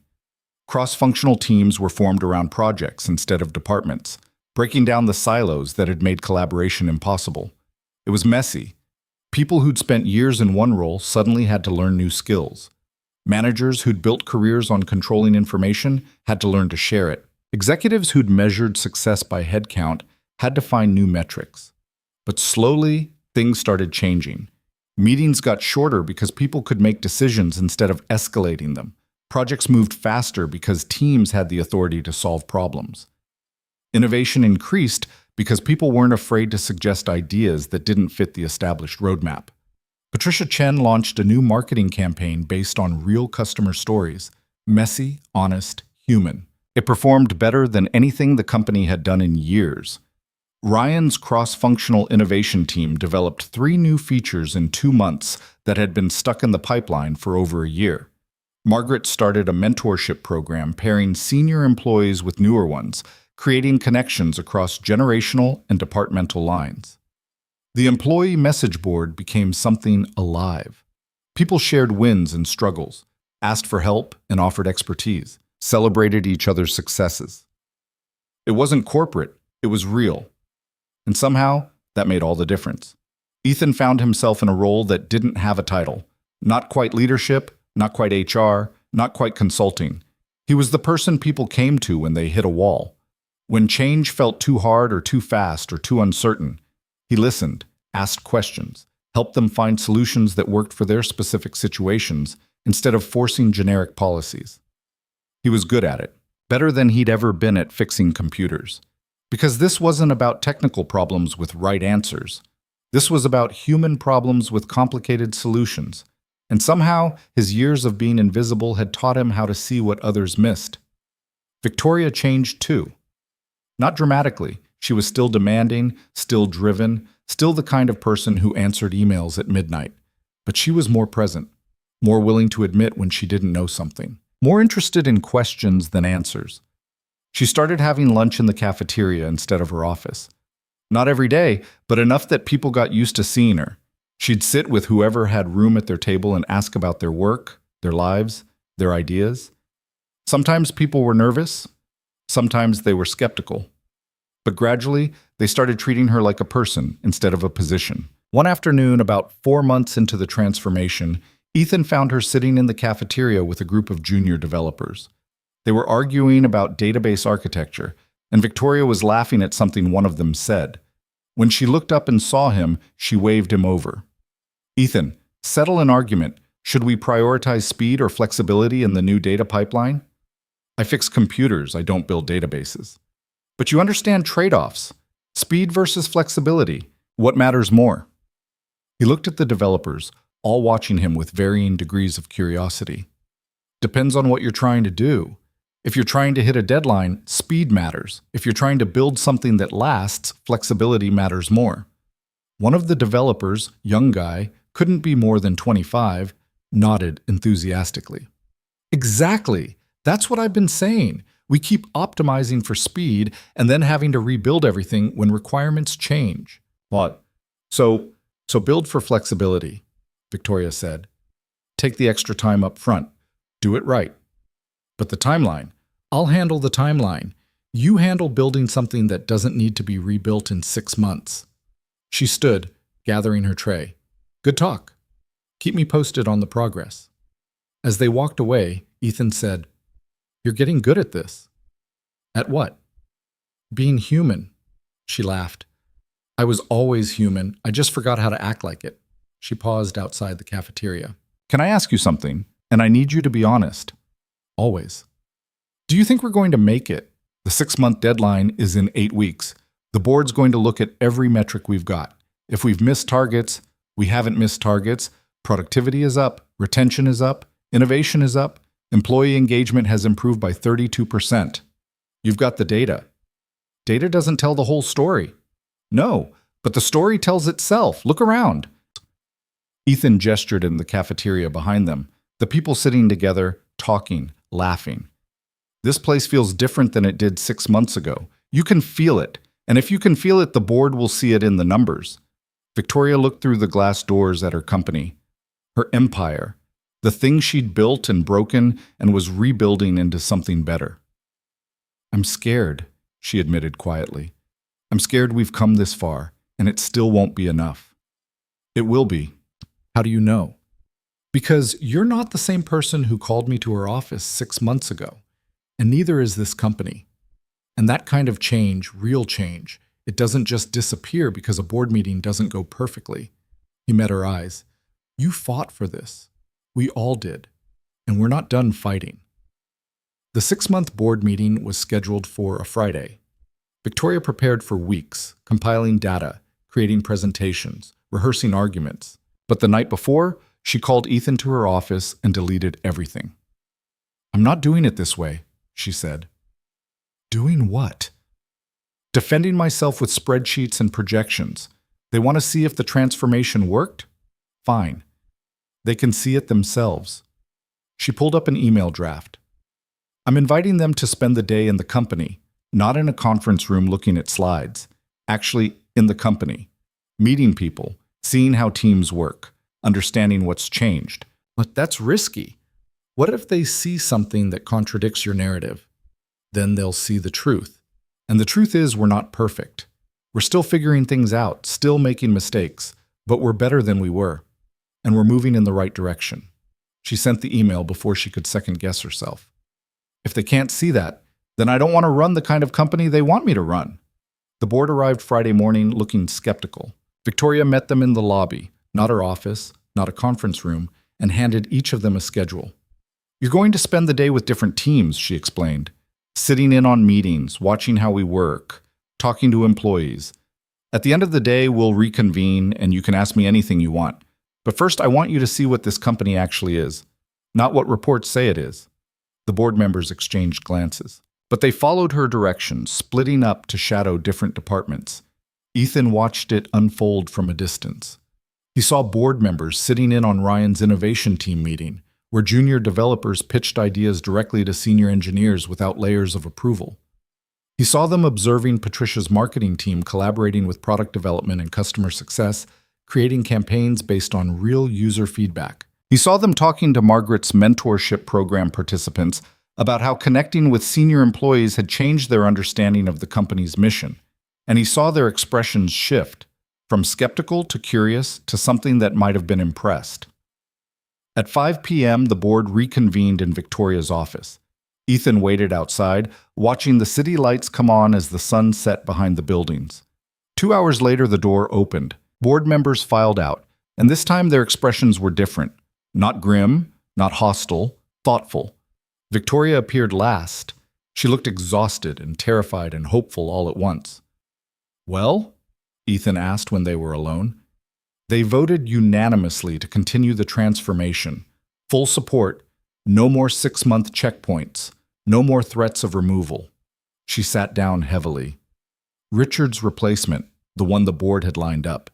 Cross-functional teams were formed around projects instead of departments, breaking down the silos that had made collaboration impossible. It was messy. People who'd spent years in one role suddenly had to learn new skills. Managers who'd built careers on controlling information had to learn to share it. Executives who'd measured success by headcount had to find new metrics. But slowly, things started changing. Meetings got shorter because people could make decisions instead of escalating them. Projects moved faster because teams had the authority to solve problems. Innovation increased because people weren't afraid to suggest ideas that didn't fit the established roadmap. Patricia Chen launched a new marketing campaign based on real customer stories, messy, honest, human. It performed better than anything the company had done in years. Ryan's cross-functional innovation team developed 3 new features in 2 months that had been stuck in the pipeline for over a year. Margaret started a mentorship program pairing senior employees with newer ones, creating connections across generational and departmental lines. The employee message board became something alive. People shared wins and struggles, asked for help and offered expertise, celebrated each other's successes. It wasn't corporate, it was real. And somehow, that made all the difference. Ethan found himself in a role that didn't have a title. Not quite leadership, not quite HR, not quite consulting. He was the person people came to when they hit a wall. When change felt too hard or too fast or too uncertain, he listened, asked questions, helped them find solutions that worked for their specific situations instead of forcing generic policies. He was good at it, better than he'd ever been at fixing computers. Because this wasn't about technical problems with right answers. This was about human problems with complicated solutions. And somehow, his years of being invisible had taught him how to see what others missed. Victoria changed too. Not dramatically. She was still demanding, still driven, still the kind of person who answered emails at midnight. But she was more present, more willing to admit when she didn't know something, more interested in questions than answers. She started having lunch in the cafeteria instead of her office. Not every day, but enough that people got used to seeing her. She'd sit with whoever had room at their table and ask about their work, their lives, their ideas. Sometimes people were nervous. Sometimes they were skeptical. But gradually, they started treating her like a person instead of a position. One afternoon, about 4 months into the transformation, Ethan found her sitting in the cafeteria with a group of junior developers. They were arguing about database architecture, and Victoria was laughing at something one of them said. When she looked up and saw him, she waved him over. "Ethan, settle an argument. Should we prioritize speed or flexibility in the new data pipeline?" "I fix computers, I don't build databases." "But you understand trade-offs. Speed versus flexibility. What matters more?" He looked at the developers, all watching him with varying degrees of curiosity. "Depends on what you're trying to do. If you're trying to hit a deadline, speed matters. If you're trying to build something that lasts, flexibility matters more." One of the developers, young guy, couldn't be more than 25, nodded enthusiastically. "Exactly. That's what I've been saying. We keep optimizing for speed and then having to rebuild everything when requirements change." "What? So build for flexibility," Victoria said. "Take the extra time up front. Do it right. But the timeline? I'll handle the timeline. You handle building something that doesn't need to be rebuilt in 6 months." She stood, gathering her tray. "Good talk. Keep me posted on the progress." As they walked away, Ethan said, "You're getting good at this." "At what?" "Being human." She laughed. "I was always human. I just forgot how to act like it." She paused outside the cafeteria. "Can I ask you something? And I need you to be honest." "Always." "Do you think we're going to make it? The 6-month deadline is in 8 weeks. The board's going to look at every metric we've got. If we've missed targets, we haven't missed targets. Productivity is up, retention is up, innovation is up, employee engagement has improved by 32%. You've got the data. Data doesn't tell the whole story." "No, but the story tells itself. Look around." Ethan gestured in the cafeteria behind them, the people sitting together, talking, laughing. "This place feels different than it did 6 months ago. You can feel it. And if you can feel it, the board will see it in the numbers." Victoria looked through the glass doors at her company, her empire, the thing she'd built and broken and was rebuilding into something better. "I'm scared," she admitted quietly. "I'm scared we've come this far, and it still won't be enough." "It will be." "How do you know?" "Because you're not the same person who called me to her office 6 months ago, and neither is this company. And that kind of change, real change, it doesn't just disappear because a board meeting doesn't go perfectly." He met her eyes. "You fought for this. We all did. And we're not done fighting." The 6-month board meeting was scheduled for a Friday. Victoria prepared for weeks, compiling data, creating presentations, rehearsing arguments. But the night before, she called Ethan to her office and deleted everything. "I'm not doing it this way," she said. "Doing what?" "Defending myself with spreadsheets and projections. They want to see if the transformation worked? Fine. They can see it themselves." She pulled up an email draft. "I'm inviting them to spend the day in the company, not in a conference room looking at slides. Actually, in the company. Meeting people, seeing how teams work, understanding what's changed." "But that's risky. What if they see something that contradicts your narrative? Then they'll see the truth. And the truth is we're not perfect. We're still figuring things out, still making mistakes, but we're better than we were. And we're moving in the right direction." She sent the email before she could second-guess herself. "If they can't see that, then I don't want to run the kind of company they want me to run." The board arrived Friday morning looking skeptical. Victoria met them in the lobby, not her office, not a conference room, and handed each of them a schedule. "You're going to spend the day with different teams," she explained. "Sitting in on meetings, watching how we work, talking to employees. At the end of the day, we'll reconvene and you can ask me anything you want. But first, I want you to see what this company actually is, not what reports say it is." The board members exchanged glances. But they followed her directions, splitting up to shadow different departments. Ethan watched it unfold from a distance. He saw board members sitting in on Ryan's innovation team meeting, where junior developers pitched ideas directly to senior engineers without layers of approval. He saw them observing Patricia's marketing team collaborating with product development and customer success, creating campaigns based on real user feedback. He saw them talking to Margaret's mentorship program participants about how connecting with senior employees had changed their understanding of the company's mission. And he saw their expressions shift, from skeptical to curious to something that might have been impressed. At 5 p.m., the board reconvened in Victoria's office. Ethan waited outside, watching the city lights come on as the sun set behind the buildings. 2 hours later, the door opened. Board members filed out, and this time their expressions were different. Not grim, not hostile, thoughtful. Victoria appeared last. She looked exhausted and terrified and hopeful all at once. "Well?" Ethan asked when they were alone. "They voted unanimously to continue the transformation. Full support. No more 6-month checkpoints. No more threats of removal." She sat down heavily. Richard's replacement, the one the board had lined up.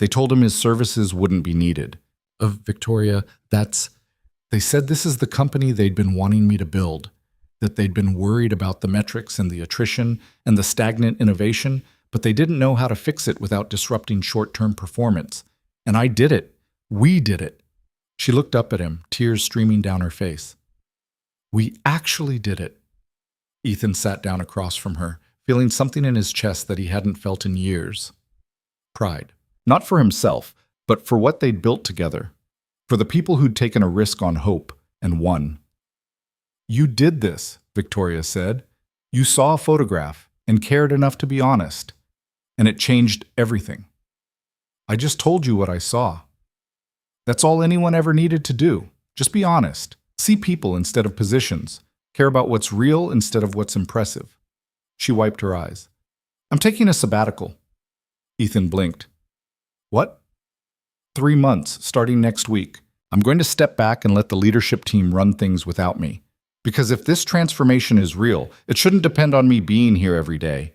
They told him his services wouldn't be needed. Victoria, they said this is the company they'd been wanting me to build, that they'd been worried about the metrics and the attrition and the stagnant innovation, but they didn't know how to fix it without disrupting short-term performance. And I did it. We did it. She looked up at him, tears streaming down her face. "We actually did it." Ethan sat down across from her, feeling something in his chest that he hadn't felt in years. Pride. Not for himself, but for what they'd built together. For the people who'd taken a risk on hope and won. You did this, Victoria said. You saw a photograph and cared enough to be honest, and it changed everything. I just told you what I saw. That's all anyone ever needed to do. Just be honest. See people instead of positions. Care about what's real instead of what's impressive. She wiped her eyes. I'm taking a sabbatical. Ethan blinked. What? 3 months, starting next week. I'm going to step back and let the leadership team run things without me. Because if this transformation is real, it shouldn't depend on me being here every day.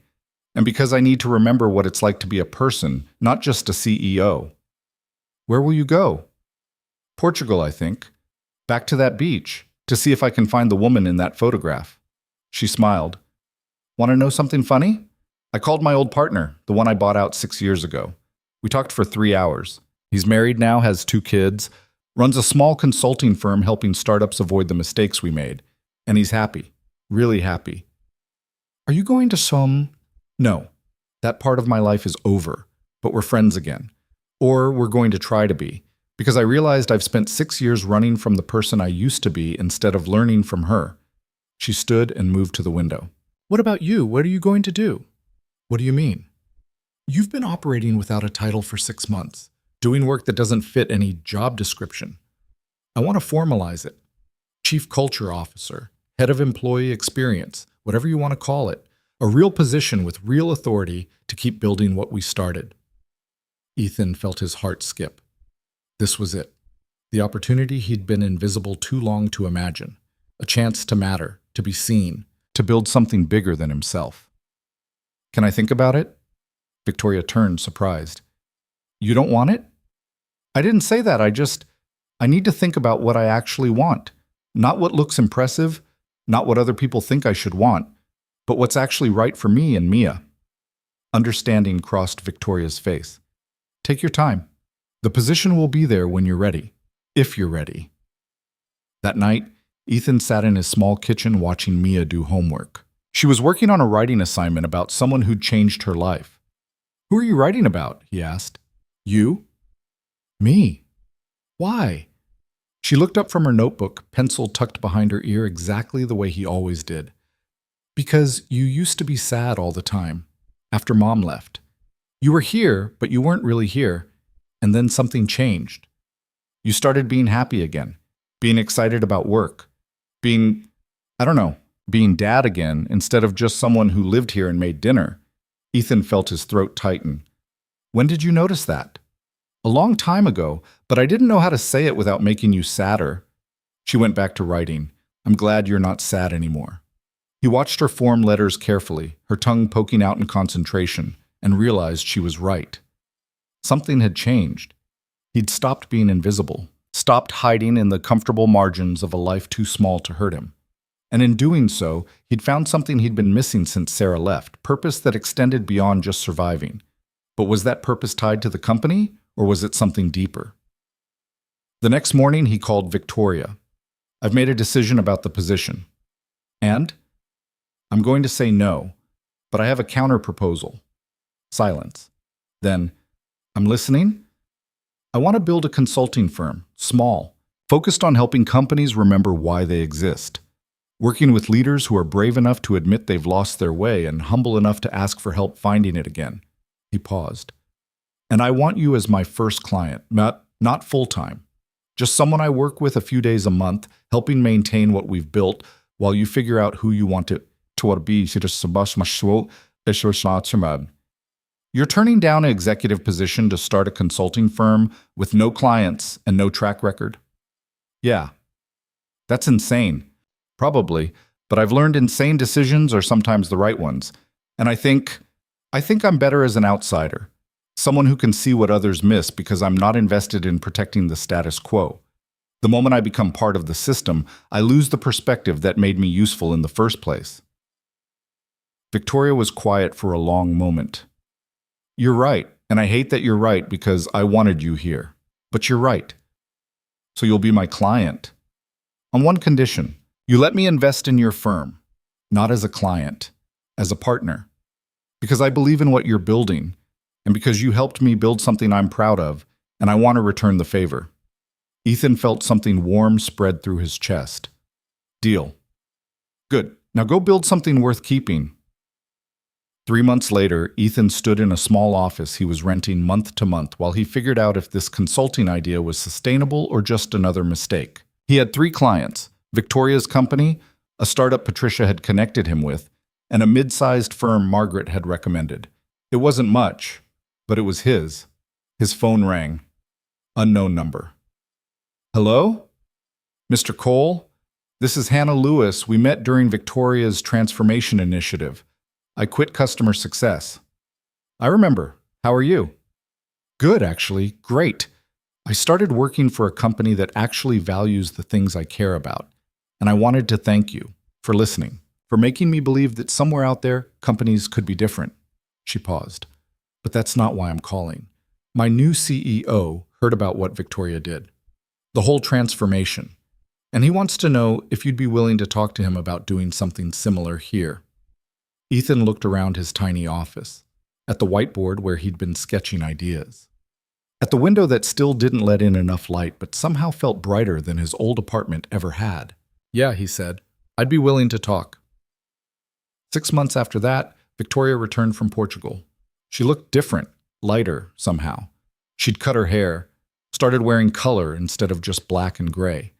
And because I need to remember what it's like to be a person, not just a CEO. Where will you go? Portugal, I think. Back to that beach, to see if I can find the woman in that photograph. She smiled. Want to know something funny? I called my old partner, the one I bought out 6 years ago. We talked for 3 hours. He's married now, has 2 kids, runs a small consulting firm helping startups avoid the mistakes we made. And he's happy, really happy. Are you going to some? No, that part of my life is over, but we're friends again. Or we're going to try to be, because I realized I've spent 6 years running from the person I used to be instead of learning from her. She stood and moved to the window. What about you? What are you going to do? What do you mean? You've been operating without a title for 6 months, doing work that doesn't fit any job description. I want to formalize it. Chief Culture Officer, Head of Employee Experience, whatever you want to call it. A real position with real authority to keep building what we started. Ethan felt his heart skip. This was it. The opportunity he'd been invisible too long to imagine. A chance to matter, to be seen, to build something bigger than himself. Can I think about it? Victoria turned, surprised. You don't want it? I didn't say that. I need to think about what I actually want. Not what looks impressive, not what other people think I should want, but what's actually right for me and Mia. Understanding crossed Victoria's face. Take your time. The position will be there when you're ready, if you're ready. That night, Ethan sat in his small kitchen watching Mia do homework. She was working on a writing assignment about someone who'd changed her life. Who are you writing about? He asked. You? Me. Why? She looked up from her notebook, pencil tucked behind her ear exactly the way he always did. Because you used to be sad all the time, after Mom left. You were here, but you weren't really here, and then something changed. You started being happy again, being excited about work, being dad again instead of just someone who lived here and made dinner. Ethan felt his throat tighten. When did you notice that? A long time ago, but I didn't know how to say it without making you sadder. She went back to writing. I'm glad you're not sad anymore. He watched her form letters carefully, her tongue poking out in concentration, and realized she was right. Something had changed. He'd stopped being invisible, stopped hiding in the comfortable margins of a life too small to hurt him. And in doing so, he'd found something he'd been missing since Sarah left, purpose that extended beyond just surviving. But was that purpose tied to the company? Or was it something deeper? The next morning, he called Victoria. I've made a decision about the position. And? I'm going to say no, but I have a counter-proposal. Silence. Then, I'm listening. I want to build a consulting firm, small, focused on helping companies remember why they exist. Working with leaders who are brave enough to admit they've lost their way and humble enough to ask for help finding it again. He paused. And I want you as my first client, not full-time. Just someone I work with a few days a month, helping maintain what we've built while you figure out who you want to be. You're turning down an executive position to start a consulting firm with no clients and no track record? Yeah. That's insane. Probably, but I've learned insane decisions are sometimes the right ones. And I think I'm better as an outsider. Someone who can see what others miss because I'm not invested in protecting the status quo. The moment I become part of the system, I lose the perspective that made me useful in the first place. Victoria was quiet for a long moment. You're right, and I hate that you're right because I wanted you here. But you're right. So you'll be my client. On one condition, you let me invest in your firm, not as a client, as a partner. Because I believe in what you're building, and because you helped me build something I'm proud of, and I want to return the favor. Ethan felt something warm spread through his chest. Deal. Good. Now go build something worth keeping. 3 months later, Ethan stood in a small office he was renting month to month while he figured out if this consulting idea was sustainable or just another mistake. He had 3 clients: Victoria's company, a startup Patricia had connected him with, and a mid-sized firm Margaret had recommended. It wasn't much, but it was his. His phone rang. Unknown number. Hello? Mr. Cole? This is Hannah Lewis. We met during Victoria's transformation initiative. I quit customer success. I remember. How are you? Good, actually. Great. I started working for a company that actually values the things I care about. And I wanted to thank you for listening, for making me believe that somewhere out there, companies could be different. She paused. But that's not why I'm calling. My new CEO heard about what Victoria did. The whole transformation. And he wants to know if you'd be willing to talk to him about doing something similar here. Ethan looked around his tiny office, at the whiteboard where he'd been sketching ideas, at the window that still didn't let in enough light but somehow felt brighter than his old apartment ever had. Yeah, he said, I'd be willing to talk. 6 months after that, Victoria returned from Portugal. She looked different, lighter somehow. She'd cut her hair, started wearing color instead of just black and gray.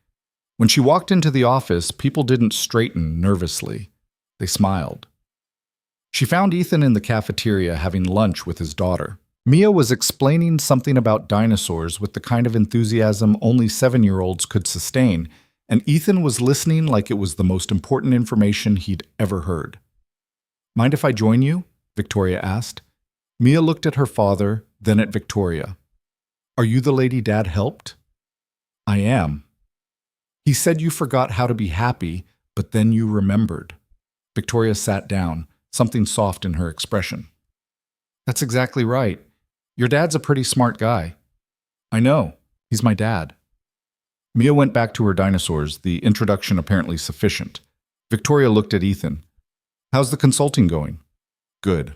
When she walked into the office, people didn't straighten nervously. They smiled. She found Ethan in the cafeteria having lunch with his daughter. Mia was explaining something about dinosaurs with the kind of enthusiasm only 7-year-olds could sustain, and Ethan was listening like it was the most important information he'd ever heard. Mind if I join you? Victoria asked. Mia looked at her father, then at Victoria. Are you the lady Dad helped? I am. He said you forgot how to be happy, but then you remembered. Victoria sat down, something soft in her expression. That's exactly right. Your dad's a pretty smart guy. I know. He's my dad. Mia went back to her dinosaurs, the introduction apparently sufficient. Victoria looked at Ethan. How's the consulting going? Good.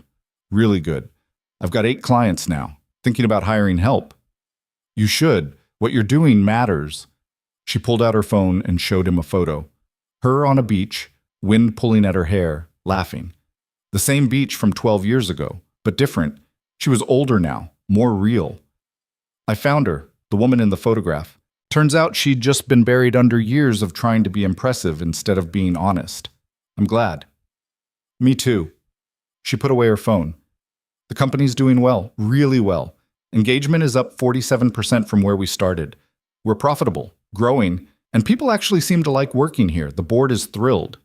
Really good. I've got 8 clients now, thinking about hiring help. You should. What you're doing matters. She pulled out her phone and showed him a photo. Her on a beach, wind pulling at her hair, laughing. The same beach from 12 years ago, but different. She was older now, more real. I found her, the woman in the photograph. Turns out she'd just been buried under years of trying to be impressive instead of being honest. I'm glad. Me too. She put away her phone. The company's doing well, really well. Engagement is up 47% from where we started. We're profitable, growing, and people actually seem to like working here. The board is thrilled.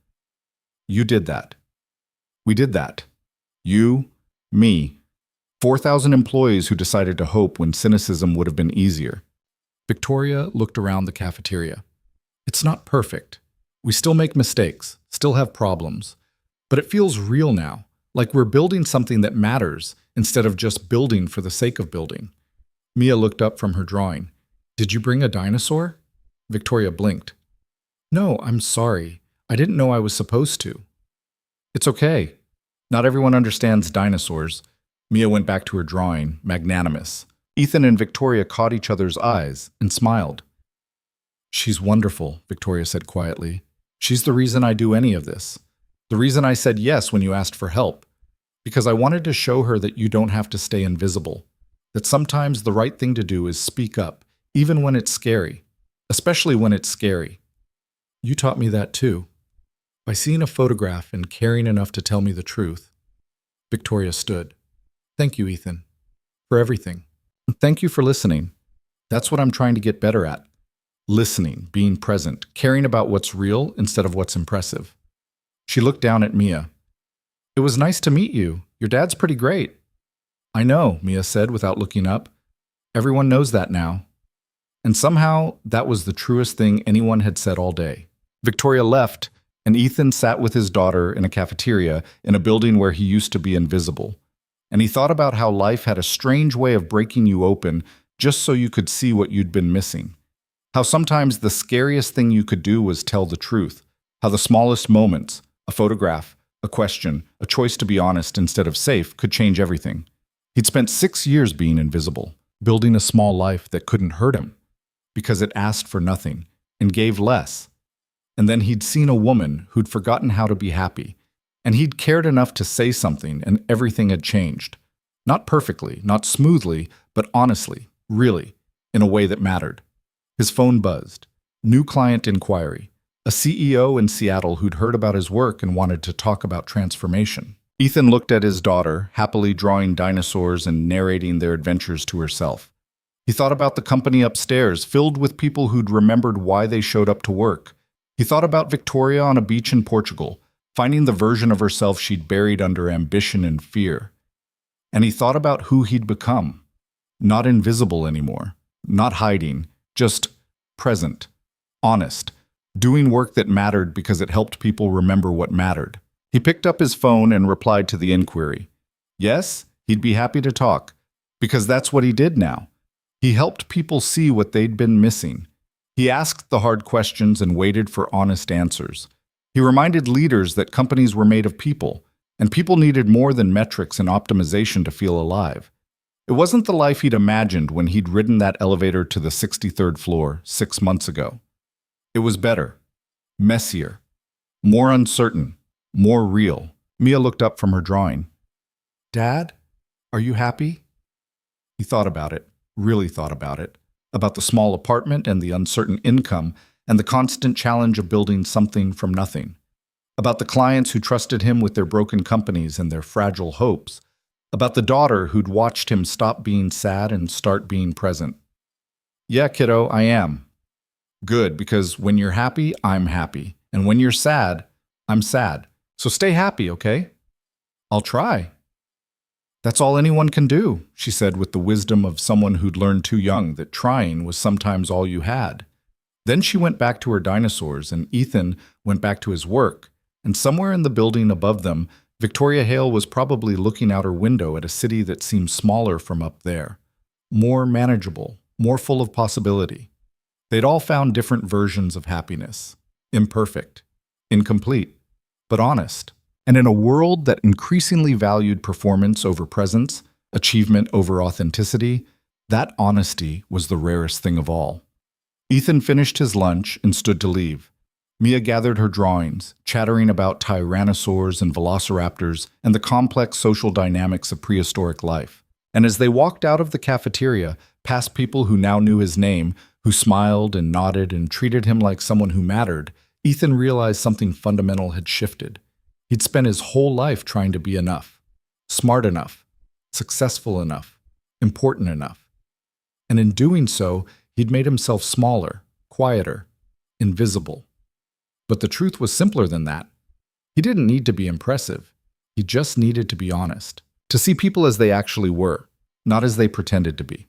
You did that. We did that. You, me. 4,000 employees who decided to hope when cynicism would have been easier. Victoria looked around the cafeteria. It's not perfect. We still make mistakes, still have problems. But it feels real now, like we're building something that matters instead of just building for the sake of building. Mia looked up from her drawing. Did you bring a dinosaur? Victoria blinked. No, I'm sorry. I didn't know I was supposed to. It's okay. Not everyone understands dinosaurs. Mia went back to her drawing, magnanimous. Ethan and Victoria caught each other's eyes and smiled. She's wonderful, Victoria said quietly. She's the reason I do any of this. The reason I said yes when you asked for help. Because I wanted to show her that you don't have to stay invisible. That sometimes the right thing to do is speak up, even when it's scary. Especially when it's scary. You taught me that too. By seeing a photograph and caring enough to tell me the truth. Victoria stood. Thank you, Ethan. For everything. Thank you for listening. That's what I'm trying to get better at. Listening, being present, caring about what's real instead of what's impressive. She looked down at Mia. It was nice to meet you. Your dad's pretty great. I know, Mia said without looking up. Everyone knows that now. And somehow, that was the truest thing anyone had said all day. Victoria left, and Ethan sat with his daughter in a cafeteria in a building where he used to be invisible. And he thought about how life had a strange way of breaking you open just so you could see what you'd been missing. How sometimes the scariest thing you could do was tell the truth. How the smallest moments, a photograph, a question, a choice to be honest instead of safe, could change everything. He'd spent 6 years being invisible, building a small life that couldn't hurt him, because it asked for nothing and gave less. And then he'd seen a woman who'd forgotten how to be happy. And he'd cared enough to say something, and everything had changed. Not perfectly, not smoothly, but honestly, really, in a way that mattered. His phone buzzed. New client inquiry. A CEO in Seattle who'd heard about his work and wanted to talk about transformation. Ethan looked at his daughter, happily drawing dinosaurs and narrating their adventures to herself. He thought about the company upstairs, filled with people who'd remembered why they showed up to work. He thought about Victoria on a beach in Portugal, finding the version of herself she'd buried under ambition and fear. And he thought about who he'd become. Not invisible anymore, not hiding, just present, honest, doing work that mattered because it helped people remember what mattered. He picked up his phone and replied to the inquiry. Yes, he'd be happy to talk, because that's what he did now. He helped people see what they'd been missing. He asked the hard questions and waited for honest answers. He reminded leaders that companies were made of people, and people needed more than metrics and optimization to feel alive. It wasn't the life he'd imagined when he'd ridden that elevator to the 63rd floor 6 months ago. It was better, messier, more uncertain, more real. Mia looked up from her drawing. Dad, are you happy? He thought about it, really thought about the small apartment and the uncertain income and the constant challenge of building something from nothing, about the clients who trusted him with their broken companies and their fragile hopes, about the daughter who'd watched him stop being sad and start being present. Yeah, kiddo, I am. Good, because when you're happy, I'm happy. And when you're sad, I'm sad. So stay happy, okay? I'll try. That's all anyone can do, she said with the wisdom of someone who'd learned too young that trying was sometimes all you had. Then she went back to her dinosaurs, and Ethan went back to his work. And somewhere in the building above them, Victoria Hale was probably looking out her window at a city that seemed smaller from up there, more manageable, more full of possibility. They'd all found different versions of happiness, imperfect, incomplete, but honest. And in a world that increasingly valued performance over presence, achievement over authenticity, that honesty was the rarest thing of all. Ethan finished his lunch and stood to leave. Mia gathered her drawings, chattering about tyrannosaurs and velociraptors and the complex social dynamics of prehistoric life. And as they walked out of the cafeteria, past people who now knew his name, who smiled and nodded and treated him like someone who mattered, Ethan realized something fundamental had shifted. He'd spent his whole life trying to be enough, smart enough, successful enough, important enough. And in doing so, he'd made himself smaller, quieter, invisible. But the truth was simpler than that. He didn't need to be impressive. He just needed to be honest, to see people as they actually were, not as they pretended to be,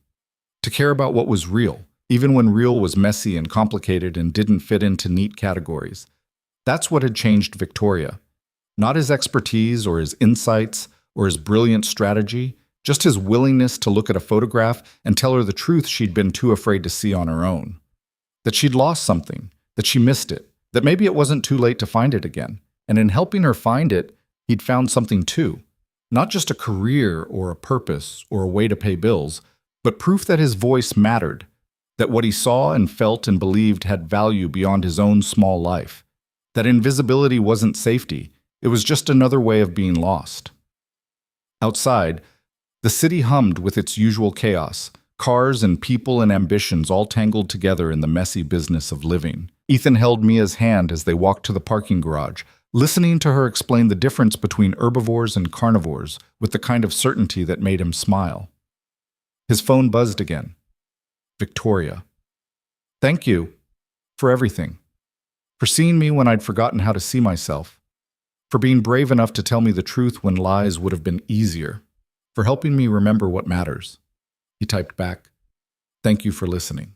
to care about what was real, even when real was messy and complicated and didn't fit into neat categories. That's what had changed Victoria. Not his expertise or his insights or his brilliant strategy, just his willingness to look at a photograph and tell her the truth she'd been too afraid to see on her own. That she'd lost something, that she missed it, that maybe it wasn't too late to find it again. And in helping her find it, he'd found something too. Not just a career or a purpose or a way to pay bills, but proof that his voice mattered, that what he saw and felt and believed had value beyond his own small life, that invisibility wasn't safety, it was just another way of being lost. Outside, the city hummed with its usual chaos, cars and people and ambitions all tangled together in the messy business of living. Ethan held Mia's hand as they walked to the parking garage, listening to her explain the difference between herbivores and carnivores with the kind of certainty that made him smile. His phone buzzed again. Victoria. Thank you for everything. For seeing me when I'd forgotten how to see myself. For being brave enough to tell me the truth when lies would have been easier. For helping me remember what matters. He typed back, "Thank you for listening."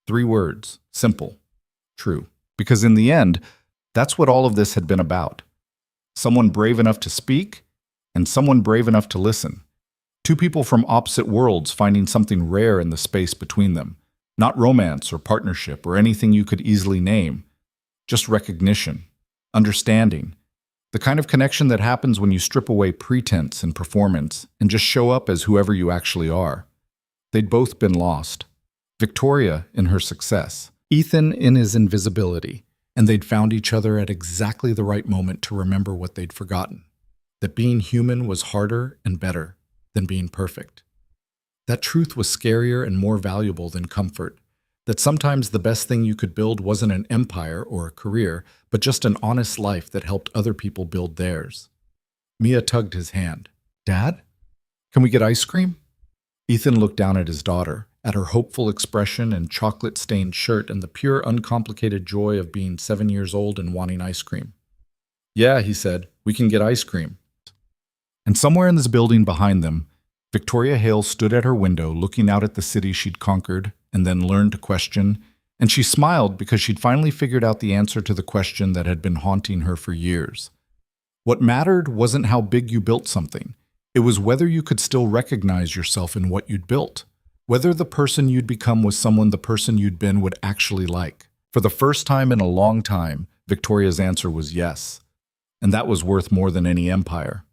3 words, simple, true. Because in the end, that's what all of this had been about. Someone brave enough to speak, and someone brave enough to listen. 2 people from opposite worlds finding something rare in the space between them. Not romance or partnership or anything you could easily name. Just recognition, understanding. The kind of connection that happens when you strip away pretense and performance and just show up as whoever you actually are. They'd both been lost. Victoria in her success. Ethan in his invisibility. and they'd found each other at exactly the right moment to remember what they'd forgotten, that being human was harder and better than being perfect. That truth was scarier and more valuable than comfort, that sometimes the best thing you could build wasn't an empire or a career, but just an honest life that helped other people build theirs. Mia tugged his hand. "Dad? Can we get ice cream?" Ethan looked down at his daughter, at her hopeful expression and chocolate-stained shirt and the pure, uncomplicated joy of being 7 years old and wanting ice cream. "Yeah," he said, "we can get ice cream." And somewhere in this building behind them, Victoria Hale stood at her window looking out at the city she'd conquered and then learned to question, and she smiled because she'd finally figured out the answer to the question that had been haunting her for years. What mattered wasn't how big you built something. It was whether you could still recognize yourself in what you'd built, whether the person you'd become was someone the person you'd been would actually like. For the first time in a long time, Victoria's answer was yes, and that was worth more than any empire.